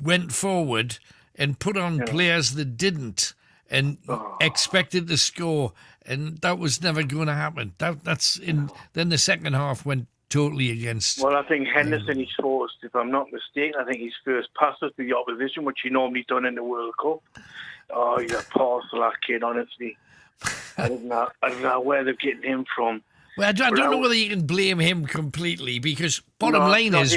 went forward and put on players that didn't, and expected to score, and that was never going to happen. Then the second half went totally against. Well, I think Henderson is forced, if I'm not mistaken, I think his first passes to the opposition, which he normally done in the World Cup. Oh, he's a parcel, that kid, honestly. I don't know where they're getting him from. Well, I don't know whether you can blame him completely, because bottom line is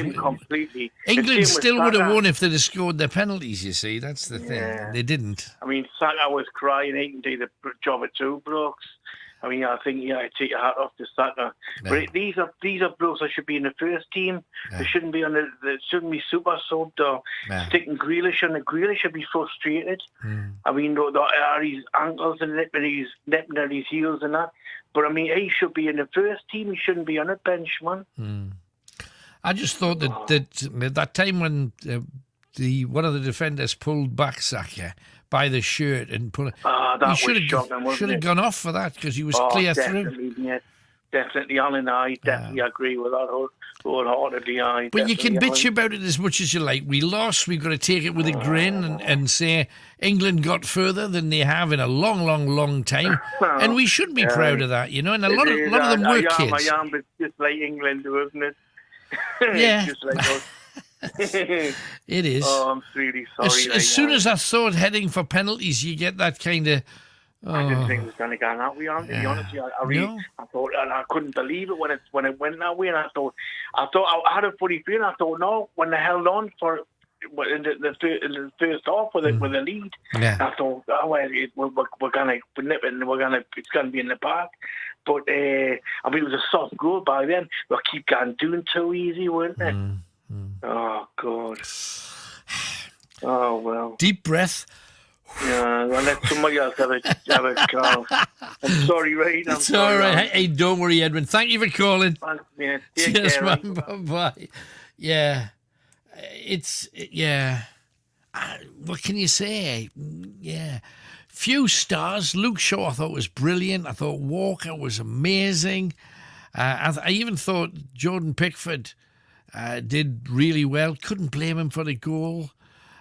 England still would have won if they'd have scored their penalties, you see. That's the thing. They didn't. I mean, Saka was crying. He can do the job of 2 blokes. I mean, I think you have to take your hat off to Saka. Yeah. But these are blokes that should be in the first team. Yeah. They shouldn't be they shouldn't be super subbed or sticking Grealish on. The Grealish should be frustrated. I mean, his ankles and he's nipping at his heels and that. But I mean, he should be in the first team. He shouldn't be on a bench, man. I just thought that time when one of the defenders pulled back Saka by the shirt and pulled it. That should have gone off for that, because he was clear through. Yeah, definitely, Alan. I definitely agree with that wholeheartedly. But you can bitch about it as much as you like. We lost. We've got to take it with a grin and say England got further than they have in a long, long, long time, and we should be proud of that, you know. And a lot of them were kids. I am, but just like England, isn't it? Yeah. Just like us. It is. Oh, I'm really sorry. As soon as I thought heading for penalties, you get that kind of. I didn't think it was going to go that way. To be honest, I thought, and I couldn't believe it when it went that way. And I thought I had a funny feeling. I thought, no, when they held on for in the first half with the lead, I thought, we're going to nip it, it's going to be in the park. But I mean, it was a soft goal by then. We'll keep doing too easy, weren't they? Oh, God. Oh, well. Deep breath. Yeah, I'll let somebody else have a call. I'm sorry, Ray. It's all right. Hey, don't worry, Edwin. Thank you for calling. Thanks, man. Cheers, man. Bye-bye. Yeah. What can you say? Yeah. Few stars. Luke Shaw I thought was brilliant. I thought Walker was amazing. I even thought Jordan Pickford did really well. Couldn't blame him for the goal.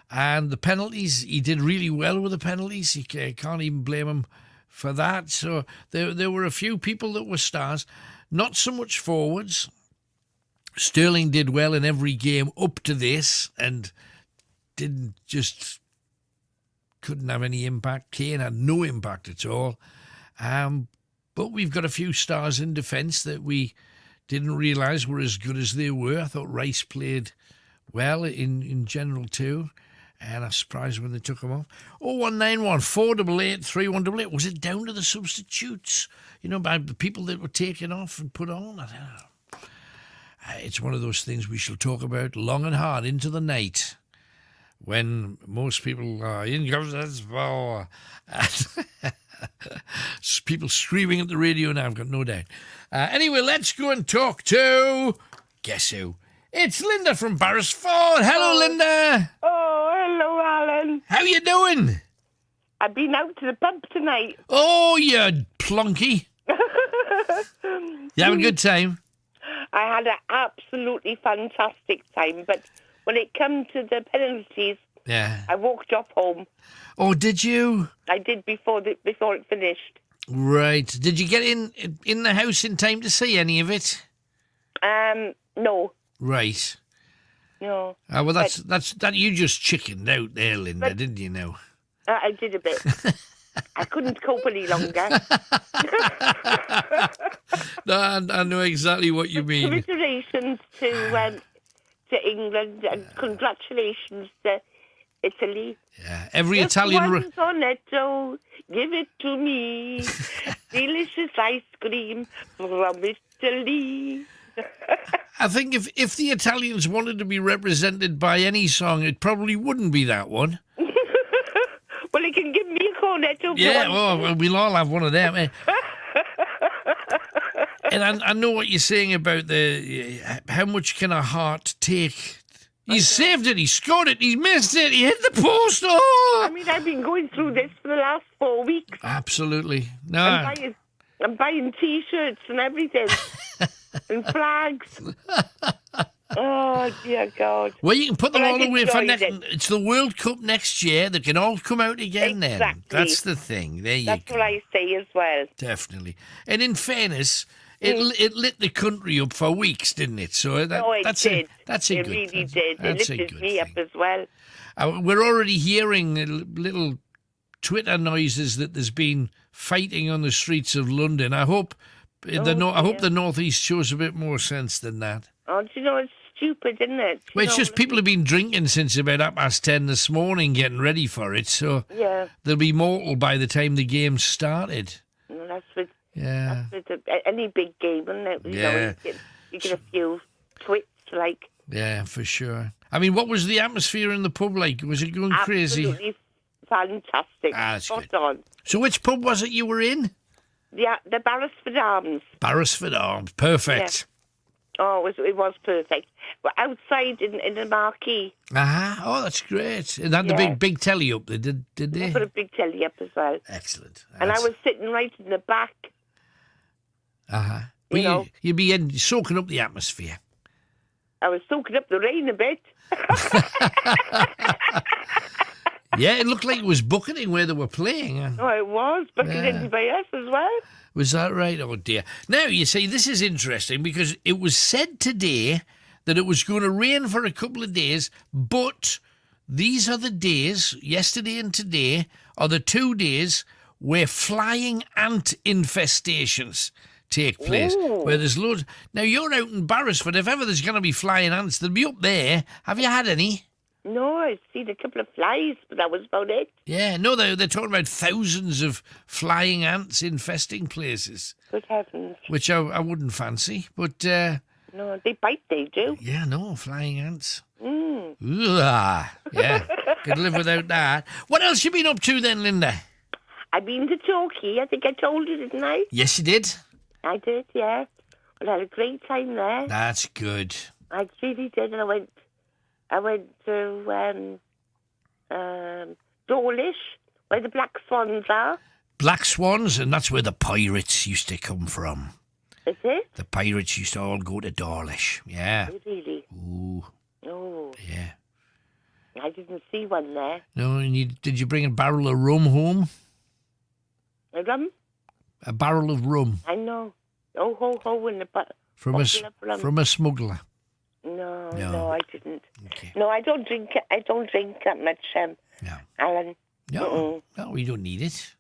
And the penalties, he did really well with the penalties. You can't even blame him for that. So there were a few people that were stars. Not so much forwards. Sterling did well in every game up to this and couldn't have any impact. Kane had no impact at all. But we've got a few stars in defence that we didn't realise were as good as they were. I thought Rice played well in general too. And I was surprised when they took him off. 0191 488 3188. Was it down to the substitutes? By the people that were taken off and put on? I don't know. It's one of those things we shall talk about long and hard into the night when most people are in comes this ball. People screaming at the radio now, I've got no doubt. Anyway, let's go and talk to... Guess who? It's Linda from Barrisford. Hello, Linda. Oh, hello, Alan. How you doing? I've been out to the pub tonight. Oh, you plonky. You have a good time? I had an absolutely fantastic time, but when it comes to the penalties, I walked off home. Oh, did you? I did before it finished. Right. Did you get in the house in time to see any of it? No. Right. No. Well, that you just chickened out there, Linda, didn't you know? I did a bit. I couldn't cope any longer. No, I know exactly what you mean. Commiserations to England and congratulations to Italy. Yeah, every Just Italian... one sonetto, give it to me. Delicious ice cream from Italy. I think if the Italians wanted to be represented by any song, it probably wouldn't be that one. Well, you can give me a cornetto. Yeah, well, we'll all have one of them. And I know what you're saying about how much can a heart take. He's saved it, he scored it, he missed it, he hit the post. Oh! I mean, I've been going through this for the last 4 weeks. Absolutely. No. I'm buying T-shirts and everything. And flags. Oh, dear God. Well, you can put them all away for next... It's the World Cup next year. They can all come out again then. That's the thing. There you go. That's what I say as well. Definitely. And in fairness, it lit the country up for weeks, didn't it? So it did. That's a good thing. It really did. It lifted me up as well. We're already hearing little Twitter noises that there's been fighting on the streets of London. I hope the North East shows a bit more sense than that. Oh, do you know, it's stupid, isn't it? Well, it's just people have been drinking since about 10:30 this morning, getting ready for it. So they'll be mortal by the time the game started. Well, that's with any big game, isn't it? You get a few twits, like. Yeah, for sure. I mean, what was the atmosphere in the pub like? Was it going crazy? Absolutely fantastic. Spot on. So which pub was it you were in? Yeah, the Barrisford Arms. Barrisford Arms, perfect. Yeah. Oh, it was perfect. We're outside in the marquee. Oh, that's great. And had the big telly up there, did they? They put a big telly up as well. Excellent. And I was sitting right in the back. But you'd be soaking up the atmosphere. I was soaking up the rain a bit. Yeah, it looked like it was bucketing where they were playing. Oh, it was bucketing by us as well. Was that right? Oh, dear. Now, you see, this is interesting because it was said today that it was going to rain for a couple of days, but these are the days, yesterday and today, are the 2 days where flying ant infestations take place, where there's loads. Now, you're out in Barrisford. If ever there's going to be flying ants, they'll be up there. Have you had any? No, I've seen a couple of flies, but that was about it. Yeah, no, they're talking about thousands of flying ants infesting places. Good heavens. Which I wouldn't fancy, but... no, they bite, they do. Yeah, no, flying ants. Yeah, could live without that. What else you been up to then, Linda? I've been to Torquay. I think I told you, didn't I? Yes, you did. I did, yeah. Well, I had a great time there. That's good. I really did, and I went to Dawlish, where the Black Swans are. Black Swans, and that's where the pirates used to come from. Is it? The pirates used to all go to Dawlish, yeah. Really? Ooh. Oh. Yeah. I didn't see one there. No, and did you bring a barrel of rum home? A rum? A barrel of rum. I know. Oh, ho, ho, in the from a smuggler. No, I didn't. Okay. No, I don't drink that much, Alan. No, we don't need it.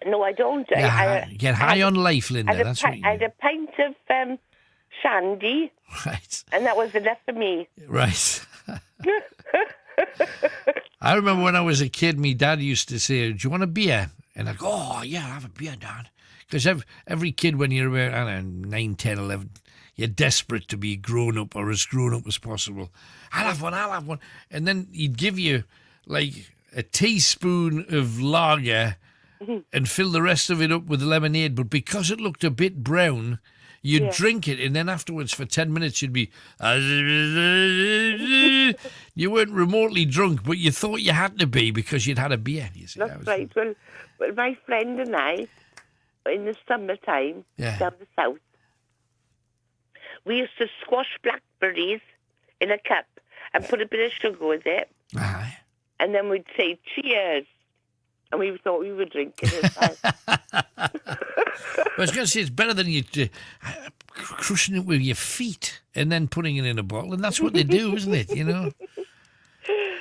No, I don't. Get high on life, Linda. That's what you I had a pint of shandy. Right. And that was enough for me. Right. I remember when I was a kid, my dad used to say, "Do you want a beer?" And I'd go, "Oh, yeah, I'll have a beer, Dad." Because every kid, when you're about, I don't know, 9, 10, 11, you're desperate to be grown up or as grown up as possible. I'll have one. And then he'd give you, like, a teaspoon of lager and fill the rest of it up with lemonade. But because it looked a bit brown, you'd drink it, and then afterwards for 10 minutes you'd be... You weren't remotely drunk, but you thought you had to be because you'd had a beer. You see, That's right. Well, my friend and I, in the summertime, down the south, we used to squash blackberries in a cup and put a bit of sugar with it. Aye. And then we'd say, cheers. And we thought we were drinking as well. I was going to say, it's better than you crushing it with your feet and then putting it in a bottle. And that's what they do, isn't it? You know?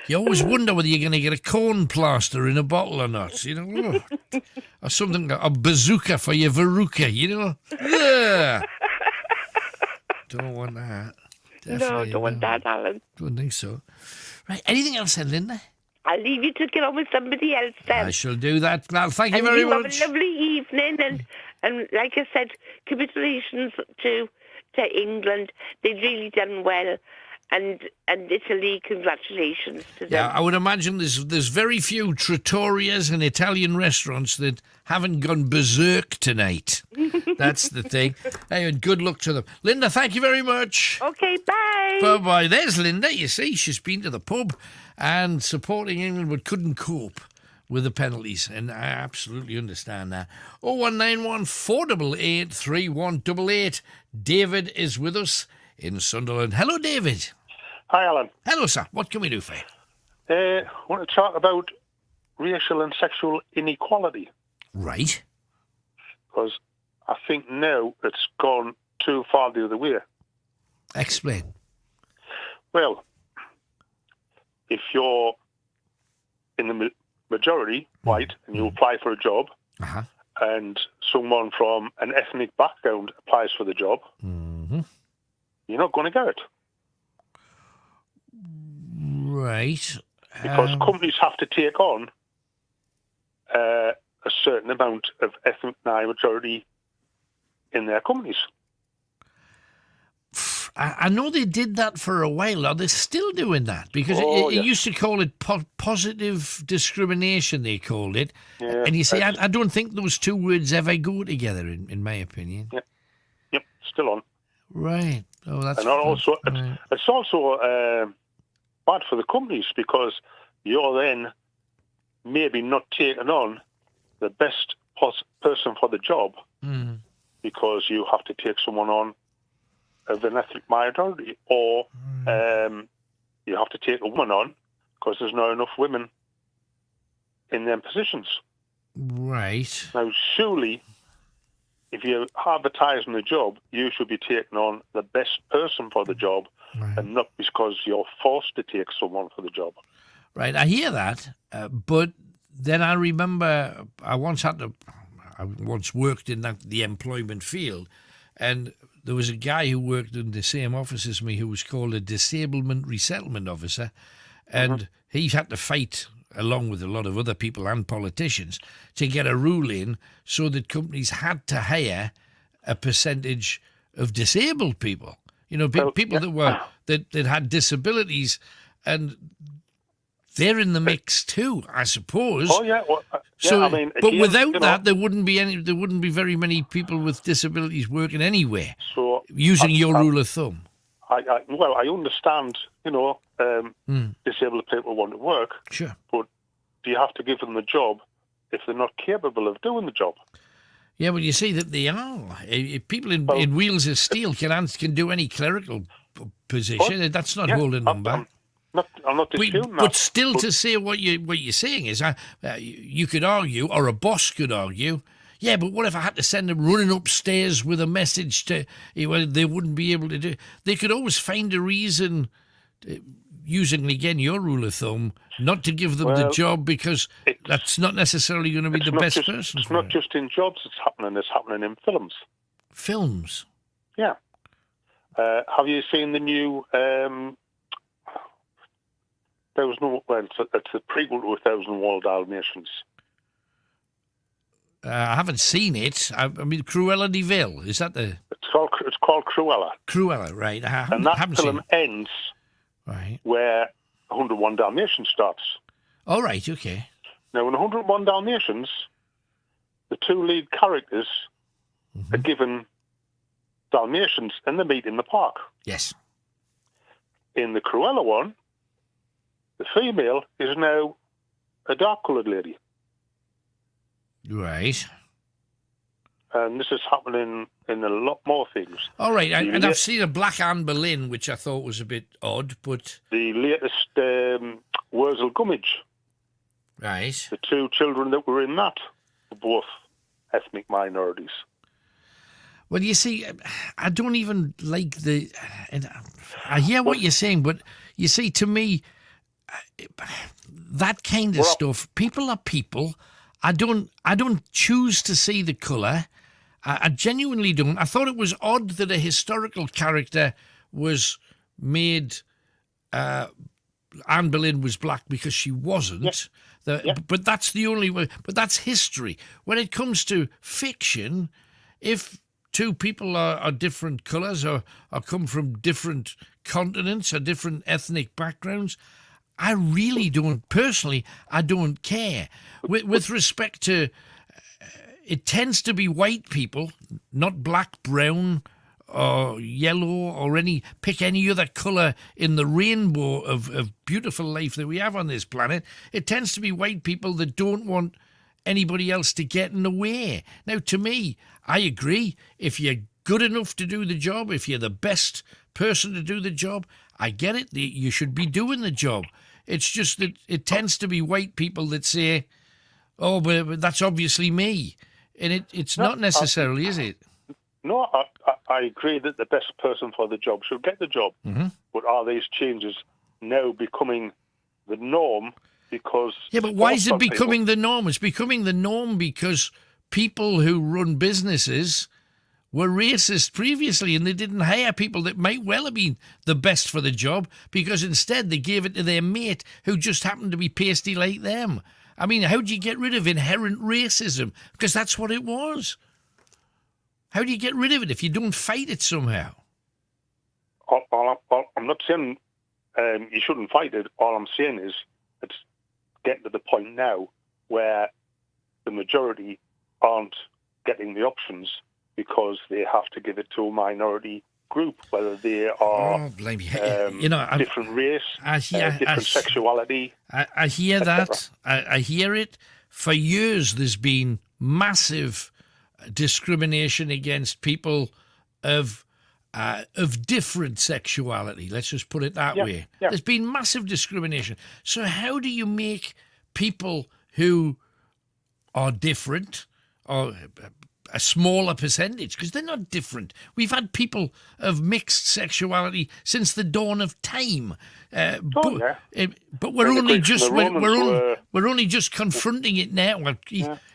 You always wonder whether you're going to get a corn plaster in a bottle or not, you know? Or something, a bazooka for your veruca, you know? Yeah. Don't want that. Definitely no, don't want that, Alan. Don't think so. Right, anything else then, Linda? I'll leave you to get on with somebody else then. I shall do that. Well, thank you very much. Have a lovely evening, and like I said, congratulations to England. They've really done well. And Italy, congratulations to them. Yeah, I would imagine there's very few trattorias and Italian restaurants that haven't gone berserk tonight. That's the thing. Hey, and good luck to them. Linda, thank you very much. Okay, bye. Bye-bye. There's Linda, you see. She's been to the pub and supporting England but couldn't cope with the penalties, and I absolutely understand that. 0191 488 3188. David is with us in Sunderland. Hello, David. Hi, Alan. Hello, sir. What can we do for you? I want to talk about racial and sexual inequality. Right. Because I think now it's gone too far the other way. Explain. Well, if you're in the majority white and you apply for a job, and someone from an ethnic background applies for the job, you're not going to get it. Right. Because companies have to take on a certain amount of ethnic majority in their companies. I know they did that for a while. Are they still doing that? Because it used to call it positive discrimination, they called it. Yeah, and you see, I don't think those two words ever go together, in my opinion. Yep, still on. Right. Oh, that's. And also, it's also bad for the companies because you're then maybe not taking on the best person for the job because you have to take someone on of an ethnic minority, or you have to take a woman on because there's not enough women in them positions. Right. Now, surely, if you're advertising the job, you should be taking on the best person for the job, and not because you're forced to take someone for the job. Right, I hear that, but then I remember I once worked in the employment field, and there was a guy who worked in the same office as me who was called a disablement resettlement officer, and he had to fight along with a lot of other people and politicians to get a rule in so that companies had to hire a percentage of disabled people. You know, people that had disabilities, and they're in the mix too, I suppose. Oh yeah, well, so, I mean, but without that, there wouldn't be very many people with disabilities working anywhere. So using your rule of thumb. I understand. Disabled people want to work. Sure. But do you have to give them the job if they're not capable of doing the job? Yeah, but you see that they are. People in wheels of steel can do any clerical position. That's not holding them back. I'm not disputing that. But still, to say what you're saying is, you could argue, or a boss could argue, yeah, but what if I had to send them running upstairs with a message to, well, they wouldn't be able to do. They could always find a reason, using again your rule of thumb, not to give them the job because that's not necessarily going to be the best person. It's not just in jobs. It's happening in films. Films. Yeah. Have you seen the new? It's a prequel to 1,001 Dalmatians. I haven't seen it. I mean, Cruella de Vil, is that the? It's called Cruella. Cruella, right? And that film ends where 101 Dalmatians starts. Oh, right, okay. Now, in 101 Dalmatians, the two lead characters are given Dalmatians and they meet in the park. Yes. In the Cruella one, the female is now a dark-coloured lady. Right. And this is happening in a lot more things. All right, and I've seen a Black Anne Boleyn, which I thought was a bit odd, but... The latest Wurzel Gummidge. Right. The two children that were in that were both ethnic minorities. Well, you see, I don't even like the... I hear what you're saying, but you see, to me, that kind of stuff, people are people. I don't choose to see the colour. I genuinely don't. I thought it was odd that a historical character was made... Anne Boleyn was black because she wasn't. But that's the only way. But that's history. When it comes to fiction, if two people are different colours or come from different continents or different ethnic backgrounds, I really don't, personally, I don't care. With respect to, it tends to be white people, not black, brown, or yellow, or pick any other colour in the rainbow of beautiful life that we have on this planet. It tends to be white people that don't want anybody else to get in the way. Now, to me, I agree. If you're good enough to do the job, if you're the best person to do the job, I get it. You should be doing the job. It's just that it tends to be white people that say, oh, but that's obviously me. And it's not necessarily, is it? No, I agree that the best person for the job should get the job. Mm-hmm. But are these changes now becoming the norm? Because yeah, but why is it becoming the norm? It's becoming the norm because people who run businesses were racist previously and they didn't hire people that might well have been the best for the job because instead they gave it to their mate who just happened to be pasty like them. I mean, how do you get rid of inherent racism? Because that's what it was. How do you get rid of it if you don't fight it somehow? I'm not saying you shouldn't fight it. All I'm saying is it's getting to the point now where the majority aren't getting the options because they have to give it to a minority group, whether they are different race, different sexuality. I hear that. I hear it. For years there's been massive discrimination against people of different sexuality. Let's just put it that way. Yeah. There's been massive discrimination. So how do you make people who are different or a smaller percentage, because they're not different. We've had people of mixed sexuality since the dawn of time, but we're only just confronting it now.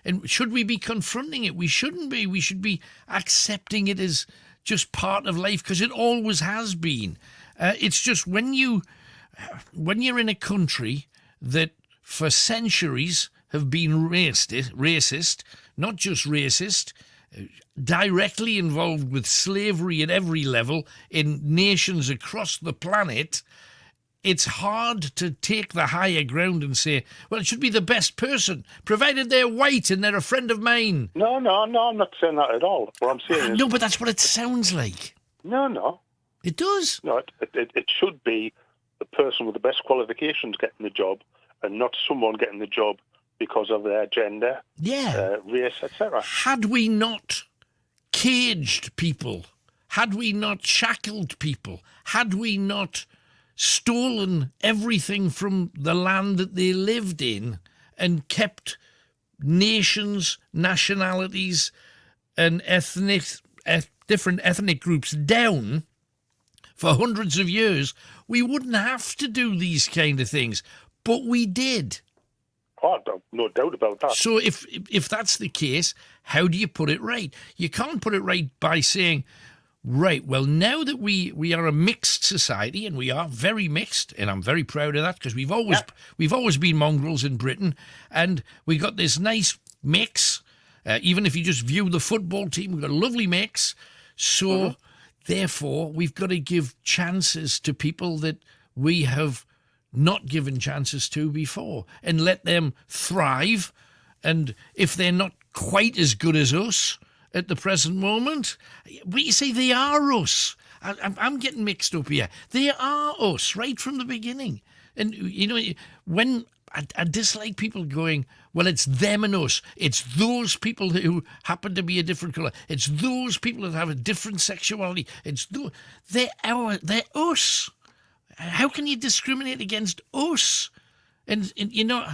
And should we be confronting it? We shouldn't be. We should be accepting it as just part of life because it always has been. It's just when you're in a country that for centuries have been racist, not just racist, directly involved with slavery at every level in nations across the planet, it's hard to take the higher ground and say, well, it should be the best person, provided they're white and they're a friend of mine. No, I'm not saying that at all. What I'm saying is... No, but that's what it sounds like. No. It does? No, it should be the person with the best qualifications getting the job and not someone getting the job because of their gender, race, etc. Had we not caged people, had we not shackled people, had we not stolen everything from the land that they lived in and kept nations, nationalities, and different ethnic groups down for hundreds of years, we wouldn't have to do these kind of things. But we did. Oh, no doubt about that. So if that's the case, how do you put it right? You can't put it right by saying, right, well, now that we are a mixed society, and we are very mixed, and I'm very proud of that, because we've always been mongrels in Britain, and we got this nice mix. Even if you just view the football team, we've got a lovely mix. So, therefore, we've got to give chances to people that we have not given chances to before, and let them thrive. And if they're not quite as good as us at the present moment, but you say they are us. I'm getting mixed up here. They are us right from the beginning. And, you know, when I dislike people going, well, it's them and us. It's those people who happen to be a different colour. It's those people that have a different sexuality. They're us. How can you discriminate against us? And you know,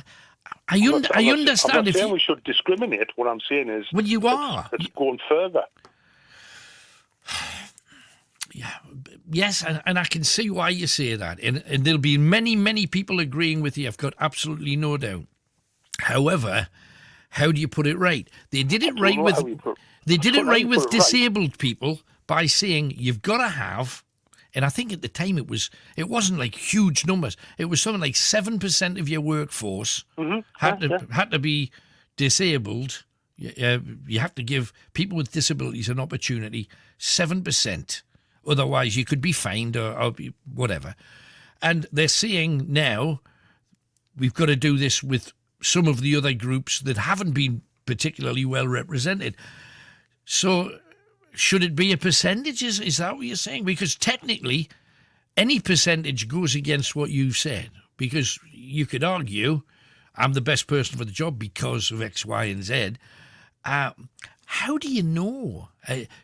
I understand. I'm not saying we should discriminate. What I'm saying is, well, you are. It's going further. Yeah, yes, and I can see why you say that, and there'll be many people agreeing with you. I've got absolutely no doubt. However, how do you put it right? They did it right with disabled people by saying you've got to have. And I think at the time it wasn't like huge numbers. It was something like 7% of your workforce had to be disabled. You have to give people with disabilities an opportunity, 7%. Otherwise, you could be fined or whatever. And they're saying now we've got to do this with some of the other groups that haven't been particularly well represented. So should it be a percentage? Is that what you're saying? Because technically, any percentage goes against what you've said. Because you could argue, I'm the best person for the job because of X, Y, and Z. How do you know?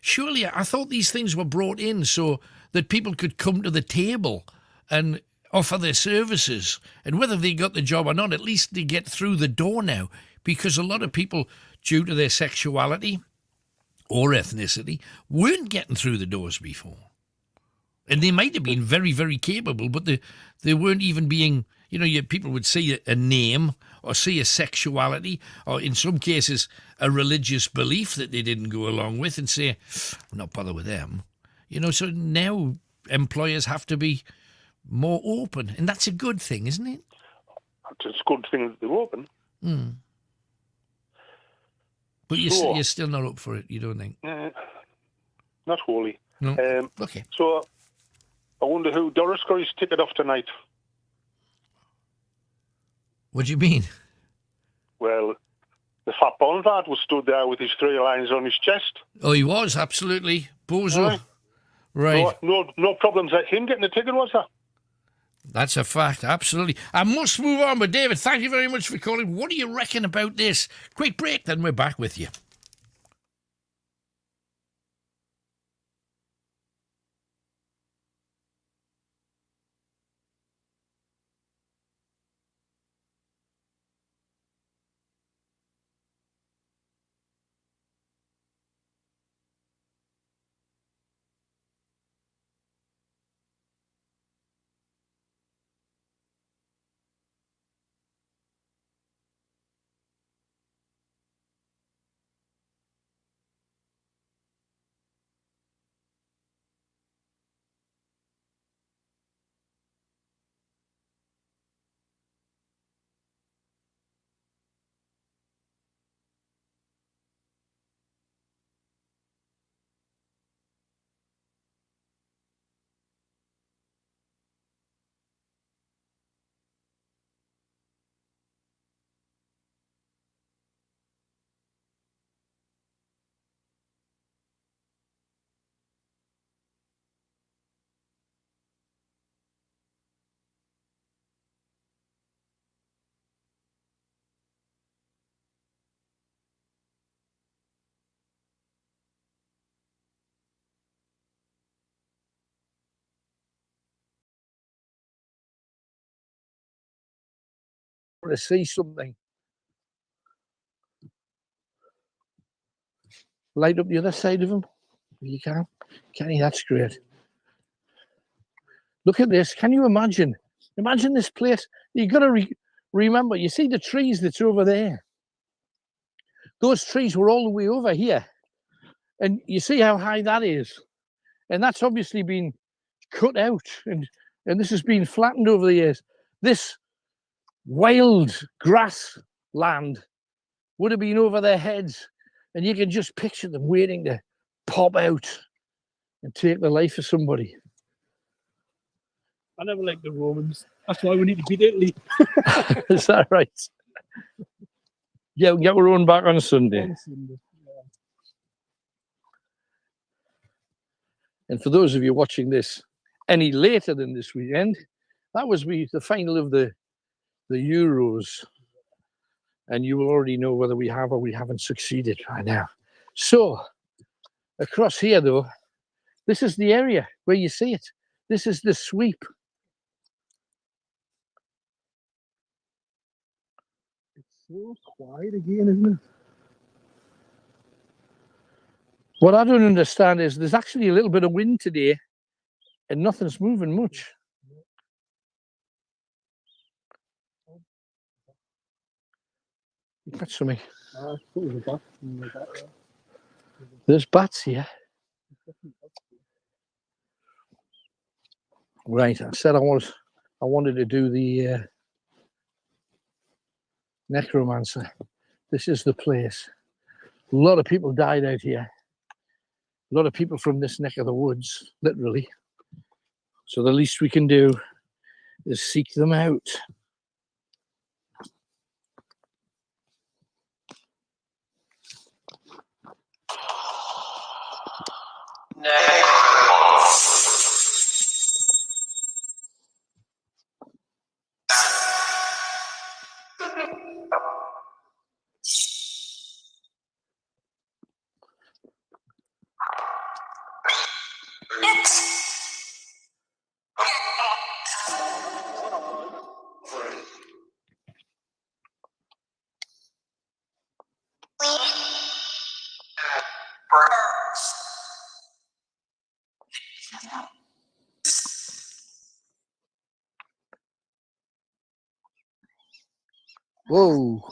Surely, I thought these things were brought in so that people could come to the table and offer their services. And whether they got the job or not, at least they get through the door now. Because a lot of people, due to their sexuality or ethnicity, weren't getting through the doors before. And they might have been very, very capable, but they weren't even being, people would see a name or see a sexuality or in some cases a religious belief that they didn't go along with and say, I'm not bothered with them. So now employers have to be more open, and that's a good thing, isn't it? It's a good thing that they're open. Mm. But you're still not up for it, you don't think? Not wholly. No. Okay. So I wonder who Doris got his ticket off tonight. What do you mean? Well, the fat Barnard was stood there with his 3 lines on his chest. Oh, he was, absolutely. Bozo. Right. No problems at him getting the ticket, was there? That's a fact, absolutely. I must move on, but David, thank you very much for calling. What do you reckon about this? Quick break, then we're back with you. to see something. Light up the other side of him. You can. Can you? That's great. Look at this. Can you imagine? Imagine this place. You've got to remember, you see the trees that's over there? Those trees were all the way over here. And you see how high that is? And that's obviously been cut out. And this has been flattened over the years. This wild grass land would have been over their heads. And you can just picture them waiting to pop out and take the life of somebody. I never liked the Romans. That's why we need to beat Italy. Is that right? Yeah, we'll get our own back on Sunday. Yeah. And for those of you watching this any later than this weekend, that was the final of the Euros. And you will already know whether we have or we haven't succeeded by now. So, across here, though, this is the area where you see it. This is the sweep. It's so quiet again, isn't it? What I don't understand is there's actually a little bit of wind today and nothing's moving much. You've got something. There's bats here. Right, I said I wanted to do the necromancer. This is the place. A lot of people died out here. A lot of people from this neck of the woods, literally. So the least we can do is seek them out. Whoa.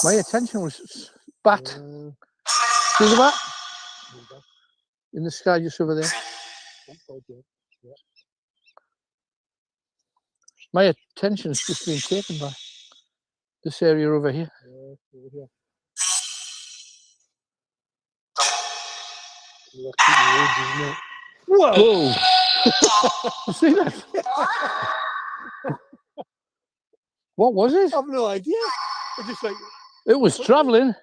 My attention was bat. See the bat? In the sky just over there. My attention's just been taken by this area over here. Whoa! You see that? What was it? I have no idea. It's just like it was travelling.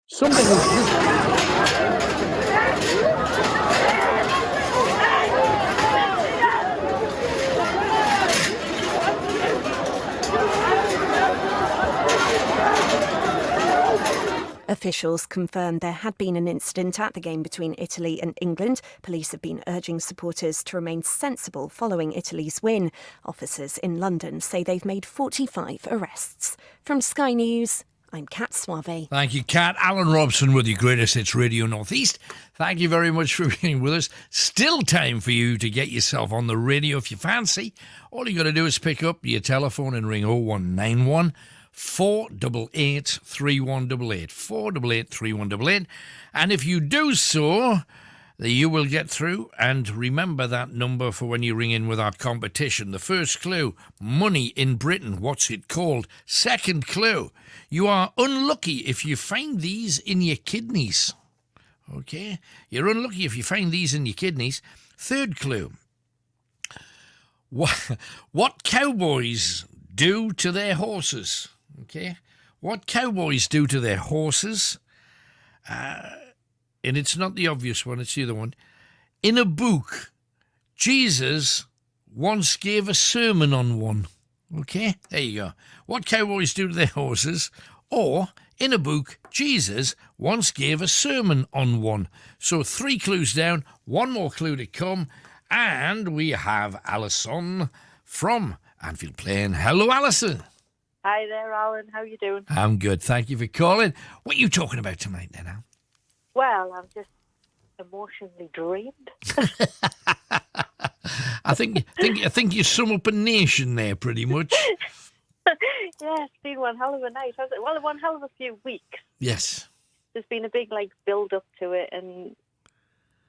Something was. Officials confirmed there had been an incident at the game between Italy and England. Police have been urging supporters to remain sensible following Italy's win. Officers in London say they've made 45 arrests. From Sky News, I'm Kat Suave. Thank you, Kat. Alan Robson with your Greatest Hits Radio Northeast. Thank you very much for being with us. Still time for you to get yourself on the radio if you fancy. All you got to do is pick up your telephone and ring 0191 488 3188 488 3188, and if you do so, you will get through. And remember that number for when you ring in with our competition. The first clue, money in Britain. What's it called? Second clue, you are unlucky if you find these in your kidneys. Okay, you're unlucky if you find these in your kidneys. Third clue, what cowboys do to their horses. Okay, what cowboys do to their horses, and it's not the obvious one, it's the other one. In a book, Jesus once gave a sermon on one. Okay, there you go. What cowboys do to their horses, or in a book, Jesus once gave a sermon on one. So 3 clues down, 1 more clue to come, And we have Alison from Anfield Plain. Hello, Alison. Hi there, Alan. How are you doing? I'm good. Thank you for calling. What are you talking about tonight, then, Al? Well, I'm just emotionally drained. I think you sum up a nation there, pretty much. Yeah, it's been one hell of a night, hasn't it? Well, one hell of a few weeks. Yes. There's been a big build up to it, and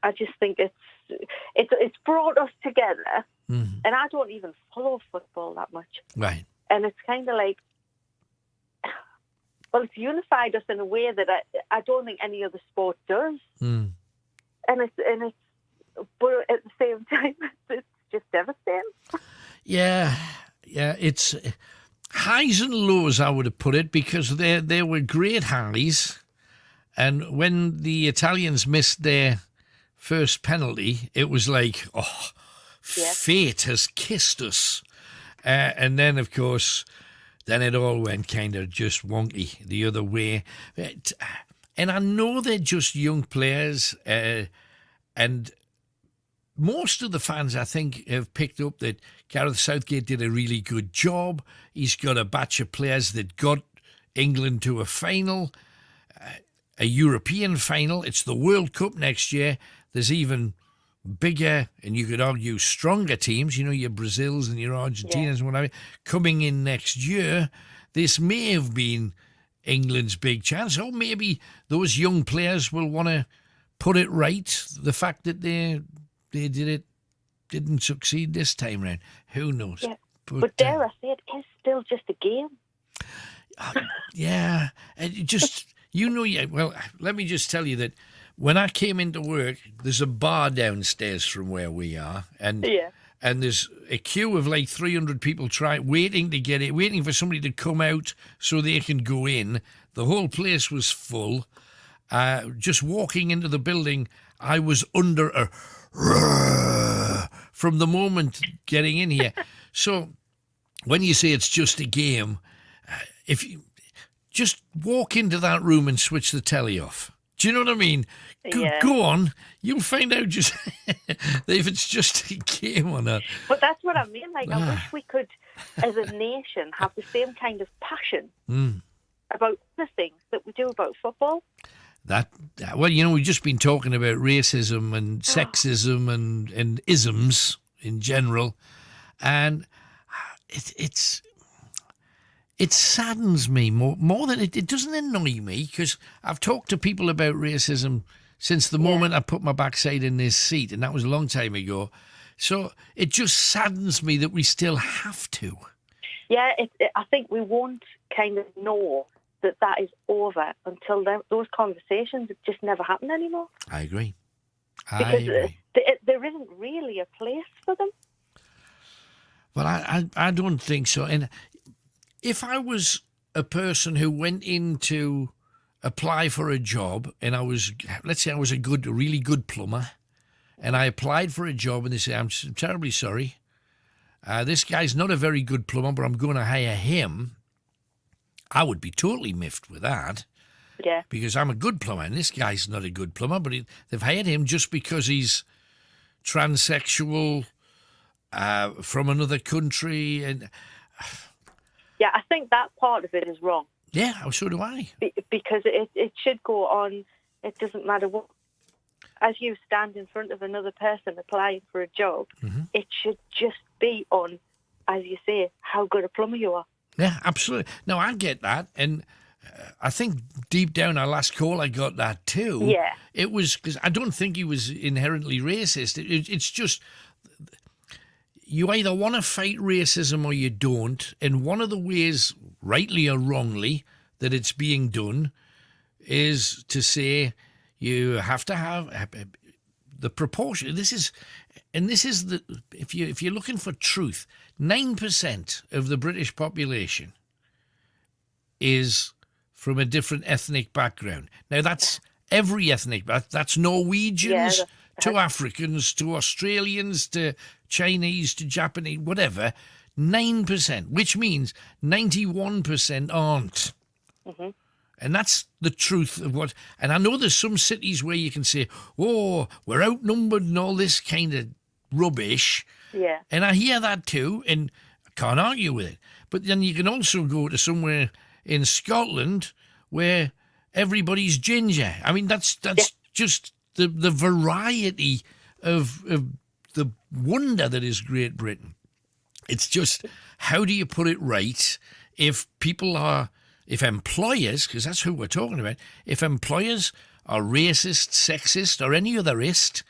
I just think it's brought us together. And I don't even follow football that much. Right. And it's kind of it's unified us in a way that I don't think any other sport does. And it's, but at the same time, it's just devastating. Yeah, it's highs and lows, I would have put it, because there were great highs, and when the Italians missed their first penalty, it was like, fate has kissed us. And then, of course, it all went kind of just wonky the other way. And I know they're just young players, and most of the fans, I think, have picked up that Gareth Southgate did a really good job. He's got a batch of players that got England to a final, a European final. It's the World Cup next year. There's even bigger, and you could argue stronger teams, your Brazils and your Argentinas and whatever, coming in next year. This may have been England's big chance, or maybe those young players will want to put it right. The fact that they didn't succeed this time round, who knows? Yeah. But dare I say, it is still just a game. Yeah, and well, let me just tell you that when I came into work, there's a bar downstairs from where we are, and there's a queue of 300 people waiting to get it, waiting for somebody to come out so they can go in. The whole place was full. Just walking into the building, I was under a from the moment getting in here. So when you say it's just a game, if you just walk into that room and switch the telly off. Do you know what I mean? Go on. You'll find out just if it's just a game or not. But that's what I mean. I wish we could, as a nation, have the same kind of passion about the things that we do about football. We've just been talking about racism and sexism and isms in general, and it saddens me more than it doesn't annoy me, because I've talked to people about racism since the moment I put my backside in this seat, and that was a long time ago. So it just saddens me that we still have to. Yeah, I think we won't kind of know that is over until those conversations just never happen anymore. I agree. There isn't really a place for them. Well, I don't think so. And if I was a person who went in to apply for a job, and let's say I was a really good plumber, and I applied for a job, and they say, I'm terribly sorry, this guy's not a very good plumber, but I'm going to hire him, I would be totally miffed with that. Yeah. Because I'm a good plumber, and this guy's not a good plumber, but they've hired him just because he's transsexual, from another country, and yeah, I think that part of it is wrong. Yeah, so do I. Because it should go on. It doesn't matter what. As you stand in front of another person applying for a job, it should just be on, as you say, how good a plumber you are. Yeah, absolutely. No, I get that, and I think deep down our last call I got that too. Yeah. It was because I don't think he was inherently racist. It's just you either want to fight racism or you don't, and one of the ways, rightly or wrongly, that it's being done is to say you have to have the proportion. This is the if you're looking for truth, 9% of the British population is from a different ethnic background. Now that's every ethnic, that's Norwegians to Africans to Australians to Chinese to Japanese, whatever. 9%, which means 91% aren't. And that's the truth of what. And I know there's some cities where you can say, "Oh, we're outnumbered," and all this kind of rubbish. Yeah. And I hear that too, and I can't argue with it. But then you can also go to somewhere in Scotland where everybody's ginger. I mean, that's just the variety of the wonder that is Great Britain. It's just, how do you put it right if employers, because that's who we're talking about, if employers are racist, sexist, or any other ist,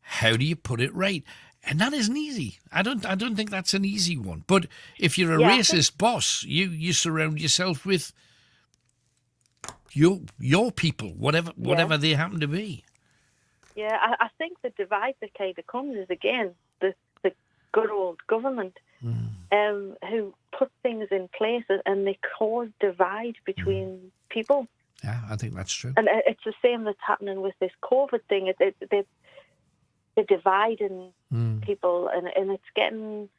how do you put it right? And that isn't easy. I don't think that's an easy one. But if you're a racist boss, you surround yourself with your people, whatever they happen to be. Yeah, I think the divide that kind of comes is, again, the good old government who put things in place and they cause divide between people. Yeah, I think that's true. And it's the same that's happening with this COVID thing. They're dividing people, and it's getting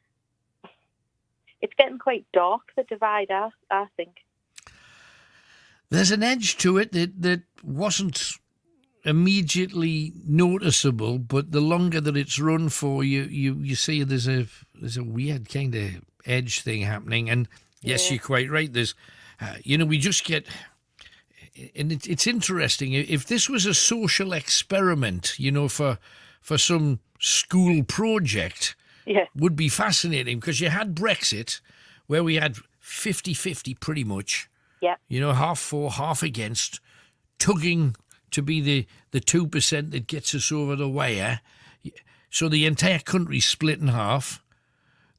quite dark, the divide, I think. There's an edge to it that wasn't immediately noticeable, but the longer that it's run for, you see there's a weird kind of edge thing happening. And yes, you're quite right. There's, we just get, and it's interesting. If this was a social experiment, for some school project, would be fascinating, because you had Brexit, where we had 50-50 pretty much. Yeah. Half for, half against, tugging to be the 2% that gets us over the wire. So the entire country's split in half.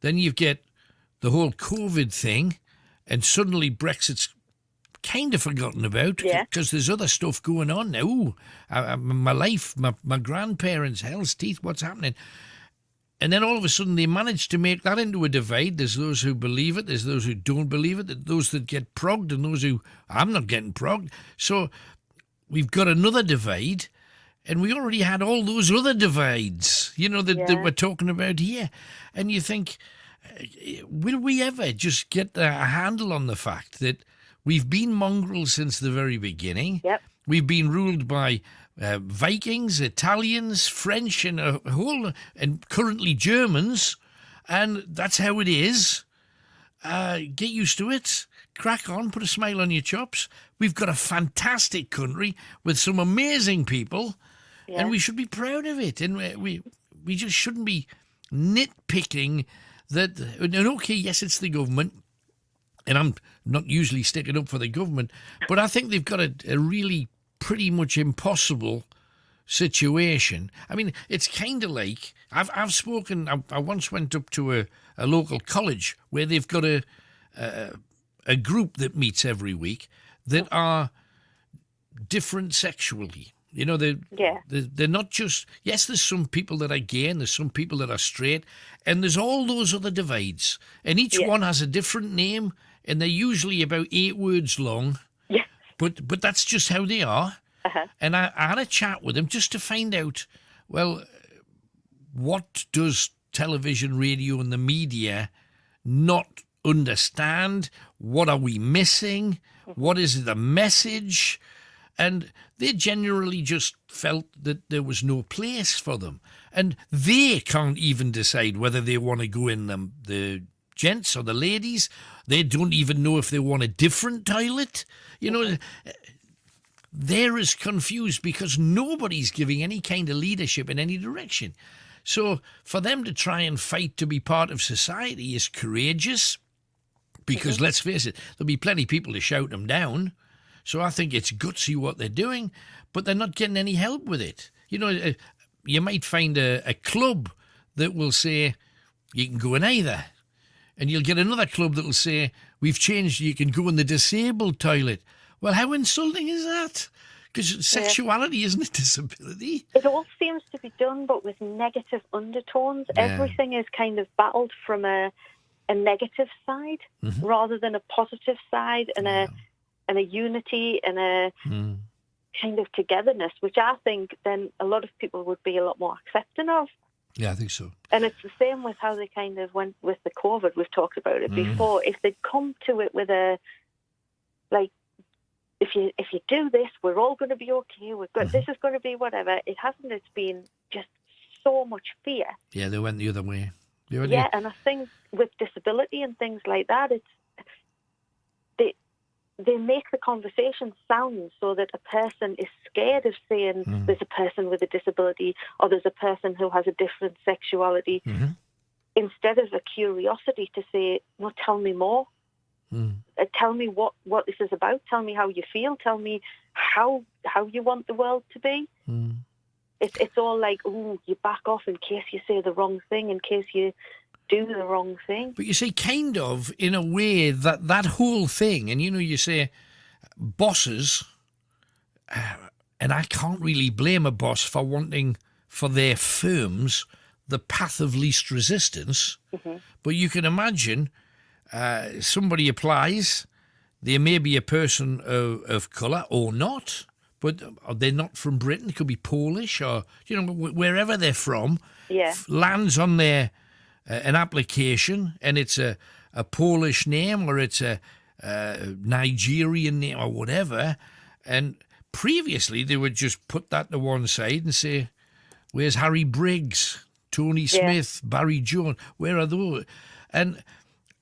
Then you get the whole COVID thing, and suddenly Brexit's kind of forgotten about, because there's other stuff going on now. Ooh, my life, my grandparents, hell's teeth, what's happening? And then all of a sudden they managed to make that into a divide. There's those who believe it, there's those who don't believe it, those that get progged, and those who, I'm not getting progged. So we've got another divide, and we already had all those other divides, that we're talking about here. And you think, will we ever just get a handle on the fact that we've been mongrels since the very beginning? Yep. We've been ruled by Vikings, Italians, French, and currently Germans, and that's how it is. Get used to it. Crack on, put a smile on your chops. We've got a fantastic country with some amazing people, and we should be proud of it. And we just shouldn't be nitpicking that. And okay, yes, it's the government, and I'm not usually sticking up for the government, but I think they've got a really pretty much impossible situation. I mean, it's kind of like, I've spoken, I once went up to a local college where they've got a group that meets every week that are different sexually. They're not just, yes, there's some people that are gay, and there's some people that are straight, and there's all those other divides. And each one has a different name, and they're usually about 8 words long. Yeah. But that's just how they are. Uh-huh. And I had a chat with them just to find out, well, what does television, radio, and the media not understand? What are we missing? What is the message? And they generally just felt that there was no place for them. And they can't even decide whether they want to go in the gents or the ladies. They don't even know if they want a different toilet. They're as confused because nobody's giving any kind of leadership in any direction. So for them to try and fight to be part of society is courageous, because let's face it, there'll be plenty of people to shout them down. So I think it's gutsy what they're doing, but they're not getting any help with it. You might find a club that will say you can go in either, and you'll get another club that will say we've changed, you can go in the disabled toilet. Well, how insulting is that? Because sexuality isn't a disability. It all seems to be done, but with negative undertones. Yeah. Everything is kind of battled from a negative side rather than a positive side, and a unity and a kind of togetherness, which I think then a lot of people would be a lot more accepting of. Yeah, I think so. And it's the same with how they kind of went with the COVID. We've talked about it before. If they'd come to it with if you do this, we're all going to be okay. We're good. This is going to be whatever. It hasn't. It's been just so much fear. Yeah, they went the other way. Yeah, and I think with disability and things like that, they make the conversation sound so that a person is scared of saying there's a person with a disability or there's a person who has a different sexuality, instead of a curiosity to say, no, tell me more. Tell me what this is about. Tell me how you feel. Tell me how you want the world to be. It's all like, oh, you back off in case you say the wrong thing, in case you do the wrong thing. But you see, kind of, in a way, that whole thing, and you say bosses, and I can't really blame a boss for wanting for their firms the path of least resistance, but you can imagine somebody applies, there may be a person of colour or not, but they're not from Britain, it could be Polish or, wherever they're from, lands on their an application and it's a Polish name or it's a Nigerian name or whatever, and previously they would just put that to one side and say, where's Harry Briggs, Tony Smith, Barry Jones, where are those? And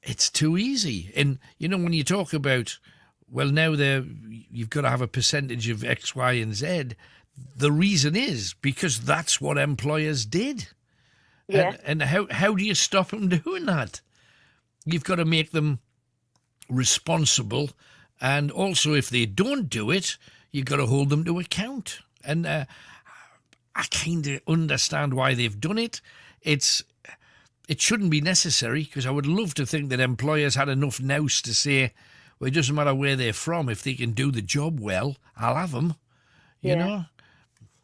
it's too easy. And, when you talk about, well, now you've got to have a percentage of X, Y, and Z, the reason is because that's what employers did. Yeah. And how do you stop them doing that? You've got to make them responsible. And also, if they don't do it, you've got to hold them to account. And I kind of understand why they've done it. It shouldn't be necessary, because I would love to think that employers had enough nous to say, well, it doesn't matter where they're from. If they can do the job well, I'll have them, you know?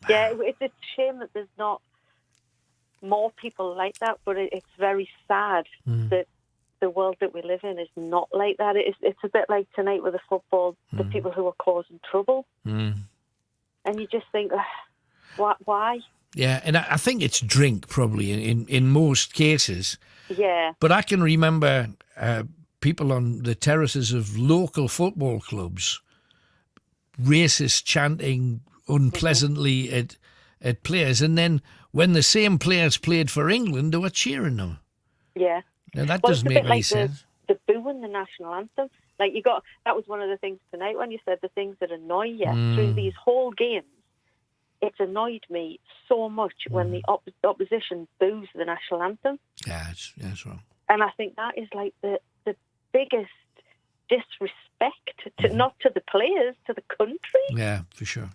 Yeah, it's a shame that there's not more people like that, but it's very sad that the world that we live in is not like that. It's a bit like tonight with the football, the people who are causing trouble. And you just think, why? Yeah, and I think it's drink probably in most cases. Yeah. But I can remember people on the terraces of local football clubs racist chanting unpleasantly at players, and then when the same players played for England, they were cheering them. Yeah. Now that doesn't make any sense. The booing the national anthem, that was one of the things tonight when you said the things that annoy you through these whole games. It's annoyed me so much when the opposition boos the national anthem. Yeah, it's wrong. And I think that is like the biggest disrespect to not to the players, to the country. Yeah, for sure.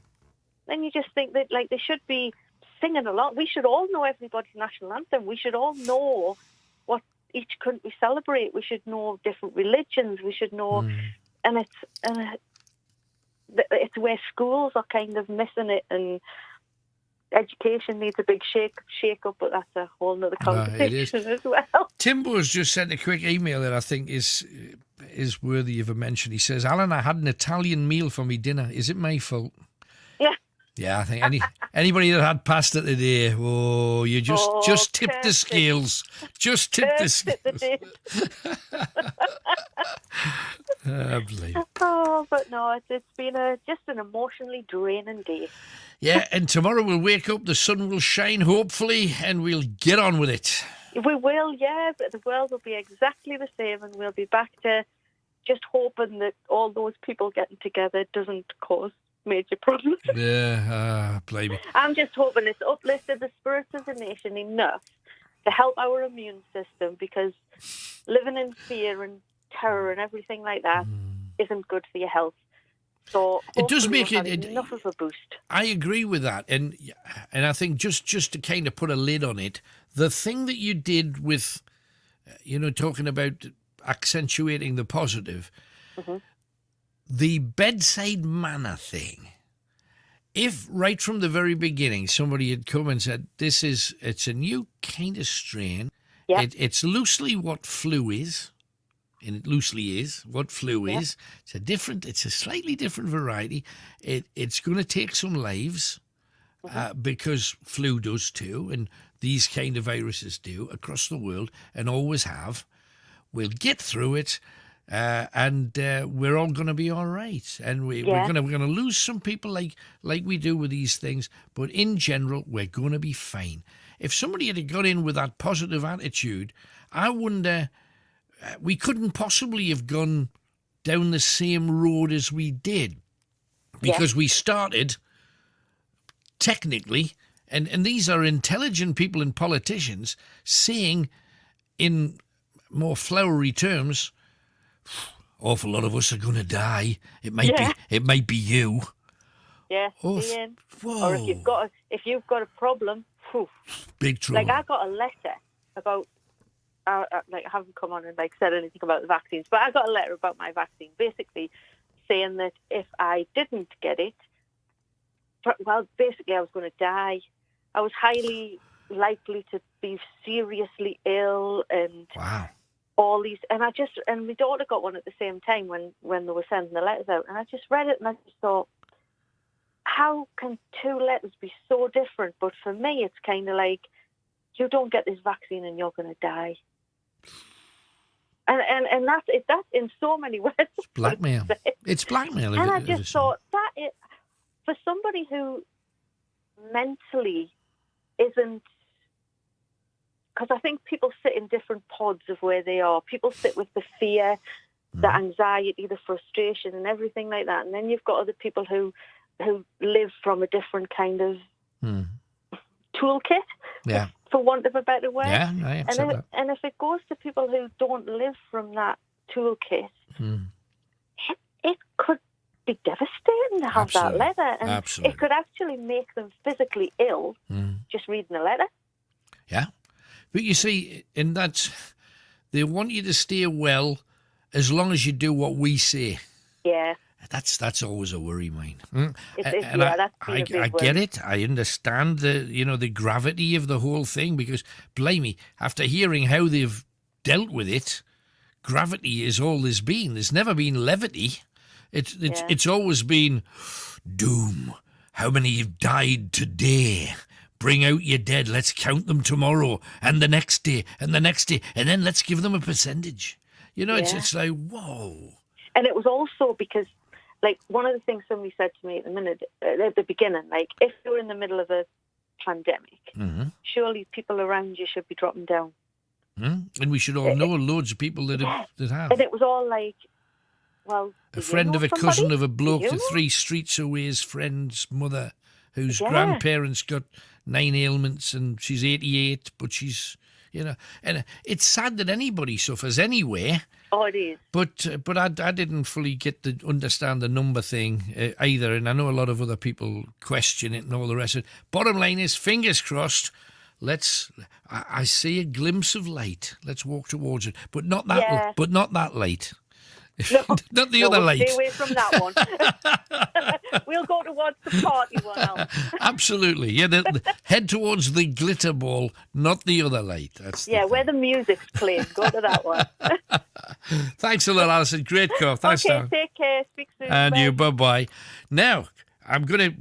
And you just think that they should be singing along. We should all know everybody's national anthem. We should all know what each country celebrate. We should know different religions. We should know, and it's where schools are kind of missing it, and education needs a big shake up, but that's a whole nother conversation as well. Timbo's just sent a quick email that I think is worthy of a mention. He says, Alan, I had an Italian meal for me dinner. Is it my fault? Yeah. Yeah, I think anybody that had pasta today, you just tipped the scales. Just tipped the scales. But no, it's been just an emotionally draining day. Yeah, and tomorrow we'll wake up, the sun will shine, hopefully, and we'll get on with it. We will, yeah, but the world will be exactly the same, and we'll be back to just hoping that all those people getting together doesn't cause major problems. Yeah, blame me. I'm just hoping it's uplifted the spirits of the nation enough to help our immune system, because living in fear and terror and everything like that isn't good for your health. So it does make it enough of a boost. I agree with that, and I think just to kind of put a lid on it, the thing that you did with, talking about accentuating the positive, the bedside manner thing. If right from the very beginning somebody had come and said, it's a new kind of strain, it's loosely what flu is. And it loosely is what flu is. It's a slightly different variety. It's going to take some lives because flu does too, and these kind of viruses do across the world and always have. We'll get through it, and we're all going to be all right. And we're going to lose some people like we do with these things, but in general, we're going to be fine. if somebody had got in with that positive attitude, I wonder, we couldn't possibly have gone down the same road as we did, because we started technically, and these are intelligent people and politicians saying in more flowery terms, awful lot of us are going to die. It might be you. Yeah, Ian. Or if you've got a problem, whew, big trouble. Like I got a letter about, I haven't come on and said anything about the vaccines, but I got a letter about my vaccine, basically saying that if I didn't get it, well, basically I was going to die. I was highly likely to be seriously ill, and all these. And my daughter got one at the same time when they were sending the letters out, and I just read it and I just thought, how can two letters be so different? But for me, it's kind of like, you don't get this vaccine and you're going to die. And that's in so many words. It's blackmail. It's blackmail. And I just thought for somebody who mentally isn't, because I think people sit in different pods of where they are. People sit with the fear, the anxiety, the frustration, and everything like that. And then you've got other people who live from a different kind of toolkit, for want of a better word. Yeah, I accept that. And if it goes to people who don't live from that toolkit, it could be devastating to have that letter. And it could actually make them physically ill just reading a letter. Yeah. But you see, in that, they want you to stay well as long as you do what we say. Yeah. That's always a worry, mine. I get it. I understand the gravity of the whole thing, because, blimey, after hearing how they've dealt with it, gravity is all there's been. There's never been levity. It's always been doom. How many have died today? Bring out your dead. Let's count them tomorrow and the next day and the next day, and then let's give them a percentage. It's like, whoa. And it was also because, like, one of the things somebody said to me at the beginning, like, if you're in the middle of a pandemic, surely people around you should be dropping down. And we should all know loads of people that have. And it was all like, well, a friend of a cousin of a bloke to 3 streets away's friend's mother, whose grandparents got 9 ailments, and she's 88, but she's, and it's sad that anybody suffers anyway. Oh, it is. But I didn't fully understand the number thing either, and I know a lot of other people question it and all the rest of it. Bottom line is, fingers crossed. I see a glimpse of light. Let's walk towards it, but not that. But not that light. No, not the other light. Stay away from that one. We'll go towards the party one now. Absolutely. Yeah, head towards the glitter ball, not the other light. That's where the music's playing. Go to that one. Thanks a lot, Alison. Great call. Thanks, okay, Tom. take care. Speak soon. And bye. you, bye-bye. Now, I'm going to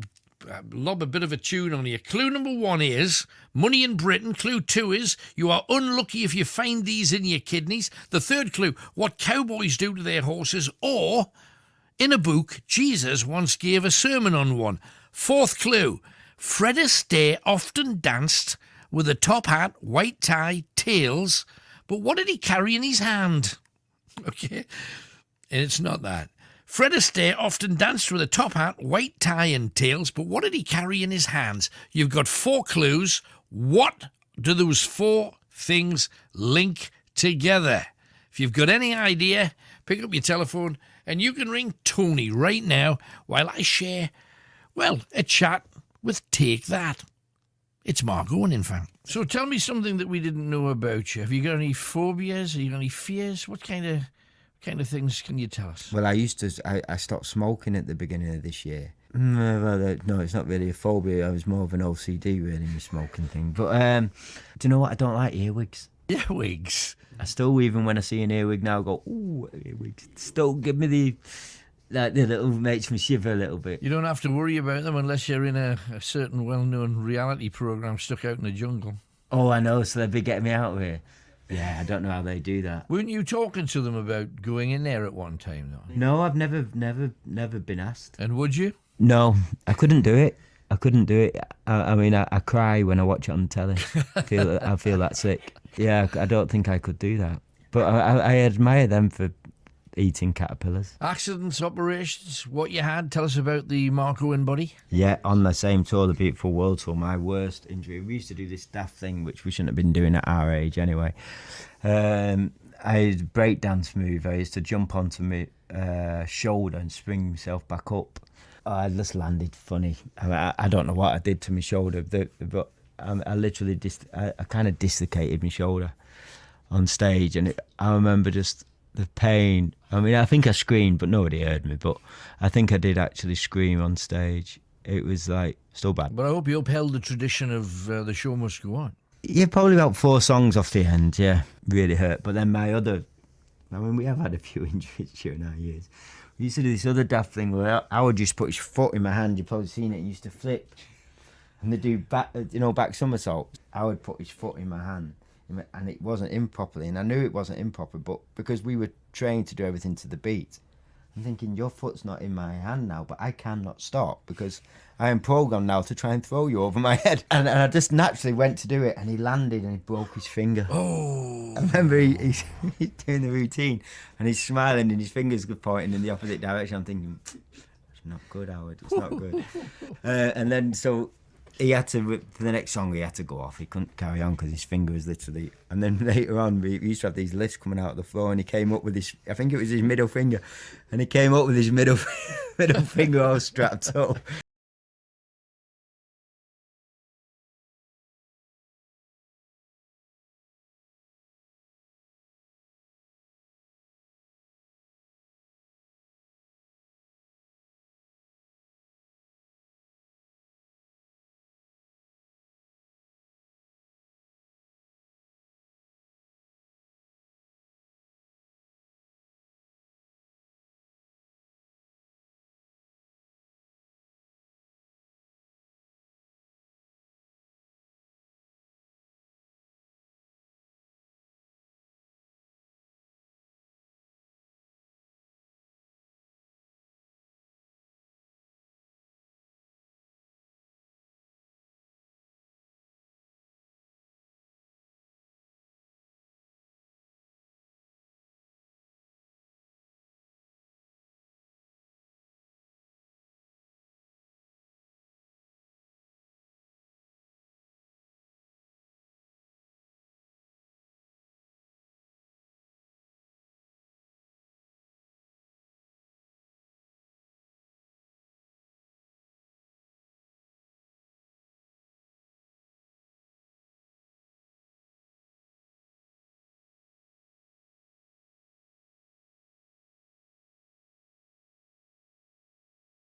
lob a bit of a tune on you. Clue number 1 is money in Britain. Clue 2 is you are unlucky if you find these in your kidneys. The third clue, what cowboys do to their horses. Or, in a book, Jesus once gave a sermon on one. Fourth clue, Fred Astaire often danced with a top hat, white tie, tails, but what did he carry in his hand? Okay, and it's not that. Fred Astaire often danced with a top hat, white tie and tails, but what did he carry in his hands? You've got 4 clues. What do those 4 things link together? If you've got any idea, pick up your telephone and you can ring Tony right now while I share, a chat with Take That. It's Margot, in fact. So tell me something that we didn't know about you. Have you got any phobias? Have you got any fears? What kind of things can you tell us? Well, I stopped smoking at the beginning of this year. Well, no, it's not really a phobia. I was more of an OCD, really, in the smoking thing. But do you know what? I don't like earwigs. Earwigs? I still, even when I see an earwig now, go, ooh, earwigs. Still give me the little, makes me shiver a little bit. You don't have to worry about them unless you're in a certain well-known reality programme stuck out in the jungle. Oh, I know, so they'd be getting me out of here. Yeah, I don't know how they do that. Weren't you talking to them about going in there at one time, though? No, I've never been asked. And would you? No, I couldn't do it. I couldn't do it. I mean, I cry when I watch it on the telly. I feel that sick. Yeah, I don't think I could do that. But I admire them for eating caterpillars. Accidents, operations, what you had? Tell us about the Mark Owen body. Yeah, on the same tour, the Beautiful World Tour, my worst injury. We used to do this daft thing, which we shouldn't have been doing at our age anyway. I had a breakdance move. I used to jump onto my shoulder and spring myself back up. I just landed funny. I don't know what I did to my shoulder, but I literally I kind of dislocated my shoulder on stage, and I remember just the pain. I mean, I think I screamed, but nobody heard me. But I think I did actually scream on stage. It was like still bad. But I hope you upheld the tradition of the show must go on. Yeah, probably about 4 songs off the end. Yeah, really hurt. But then we have had a few injuries during our years. We used to do this other daft thing where I would just put his foot in my hand. You've probably seen it. He used to flip, and they do back somersaults. I would put his foot in my hand, and it wasn't in properly. And I knew it wasn't in proper, but because we were trained to do everything to the beat, I'm thinking your foot's not in my hand now, but I cannot stop because I am programmed now to try and throw you over my head. And I just naturally went to do it, and he landed and he broke his finger. Oh! I remember he's doing the routine and he's smiling and his fingers are pointing in the opposite direction. I'm thinking, it's not good, Howard. It's not good. And then so he had to, for the next song, he had to go off. He couldn't carry on because his finger was literally... And then later on, we used to have these lifts coming out of the floor, and he came up with his... I think it was his middle finger. And he came up with his middle finger all strapped up.